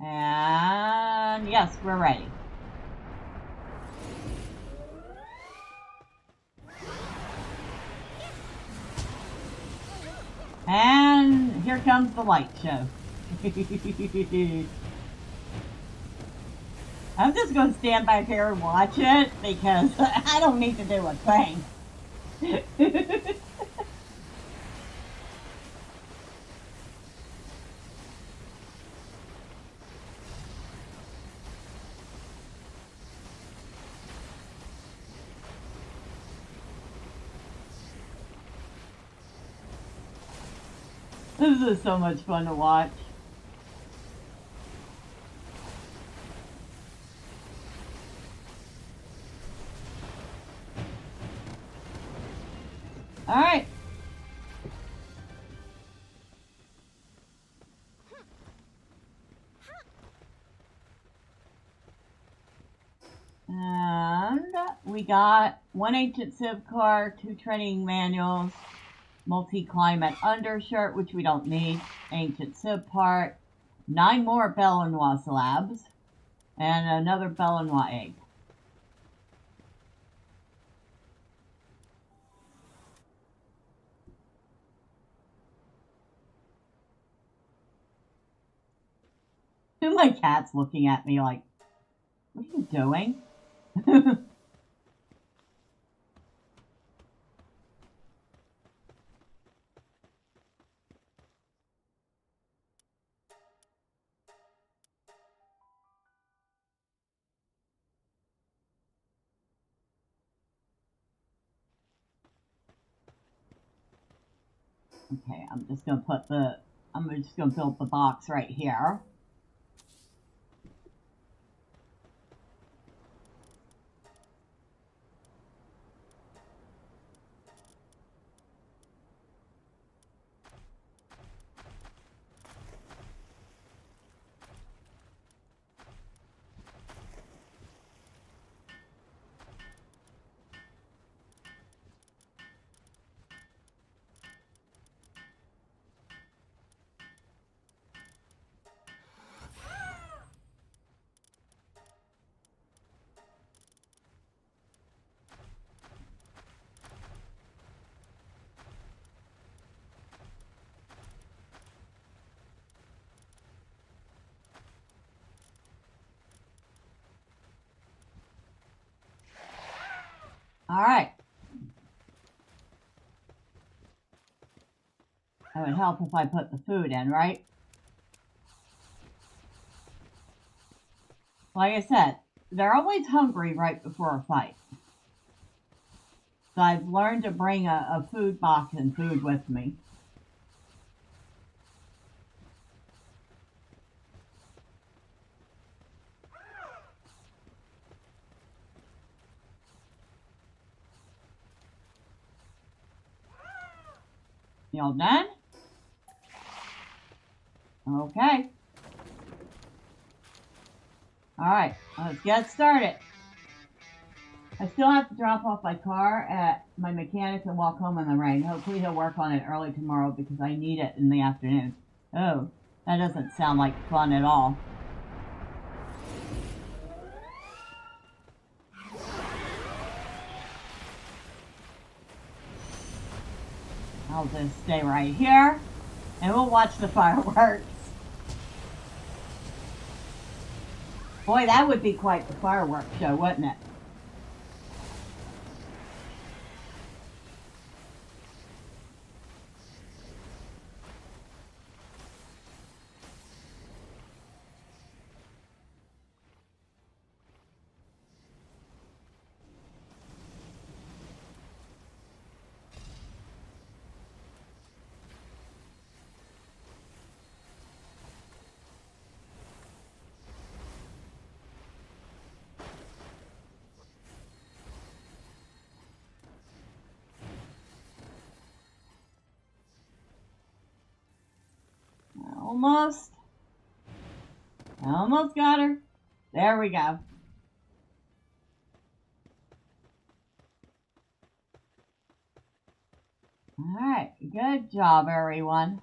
And yes, we're ready. And here comes the light show. I'm just going to stand back here and watch it because I don't need to do a thing. This is so much fun to watch. All right. And we got one ancient civ car, 2 training manuals, multi-climate undershirt, which we don't need, ancient civ part, 9 more Belenois slabs, and another Belenois egg. My cat's looking at me like, what are you doing? Okay, I'm just gonna build the box right here. All right. It would help if I put the food in, right? Like I said, they're always hungry right before a fight. So I've learned to bring a food box and food with me. You all done? Okay. All right, let's get started. I still have to drop off my car at my mechanic and walk home in the rain. Hopefully he'll work on it early tomorrow because I need it in the afternoon. Oh, that doesn't sound like fun at all. I'll just stay right here and we'll watch the fireworks. Boy, that would be quite the fireworks show, wouldn't it? Almost. Almost got her. There we go. Alright, good job, everyone.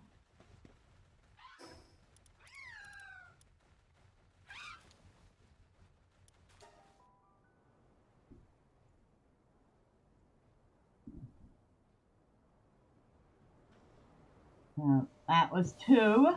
So that was 2.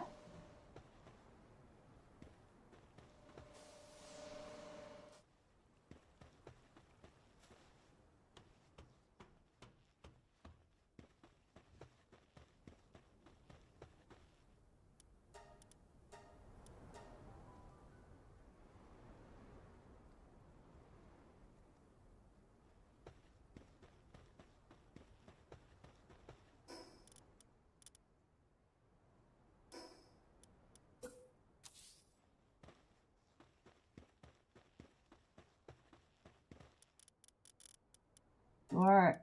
Or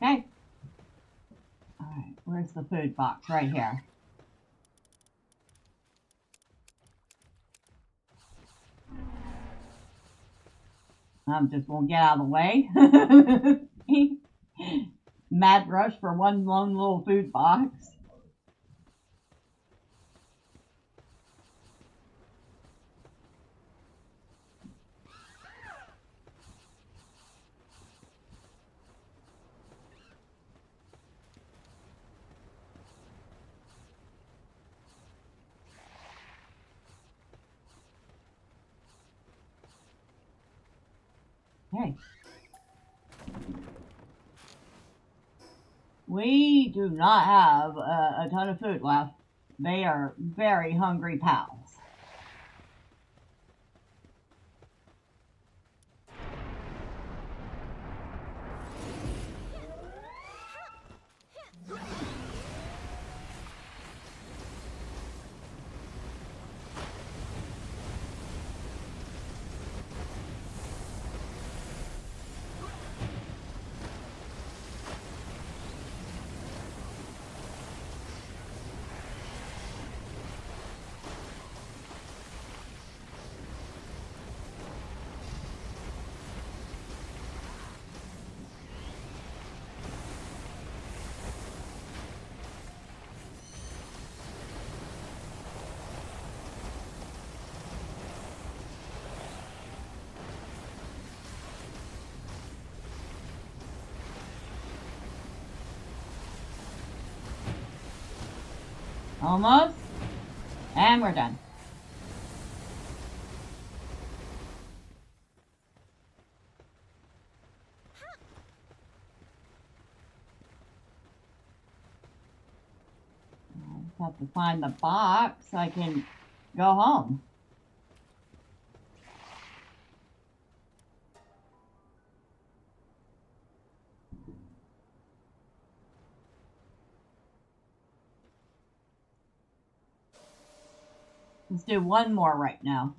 okay. Alright, where's the food box? Right here. I'm just gonna get out of the way. Mad rush for one lone little food box. Okay. We do not have a ton of food left. They are very hungry pals. Almost. And we're done. I just have to find the box so I can go home. Let's do one more right now.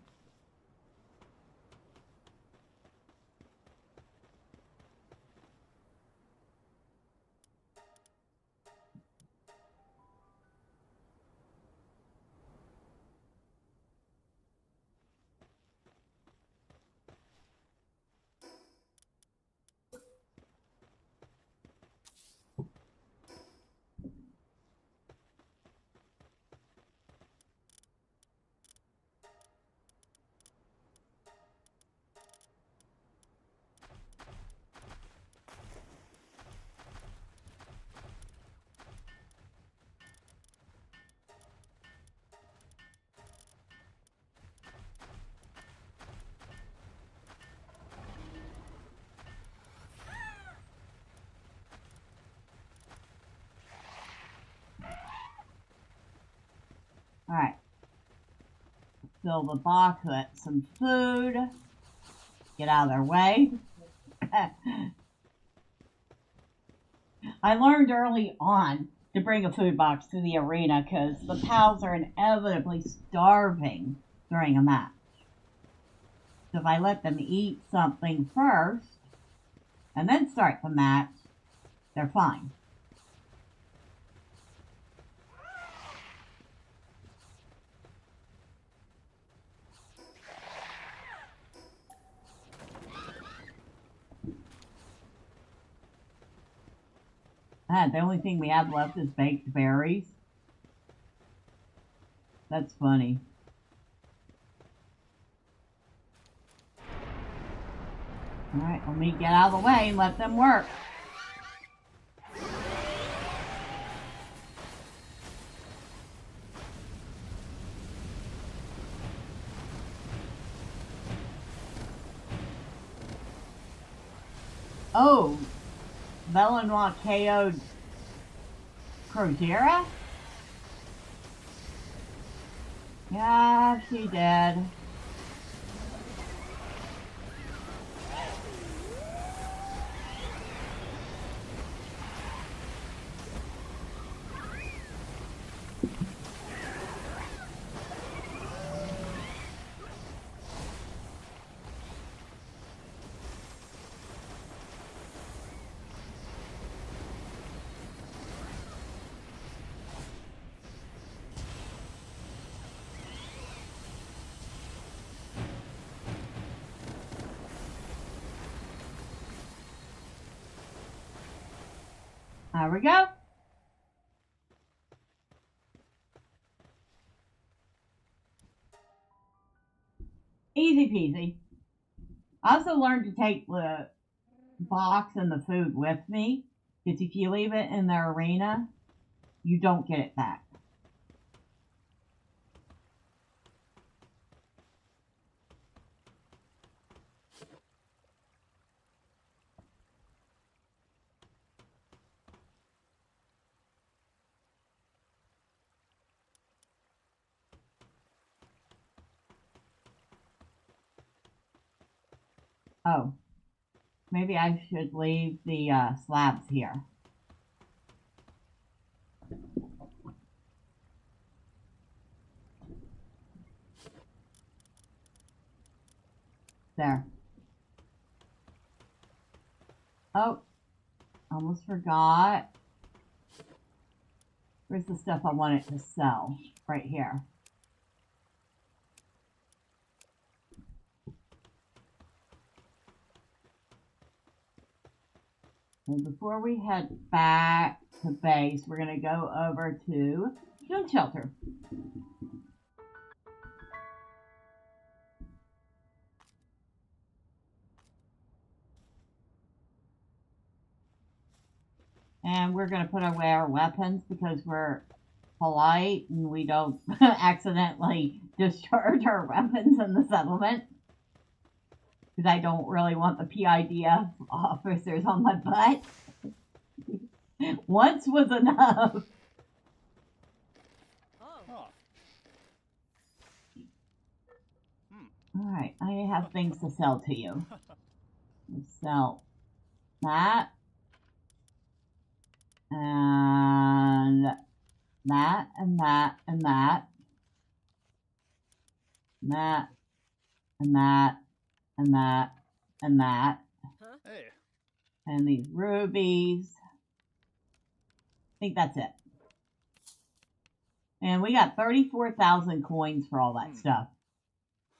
All right. Fill the box with some food. Get out of their way. I learned early on to bring a food box to the arena because the pals are inevitably starving during a match. So if I let them eat something first and then start the match, they're fine. The only thing we have left is baked berries. That's funny. Alright, let me get out of the way and let them work. Oh, Belenois KO'd Crojera? Yeah, she did. There we go. Easy peasy. I also learned to take the box and the food with me, because if you leave it in the arena, you don't get it back. Oh, maybe I should leave the slabs here. There. Oh, almost forgot. Where's the stuff I wanted to sell? Right here. And before we head back to base, we're going to go over to Stone Shelter. And we're going to put away our weapons because we're polite and we don't accidentally discharge our weapons in the settlement. Because I don't really want the PIDF officers on my butt. Once was enough. Alright, I have things to sell to you. Let's sell that. And that, and that, and that. and that, and that, and that, and that. Huh? Hey. And these rubies. I think that's it. And we got 34,000 coins for all that stuff.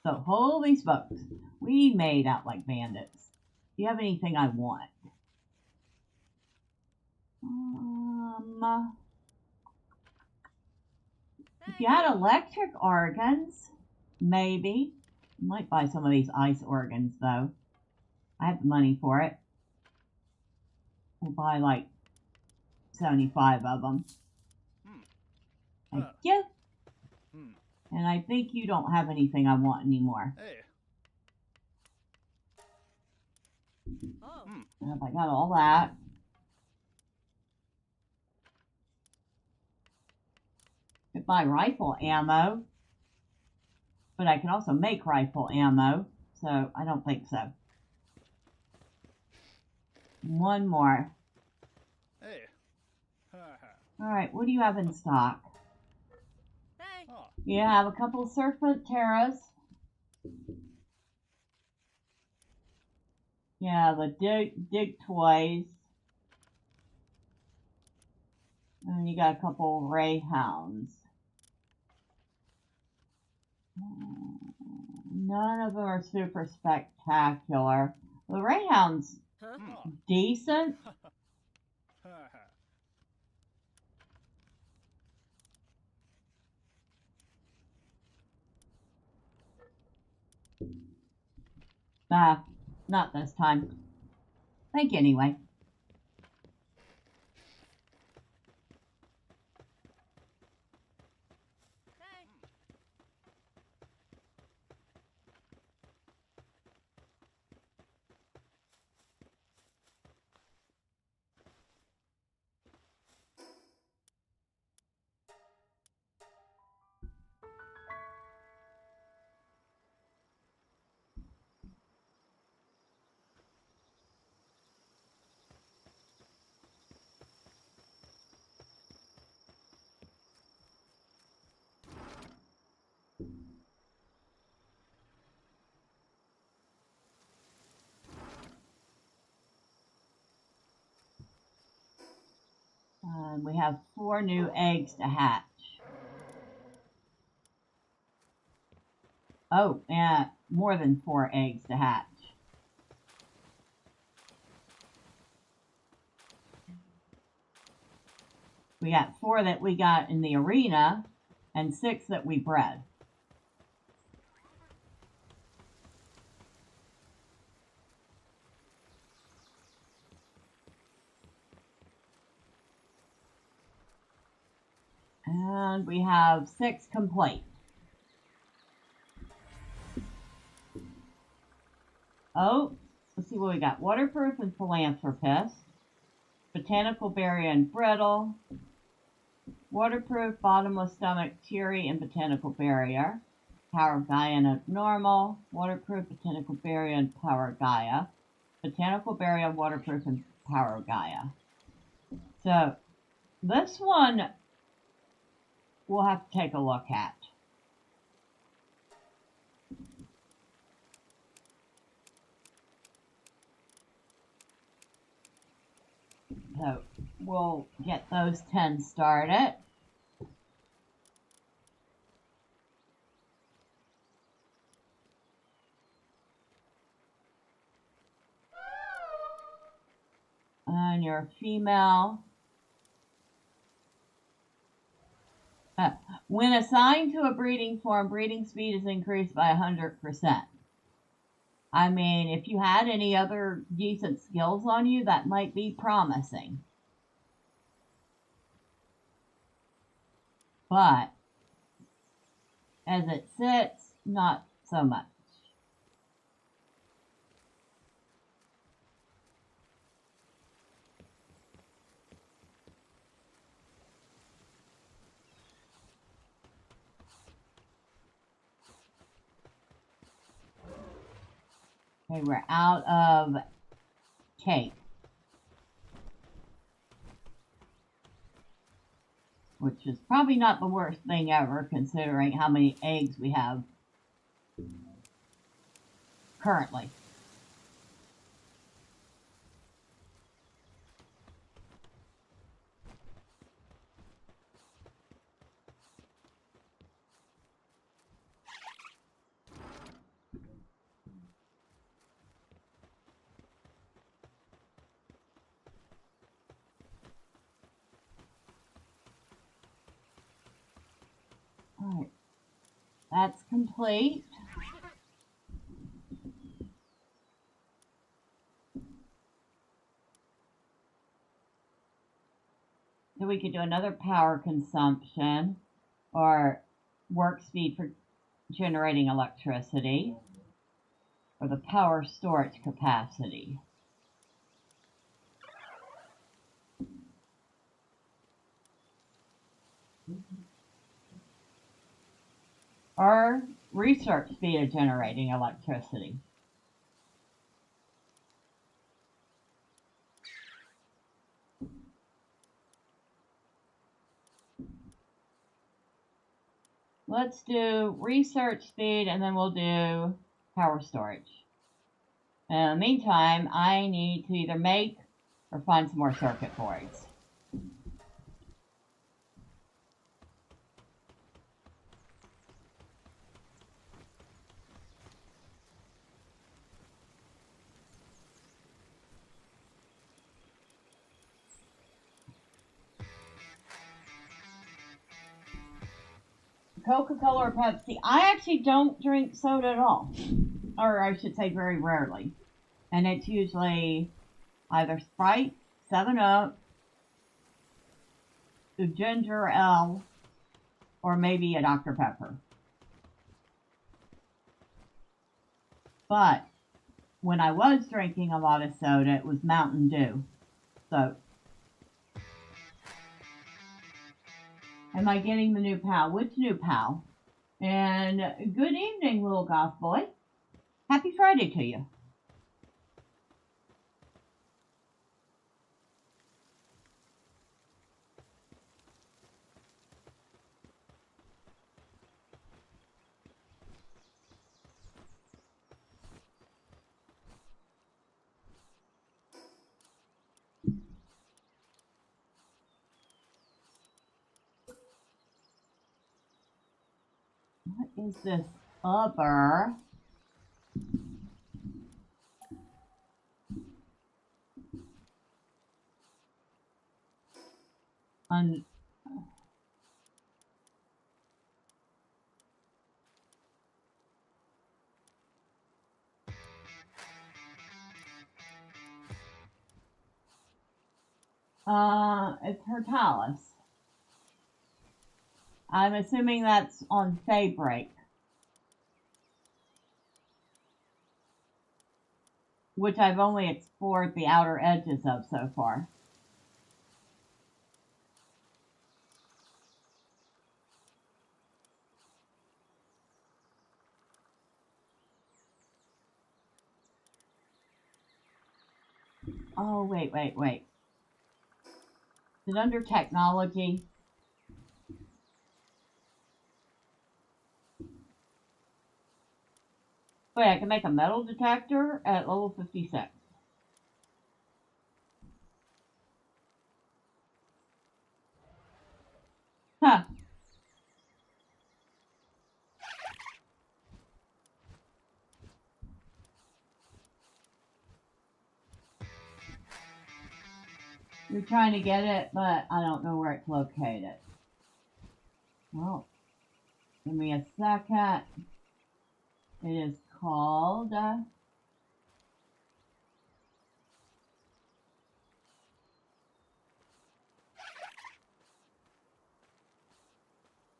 So, holy smokes. We made out like bandits. Do you have anything I want? If you had electric organs, maybe. I might buy some of these ice organs, though. I have the money for it. We'll buy like 75 of them. Thank you. And I think you don't have anything I want anymore. Hey. Oh. Yep, I got all that. Could buy rifle ammo. But I can also make rifle ammo. So I don't think so. One more. Hey. Alright, what do you have in stock? Hey. Oh. You have a couple of Serpent Terras. Yeah, the dig toys. And you got a couple of Ray Hounds. None of them are super spectacular. The Ray Hound's Huh? decent. Not this time. Thank you anyway. Hey. We have 4 new eggs to hatch. Oh, and more than 4 eggs to hatch. We got 4 that we got in the arena and 6 that we bred. And we have 6 complete. Oh, let's see what we got. Waterproof and philanthropist. Botanical berry and brittle. Waterproof, bottomless stomach, teary, and botanical barrier. Power Gaia and abnormal. Waterproof, botanical barrier, and power Gaia. Botanical barrier, waterproof, and power Gaia. So, this one we'll have to take a look at. So, we'll get those 10 started. And your female. When assigned to a breeding form, breeding speed is increased by 100%. I mean, if you had any other decent skills on you, that might be promising. But, as it sits, not so much. Okay, we're out of cake. Which is probably not the worst thing ever, considering how many eggs we have currently. All right, that's complete. So we could do another power consumption or work speed for generating electricity or the power storage capacity. Or research speed of generating electricity. Let's do research speed and then we'll do power storage. In the meantime, I need to either make or find some more circuit boards. Coca-Cola or Pepsi. I actually don't drink soda at all. Or I should say very rarely. And it's usually either Sprite, 7-Up, the ginger ale, or maybe a Dr. Pepper. But when I was drinking a lot of soda, it was Mountain Dew. So, am I getting the new pal? Which new pal? And good evening, little goth boy. Happy Friday to you. What is this upper? It's Hortalis. I'm assuming that's on Fabric, which I've only explored the outer edges of so far. Oh, wait. Is it under technology? Wait, I can make a metal detector at level 56. Huh. You're trying to get it, but I don't know where it's located. Well, give me a second. It is called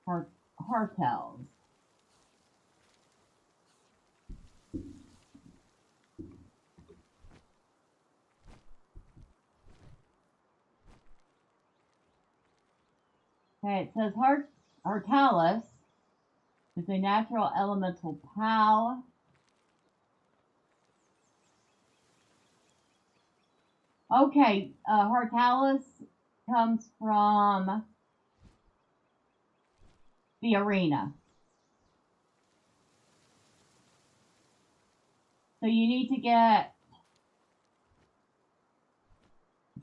Hartels. Okay, it says Hortalis is a natural elemental POW. Okay, Hortalis comes from the arena. So you need to get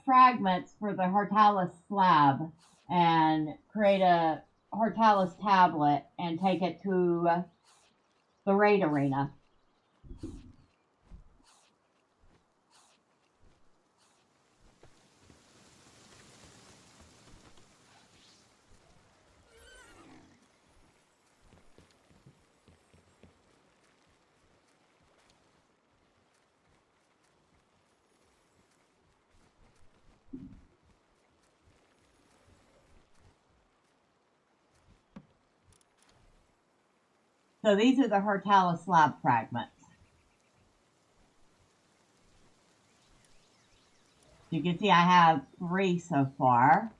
fragments for the Hortalis slab and create a Hortalis tablet and take it to the raid arena. So these are the Hortalis slab fragments. You can see I have 3 so far.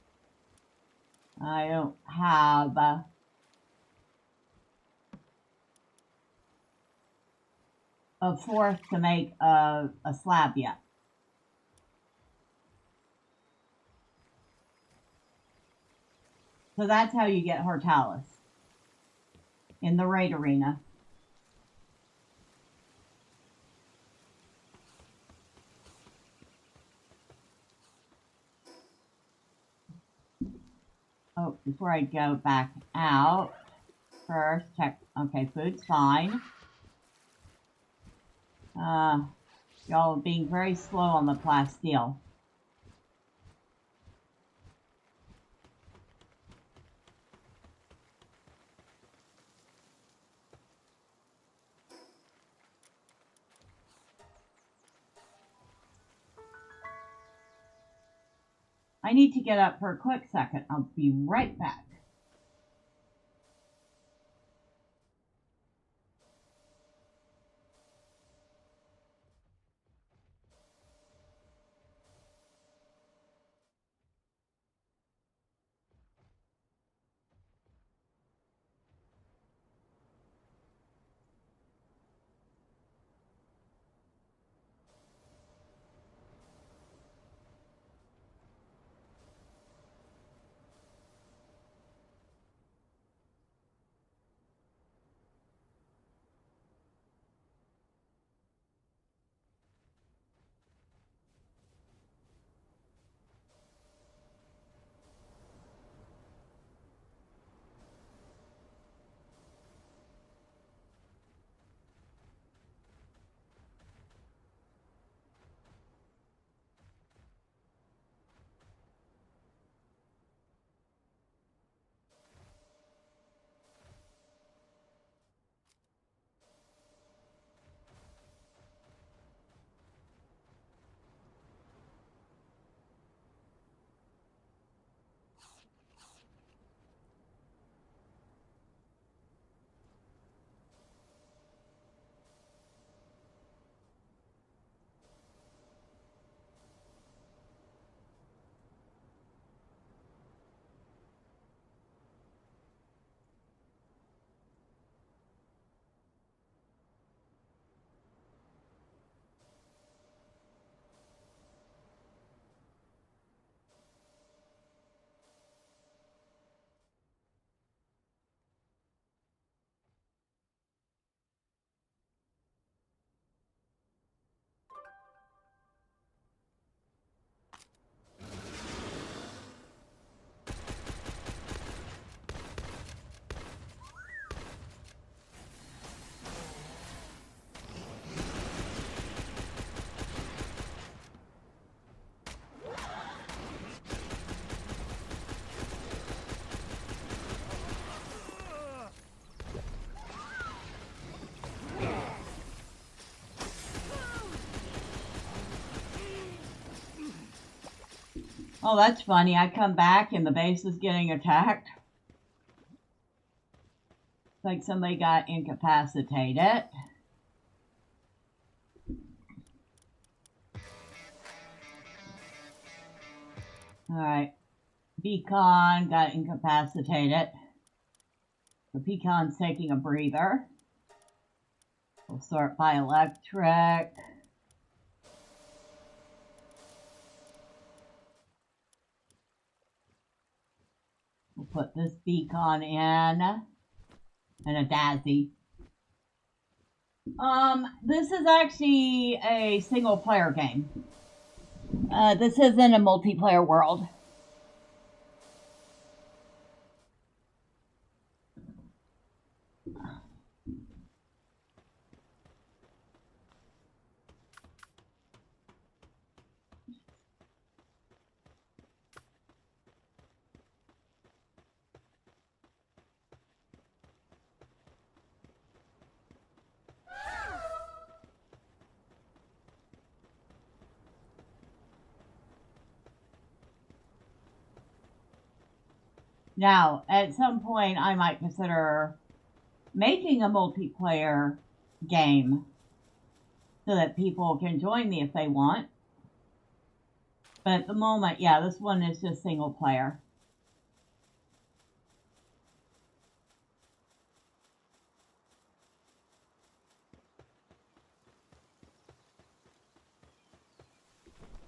I don't have a 4th to make a slab yet. So that's how you get Hortalis in the raid arena. Oh, before I go back out, first check, okay, food's fine. Y'all are being very slow on the plasteel. I need to get up for a quick second. I'll be right back. Oh, that's funny. I come back and the base is getting attacked. It's like somebody got incapacitated. Alright. Beacon got incapacitated. The Peacon's taking a breather. We'll sort by electric. We'll put this beacon in. And a Dazzy. This is actually a single player game. This isn't a multiplayer world. Now, at some point, I might consider making a multiplayer game so that people can join me if they want. But at the moment, yeah, this one is just single player.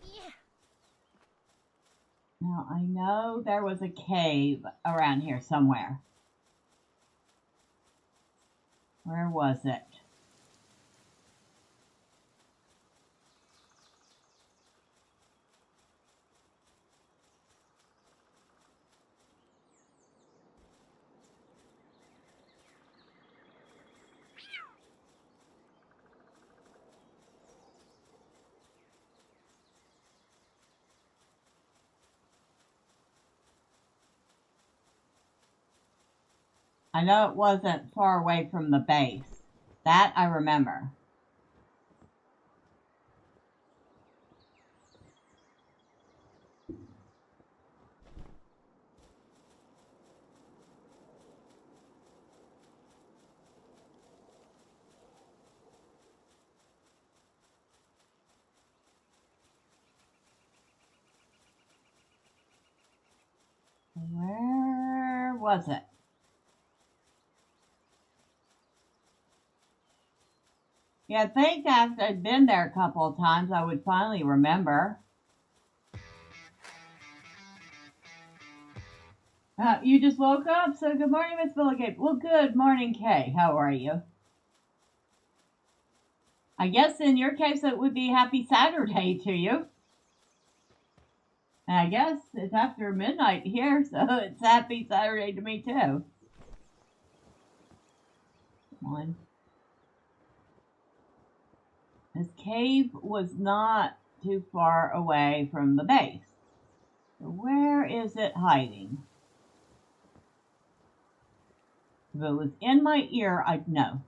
Yeah. Now, I know there was a cave around here somewhere. Where was it? I know it wasn't far away from the base. That I remember. Where was it? Yeah, I think after I'd been there a couple of times, I would finally remember. You just woke up, so good morning, Miss Billigate. Well, good morning, Kay. How are you? I guess in your case, it would be happy Saturday to you. And I guess it's after midnight here, so it's happy Saturday to me, too. Come on. This cave was not too far away from the base. So where is it hiding? If it was in my ear, I'd know.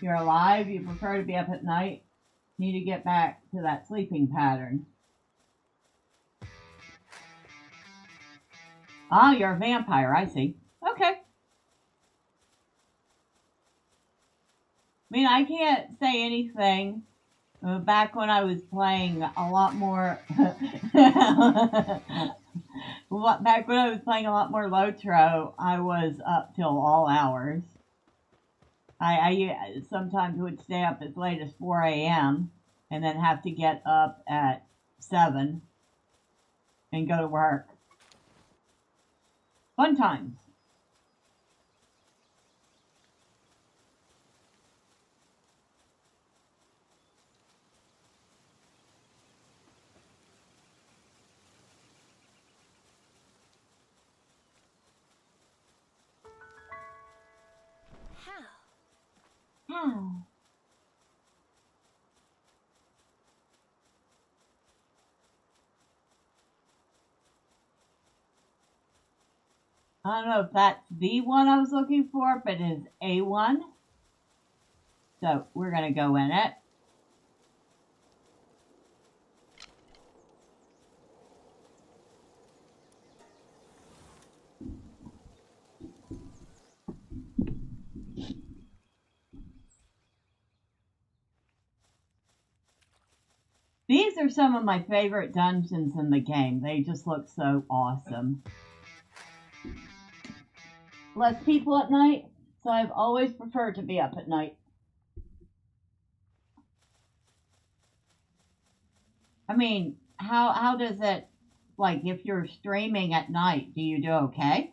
You're alive, you prefer to be up at night, need to get back to that sleeping pattern. Ah, you're a vampire, I see. Okay. I mean, I can't say anything. Back when I was playing a lot more... Back when I was playing a lot more Lotro, I was up till all hours. I sometimes would stay up as late as 4 a.m. and then have to get up at 7 and go to work. Fun times. How? I don't know if that's the one I was looking for, but it is A1. So we're going to go in it. These are some of my favorite dungeons in the game. They just look so awesome. less people at night, so I've always preferred to be up at night. I mean, how does it, like, if you're streaming at night, do you do okay?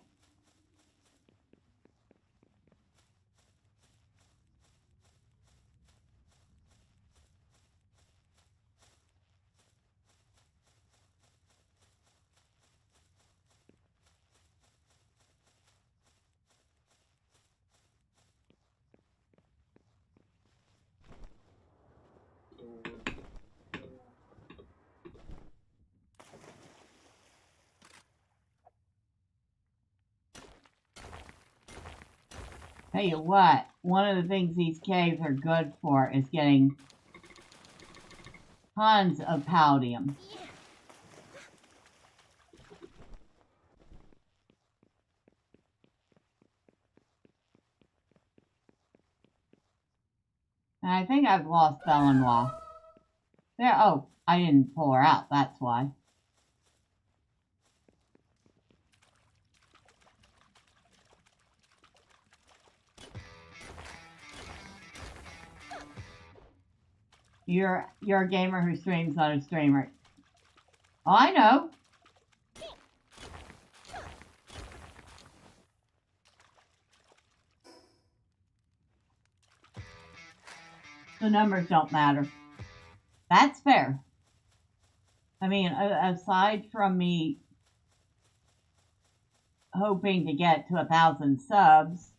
Tell you what, one of the things these caves are good for is getting tons of palladium. And I think I've lost Belenois. There, oh, I didn't pull her out, that's why. You're a gamer who streams, not a streamer. Oh, I know. The numbers don't matter. That's fair. I mean, aside from me hoping to get to 1,000 subs,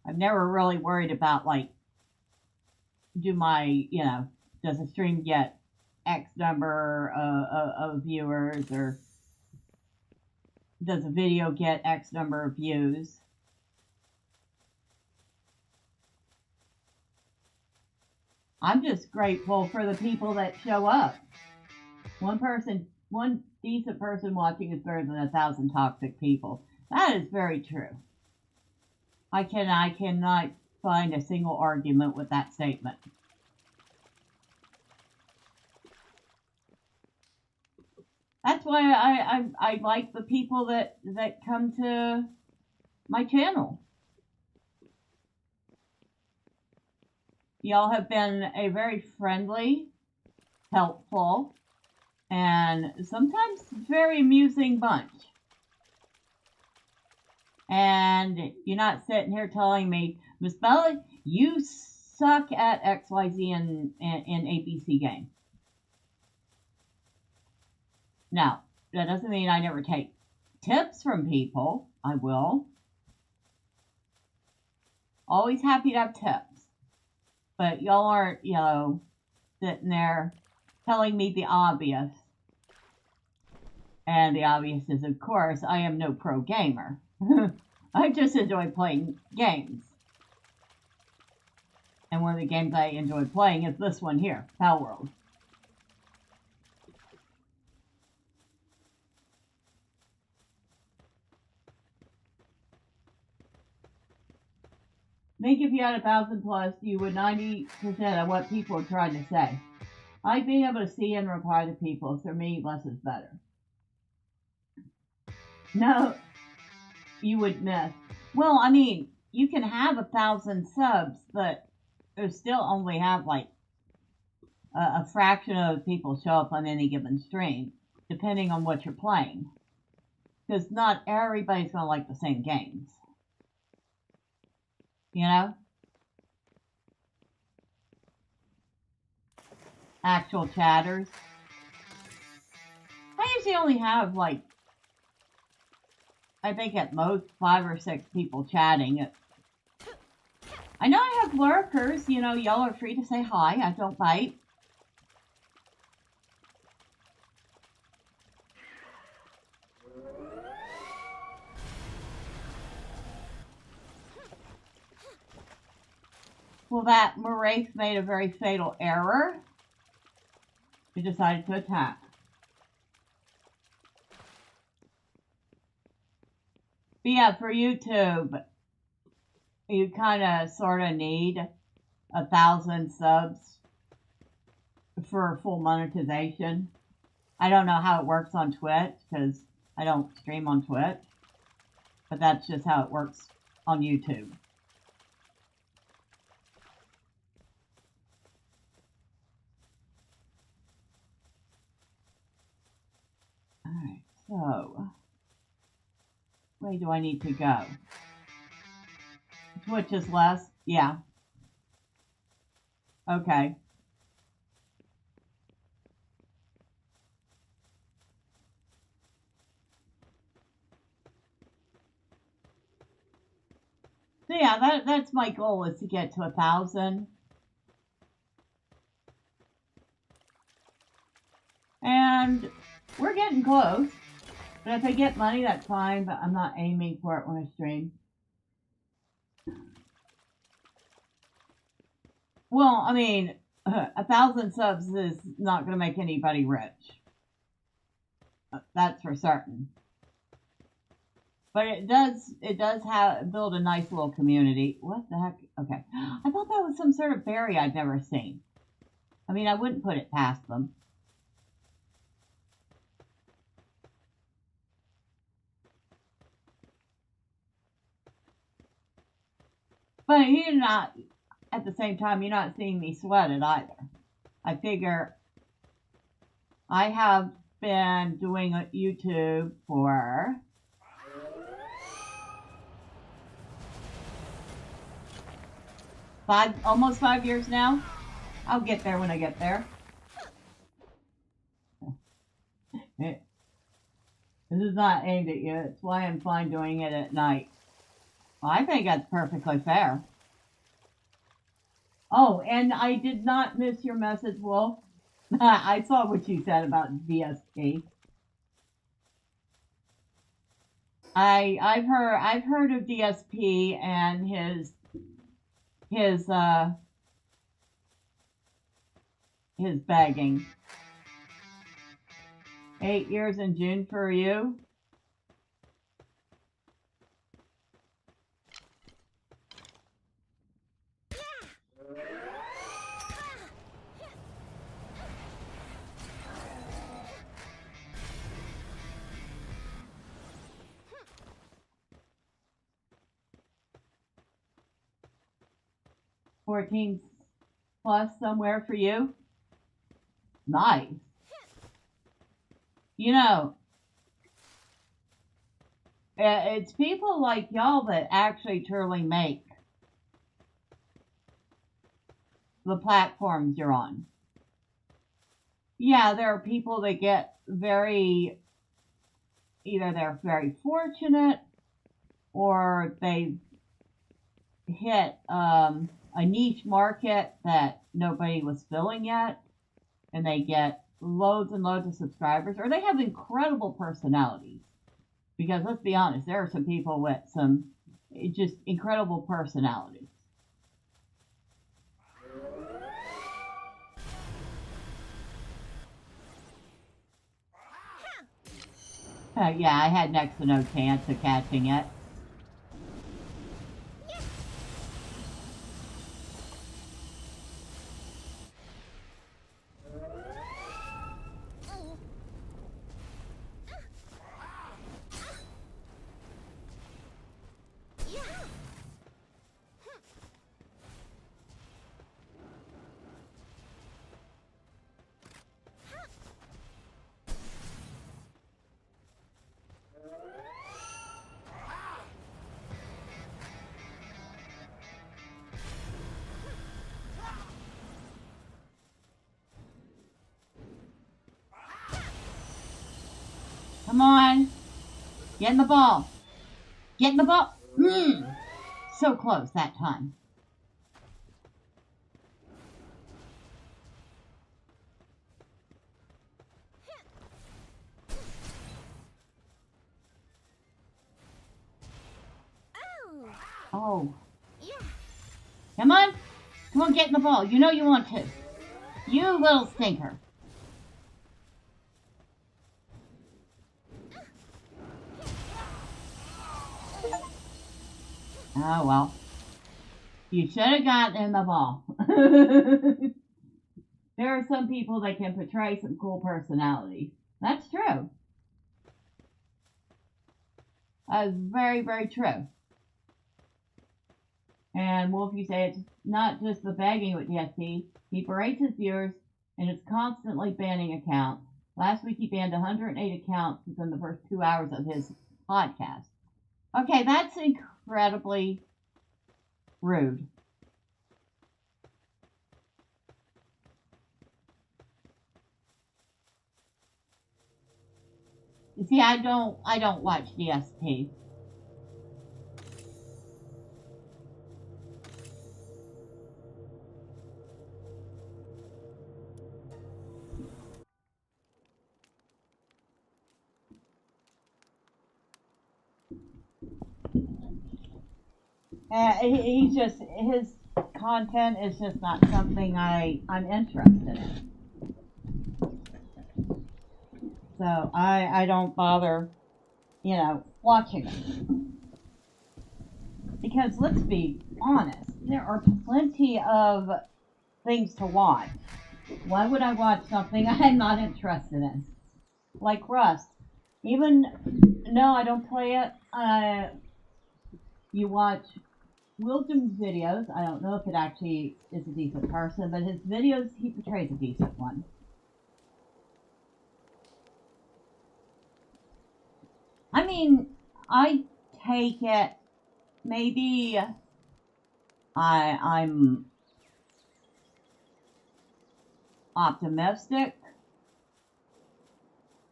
I've never really worried about, like, does a stream get X number of viewers, or does a video get X number of views? I'm just grateful for the people that show up. One decent person watching is better than 1,000 toxic people. That is very true. I cannot find a single argument with that statement. That's why I like the people that come to my channel. Y'all have been a very friendly, helpful, and sometimes very amusing bunch. And you're not sitting here telling me, Miss Bella, you suck at XYZ in ABC game. Now, that doesn't mean I never take tips from people. I will. Always happy to have tips. But y'all aren't, sitting there telling me the obvious. And the obvious is, of course, I am no pro gamer. I just enjoy playing games. And one of the games I enjoy playing is this one here, Palworld. I think if you had 1,000 plus, you would 90% of what people are trying to say. I'd be able to see and reply to people, so for me, less is better. No, you would miss. Well, I mean, you can have 1,000 subs, but you still only have like a fraction of people show up on any given stream, depending on what you're playing. Because not everybody's going to like the same games. You know? Actual chatters. I usually only have, like, I think at most 5 or 6 people chatting. I know I have lurkers, y'all are free to say hi, I don't bite. Well, that Moraith made a very fatal error. He decided to attack. But yeah, for YouTube, you kind of sort of need 1,000 subs for full monetization. I don't know how it works on Twitch, because I don't stream on Twitch. But that's just how it works on YouTube. Alright, so where do I need to go? Twitch is less? Yeah. Okay. So yeah, that's my goal, is to get to 1,000. And we're getting close. But if I get money, that's fine, but I'm not aiming for it when I stream. Well, I mean, 1,000 subs is not going to make anybody rich. That's for certain. But it does build a nice little community. What the heck? Okay. I thought that was some sort of berry I'd never seen. I mean, I wouldn't put it past them. But you're not, at the same time, you're not seeing me sweat it either. I figure I have been doing YouTube for almost 5 years now. I'll get there when I get there. This is not aimed at you. It's why I'm fine doing it at night. Well, I think that's perfectly fair. Oh, and I did not miss your message, Wolf. I saw what you said about DSP. I've heard of DSP and his bagging. 8 years in June for you. $14 plus somewhere for you. Nice. You know, it's people like y'all that actually truly make the platforms you're on. Yeah, there are people that get either they're very fortunate or they hit a niche market that nobody was filling yet, and they get loads and loads of subscribers, or they have incredible personalities. Because let's be honest, there are some people with some just incredible personalities. Yeah, I had next to no chance of catching it. Come on. Get in the ball. Get in the ball. So close that time. Oh. Come on. Come on, get in the ball. You know you want to. You little stinker. Oh, well. You should have gotten in the ball. There are some people that can portray some cool personalities. That's true. That is very, very true. And Wolf, you say it's not just the begging with DSP. He berates his viewers and is constantly banning accounts. Last week he banned 108 accounts within the first 2 hours of his podcast. Okay, that's incredibly rude. You see, I don't watch DSP. He's just, his content is just not something I'm interested in. So I don't bother, watching it. Because let's be honest, there are plenty of things to watch. Why would I watch something I'm not interested in? Like Rust. Even, no, I don't play it. You watch Wilton's videos. I don't know if it actually is a decent person, but his videos, he portrays a decent one. I mean, I take it, maybe I'm optimistic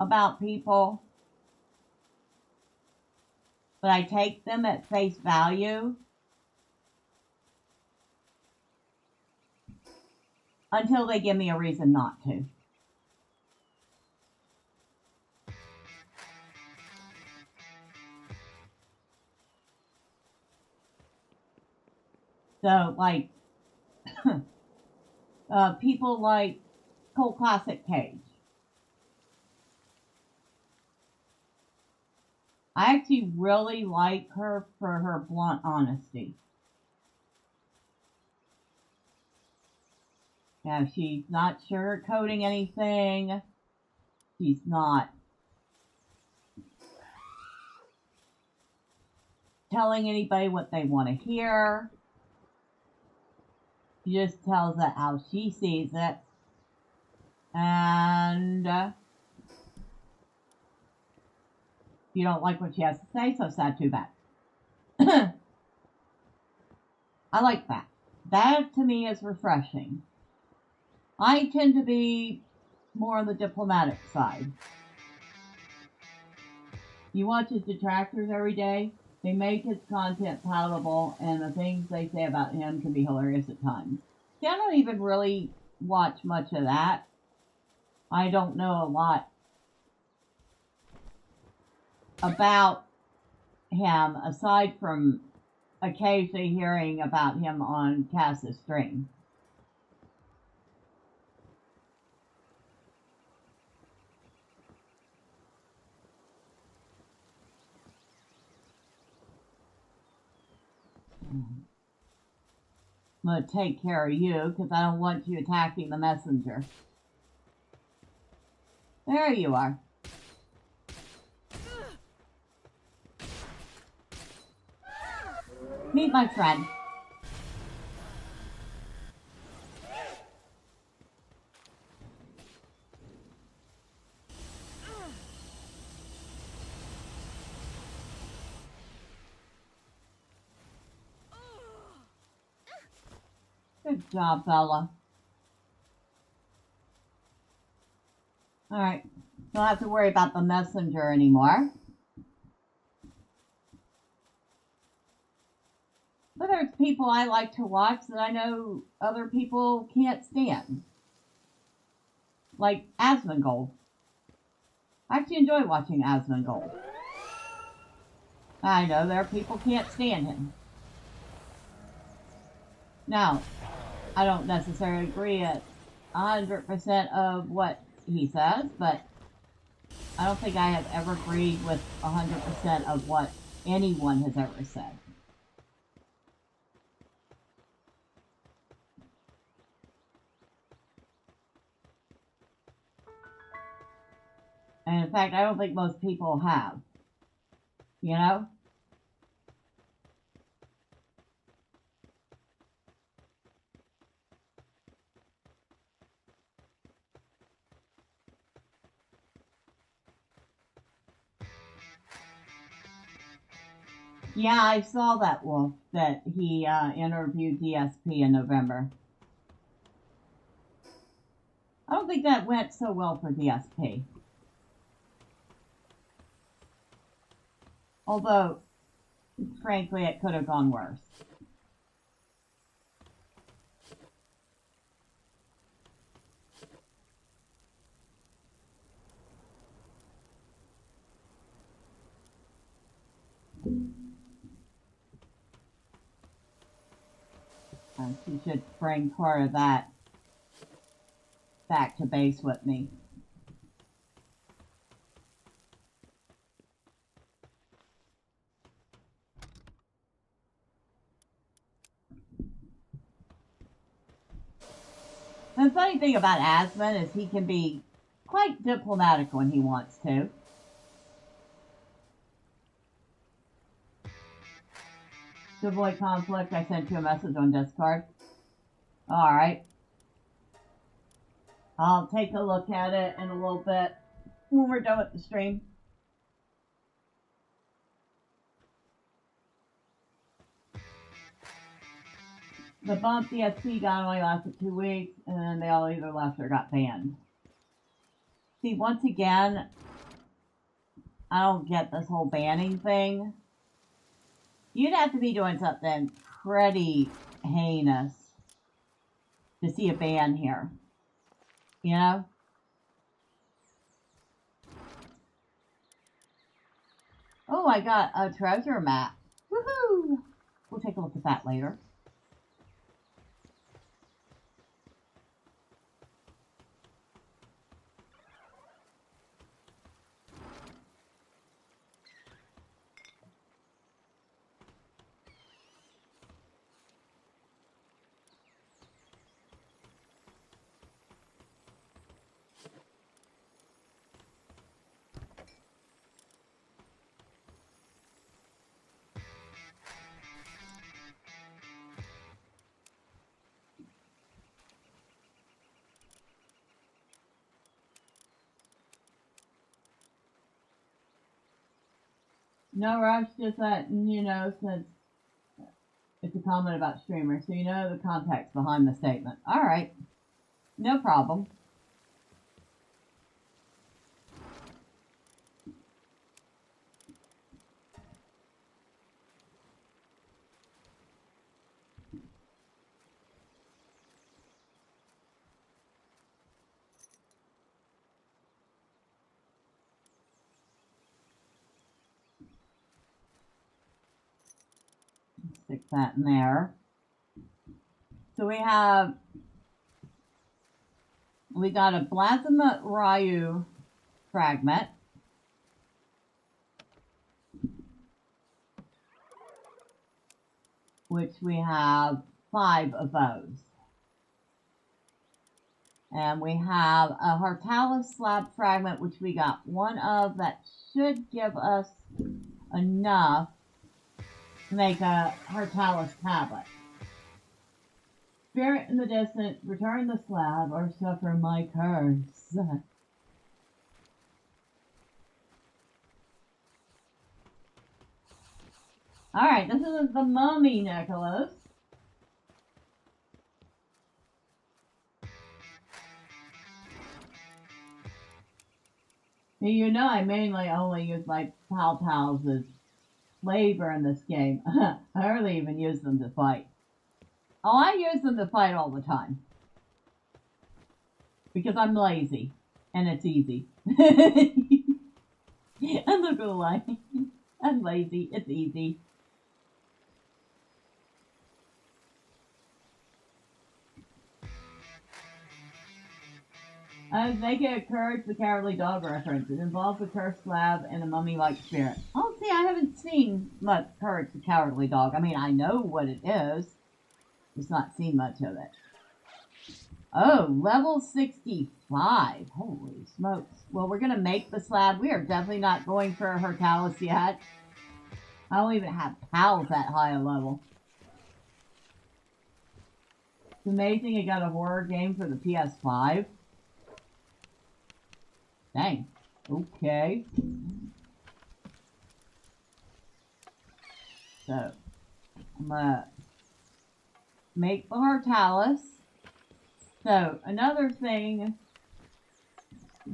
about people, but I take them at face value until they give me a reason not to. So, like, people like Cult Classic Cage. I actually really like her for her blunt honesty. Yeah, she's not sugarcoating anything. She's not telling anybody what they want to hear. She just tells it how she sees it. And if you don't like what she has to say, so sad, too bad. I like that. That to me is refreshing. I tend to be more on the diplomatic side. You watch his detractors every day. They make his content palatable, and the things they say about him can be hilarious at times. See, I don't even really watch much of that. I don't know a lot about him, aside from occasionally hearing about him on Cass's stream. I'm going to take care of you because I don't want you attacking the messenger. There you are. Meet my friend. Good job, fella. Alright, don't have to worry about the messenger anymore. But there's people I like to watch that I know other people can't stand. Like Asmongold. I actually enjoy watching Asmongold. I know there are people who can't stand him. Now, I don't necessarily agree at 100% of what he says, but I don't think I have ever agreed with 100% of what anyone has ever said. And in fact, I don't think most people have. you know? Yeah, I saw that wolf that he interviewed DSP in November. I don't think that went so well for DSP. Although, frankly, it could have gone worse. She should bring part of that back to base with me. The funny thing about Asmund is he can be quite diplomatic when he wants to. To avoid conflict, I sent you a message on Discord. Alright. I'll take a look at it in a little bit when we're done with the stream. The bump DSP got only lasted 2 weeks, and then they all either left or got banned. See, once again, I don't get this whole banning thing. You'd have to be doing something pretty heinous to see a ban here. You know? Oh, I got a treasure map. Woohoo! We'll take a look at that later. No rush, just that, you know, since it's a comment about streamers, so you know the context behind the statement. Alright. No problem. Stick that in there. So we got a Plasma Ryu fragment. Which we have 5 of those. And we have a Hortalis slab fragment, which we got 1 of, that should give us enough to make a Hortalis tablet. Spirit in the distance, return the slab or suffer my curse. Alright, this is the mummy, Nicholas. You know I mainly only use my pals as labor in this game. I hardly even use them to fight. Oh, I use them to fight all the time. Because I'm lazy. And it's easy. I'm not gonna lie. I'm lazy. It's easy. I was making a Courage the Cowardly Dog reference. It involves a cursed slab and a mummy-like spirit. Oh, see, I haven't seen much Courage the Cowardly Dog. I mean, I know what it is. Just not seen much of it. Oh, level 65. Holy smokes. Well, we're going to make the slab. We are definitely not going for a Hortalis yet. I don't even have pals that high a level. It's amazing it got a horror game for the PS5. Dang. Okay. So, I'm gonna make the Hortalis. So, another thing,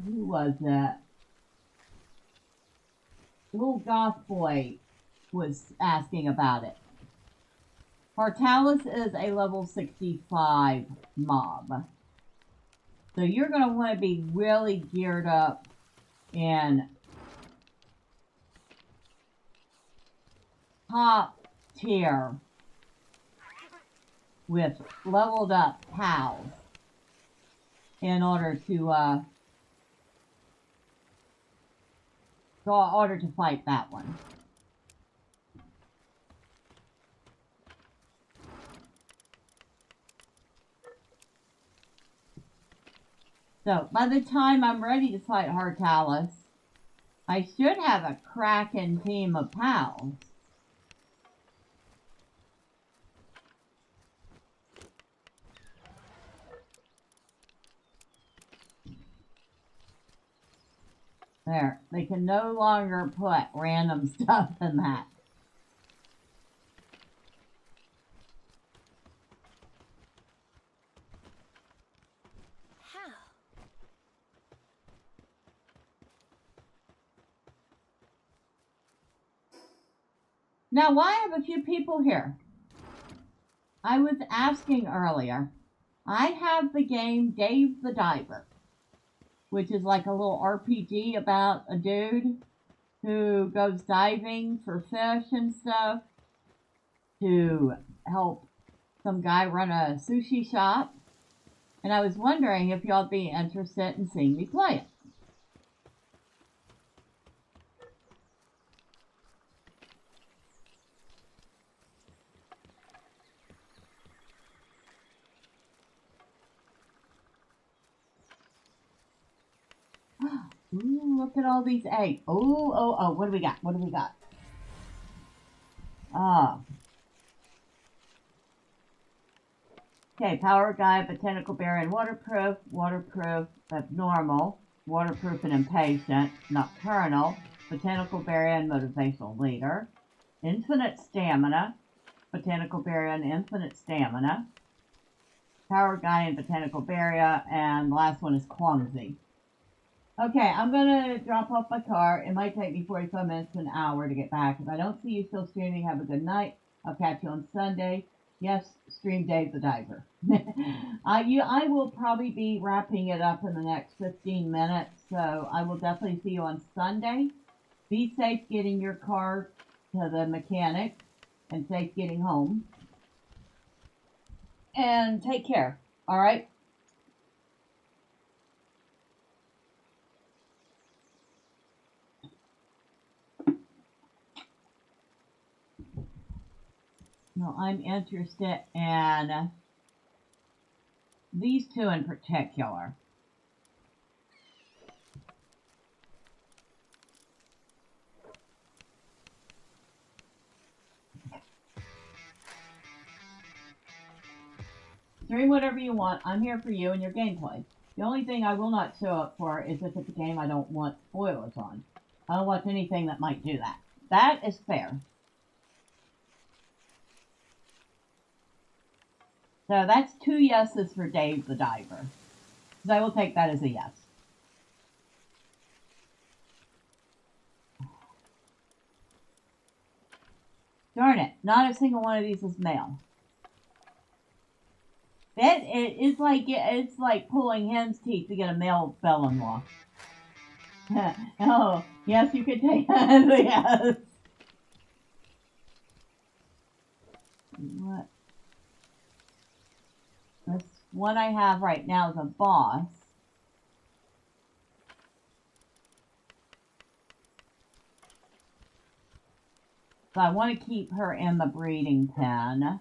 who was that? Little goth boy was asking about it. Hortalis is a level 65 mob. So you're going to want to be really geared up in top tier with leveled up pals in order to fight that one. So, by the time I'm ready to fight Hortalis, I should have a cracking team of pals. There, they can no longer put random stuff in that. Now, why have a few people here? I was asking earlier. I have the game Dave the Diver, which is like a little RPG about a dude who goes diving for fish and stuff to help some guy run a sushi shop. And I was wondering if y'all be interested in seeing me play it. Ooh, look at all these eggs. Oh, what do we got? What do we got? Okay, Power Guy, Botanical Berry and Waterproof, Waterproof, Abnormal, Waterproof and Impatient, Nocturnal, Botanical Berry and Motivational Leader, Infinite Stamina, Botanical Berry and Infinite Stamina, Power Guy and Botanical Berry, and the last one is Clumsy. Okay, I'm going to drop off my car. It might take me 45 minutes to an hour to get back. If I don't see you still streaming, have a good night. I'll catch you on Sunday. Yes, stream Dave the Diver. I will probably be wrapping it up in the next 15 minutes, so I will definitely see you on Sunday. Be safe getting your car to the mechanic and safe getting home. And take care, all right? No, I'm interested in these two in particular. Stream whatever you want. I'm here for you and your gameplay. The only thing I will not show up for is if it's a game I don't want spoilers on. I don't watch anything that might do that. That is fair. So that's 2 yeses for Dave the Diver. So I will take that as a yes. Darn it, not a single one of these is male. It's like pulling hen's teeth to get a male bell-in-law. Oh, yes, you could take that as a yes. What? This one I have right now is a boss. So I want to keep her in the breeding pen.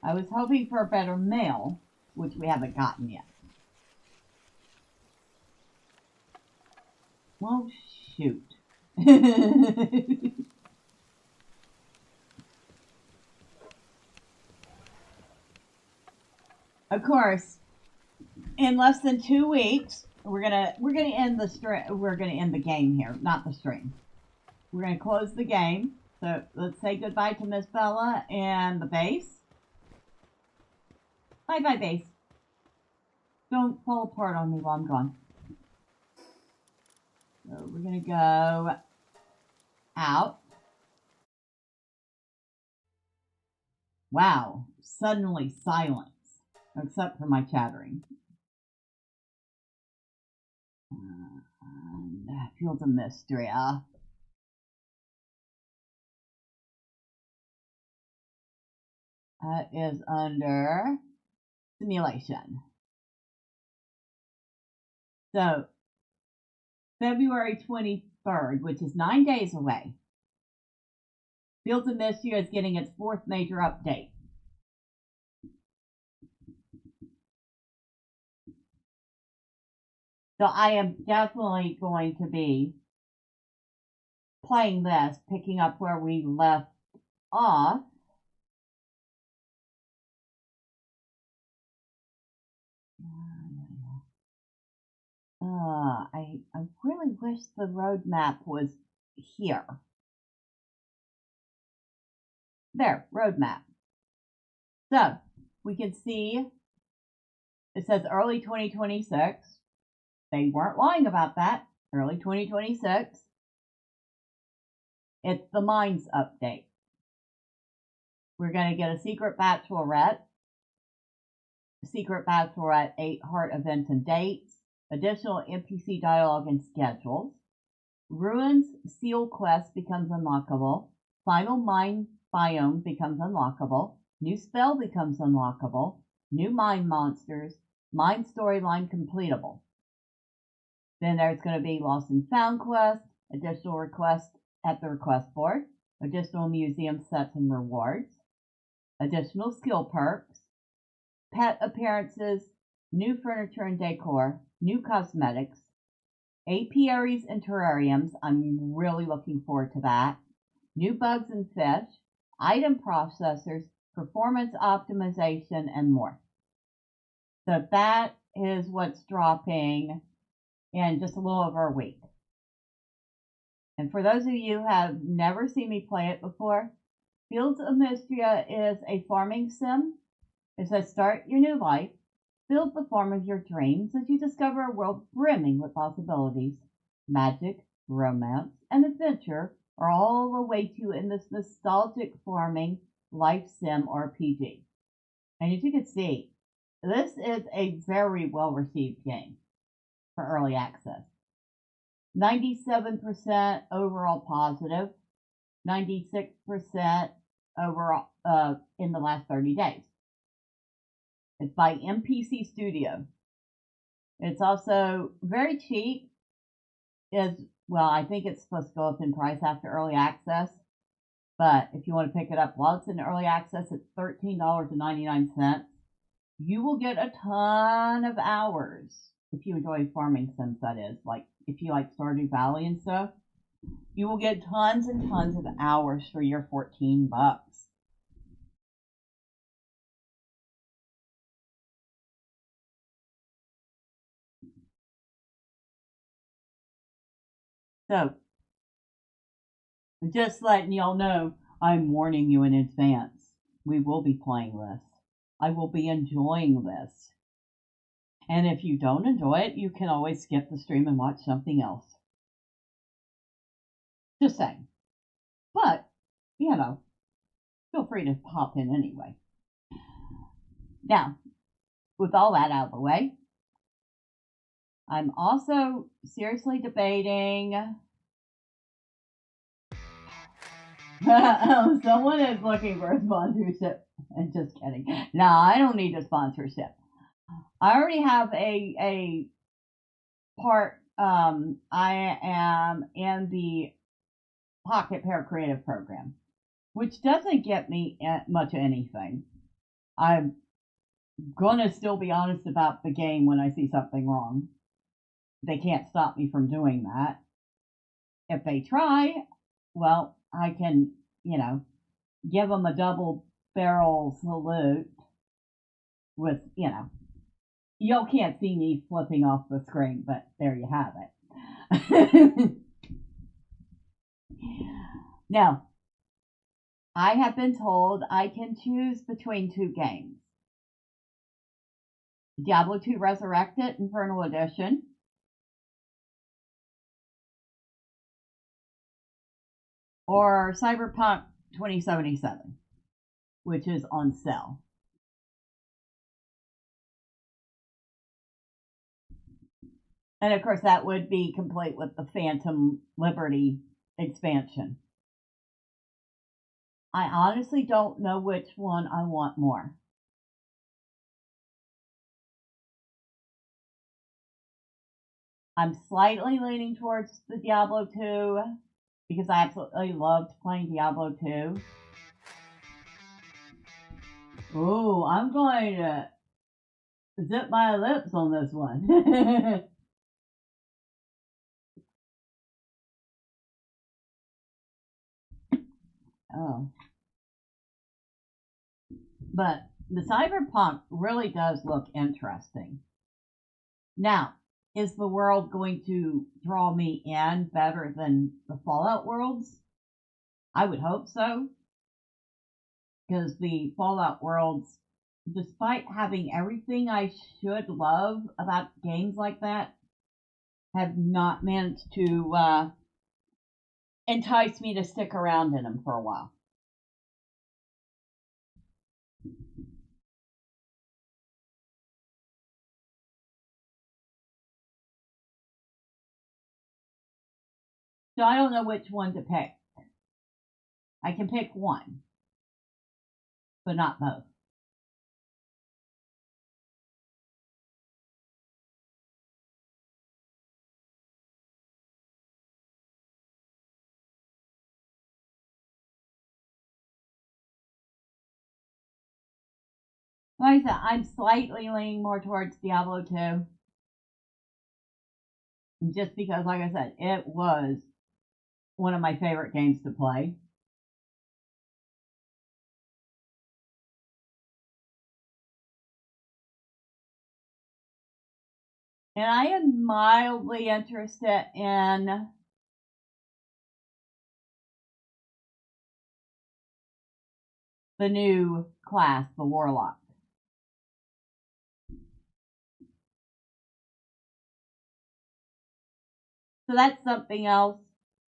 I was hoping for a better male, which we haven't gotten yet. Well, shoot. Of course, in less than 2 weeks, we're gonna end the we're gonna end the game here, not the stream. We're gonna close the game. So let's say goodbye to Miss Bella and the base. Bye bye base. Don't fall apart on me while I'm gone. So we're gonna go out. Wow, suddenly silence, except for my chattering. Fields of Mystery. Is under simulation. So February 23rd, which is 9 days away, Fields of Mystery is getting its fourth major update. So I am definitely going to be playing this, picking up where we left off. I really wish the roadmap was here. There, roadmap. So we can see it says early 2026. They weren't lying about that. Early 2026. It's the Mines update. We're going to get a Secret Bachelorette 8 heart events and dates, additional NPC dialogue and schedules. Ruins Seal quest becomes unlockable. Final Mine biome becomes unlockable. New spell becomes unlockable. New mine monsters. Mine storyline completable. Then there's going to be Lost and Found quest, additional requests at the request board, additional museum sets and rewards, additional skill perks, pet appearances, new furniture and decor, new cosmetics, apiaries and terrariums. I'm really looking forward to that. New bugs and fish, item processors, performance optimization, and more. So that is what's dropping in just a little over a week. And for those of you who have never seen me play it before, Fields of Mystria is a farming sim. It says start your new life, build the farm of your dreams as you discover a world brimming with possibilities. Magic, romance, and adventure are all await you in this nostalgic farming life sim RPG. And as you can see, this is a very well received game for early access. 97% overall positive, 96% overall in the last 30 days. It's by MPC Studio. It's also very cheap. I think it's supposed to go up in price after early access. But if you want to pick it up while it's in early access, it's $13.99. You will get a ton of hours if you enjoy farming sims, that is. Like if you like Stardew Valley and stuff, you will get tons and tons of hours for your $14. So, just letting y'all know, I'm warning you in advance. We will be playing this. I will be enjoying this. And if you don't enjoy it, you can always skip the stream and watch something else. Just saying. But, feel free to pop in anyway. Now, with all that out of the way, I'm also seriously debating. Someone is looking for a sponsorship. I'm just kidding. No, I don't need a sponsorship. I already have a part. I am in the Pocketpair creative program, which doesn't get me much of anything. I'm gonna still be honest about the game when I see something wrong. They can't stop me from doing that. If they try, well, I can, give them a double barrel salute with, y'all can't see me flipping off the screen, but there you have it. Now, I have been told I can choose between two games. Diablo 2 Resurrected Infernal Edition, or Cyberpunk 2077, which is on sale. And of course, that would be complete with the Phantom Liberty expansion. I honestly don't know which one I want more. I'm slightly leaning towards the Diablo 2 because I absolutely loved playing Diablo 2. Ooh, I'm going to zip my lips on this one. Oh. But the Cyberpunk really does look interesting. Now, is the world going to draw me in better than the Fallout worlds? I would hope so. Because the Fallout worlds, despite having everything I should love about games like that, have not managed to entice me to stick around in them for a while. So I don't know which one to pick. I can pick one, but not both. Like I said, I'm slightly leaning more towards Diablo 2. Just because, like I said, it was one of my favorite games to play. And I am mildly interested in the new class, the Warlock. So that's something else.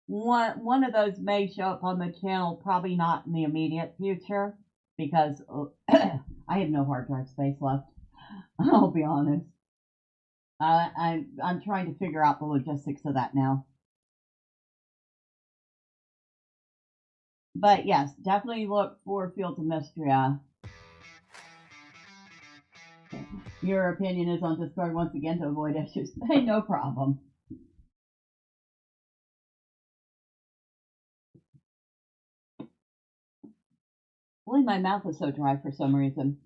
One of those may show up on the channel, probably not in the immediate future, because I have no hard drive space left. I'll be honest. I'm trying to figure out the logistics of that now. But yes, definitely look for Fields of Mystria. Your opinion is on Discord once again to avoid issues. Hey, no problem. Boy, my mouth is so dry for some reason.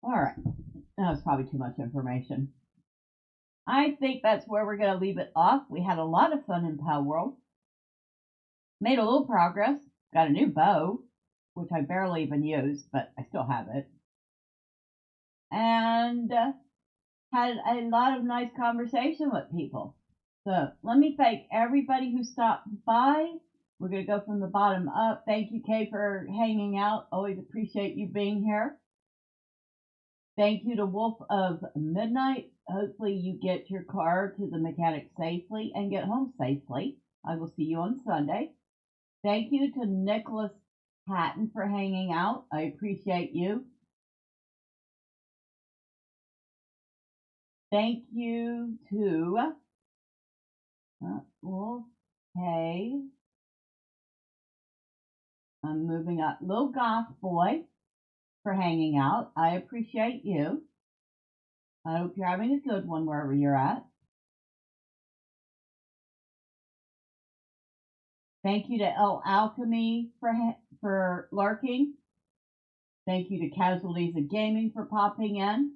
Alright, that was probably too much information. I think that's where we're going to leave it off. We had a lot of fun in Palworld. Made a little progress. Got a new bow, which I barely even used, but I still have it. And had a lot of nice conversation with people. So let me thank everybody who stopped by. We're going to go from the bottom up. Thank you, Kay, for hanging out. Always appreciate you being here. Thank you to Wolf of Midnight. Hopefully you get your car to the mechanic safely and get home safely. I will see you on Sunday. Thank you to Nicholas Patton for hanging out. I appreciate you. Thank you to Wolf K. I'm moving up. Little Goth Boy for hanging out. I appreciate you. I hope you're having a good one wherever you're at. Thank you to El Alchemy for lurking. Thank you to Casualties of Gaming for popping in.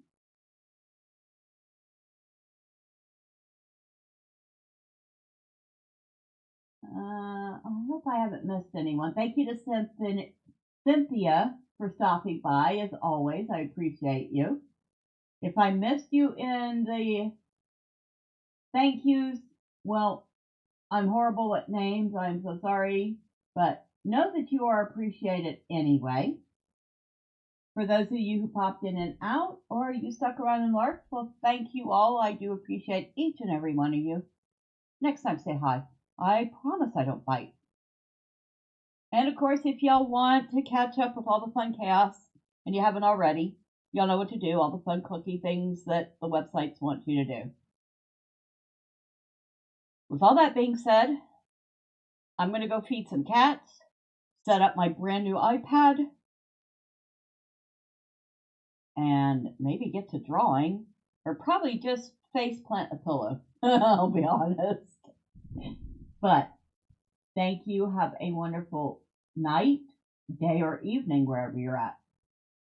I hope I haven't missed anyone. Thank you to Cynthia for stopping by. As always, I appreciate you. If I missed you in the thank yous, well, I'm horrible at names. I'm so sorry. But know that you are appreciated anyway. For those of you who popped in and out, or you stuck around and lurked, well, thank you all. I do appreciate each and every one of you. Next time, say hi. I promise I don't bite. And of course, if y'all want to catch up with all the fun chaos, and you haven't already, y'all know what to do, all the fun cookie things that the websites want you to do. With all that being said, I'm going to go feed some cats, set up my brand new iPad, and maybe get to drawing, or probably just face plant a pillow. I'll be honest. But thank you. Have a wonderful night, day, or evening wherever you're at.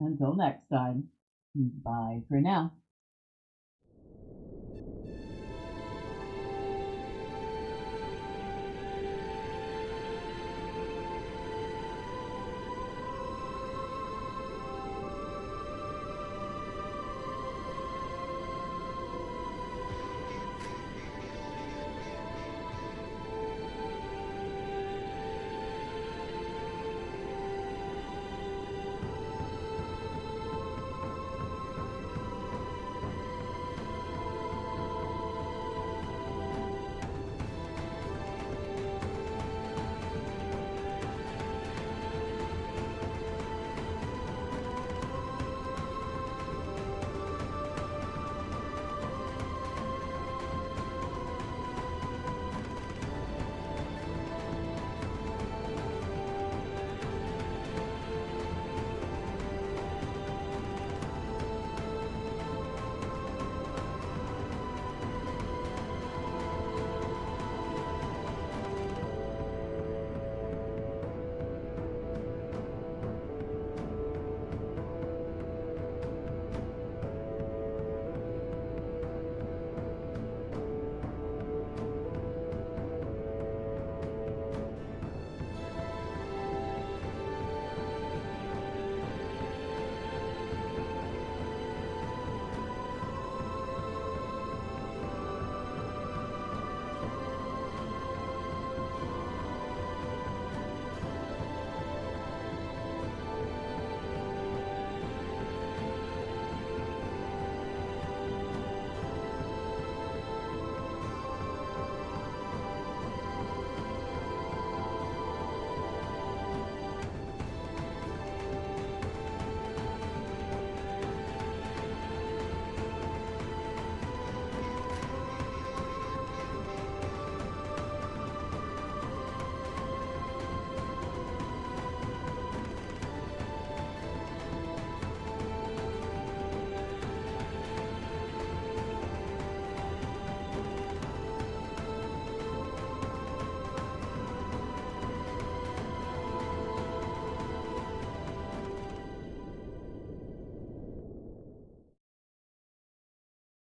Until next time, bye for now.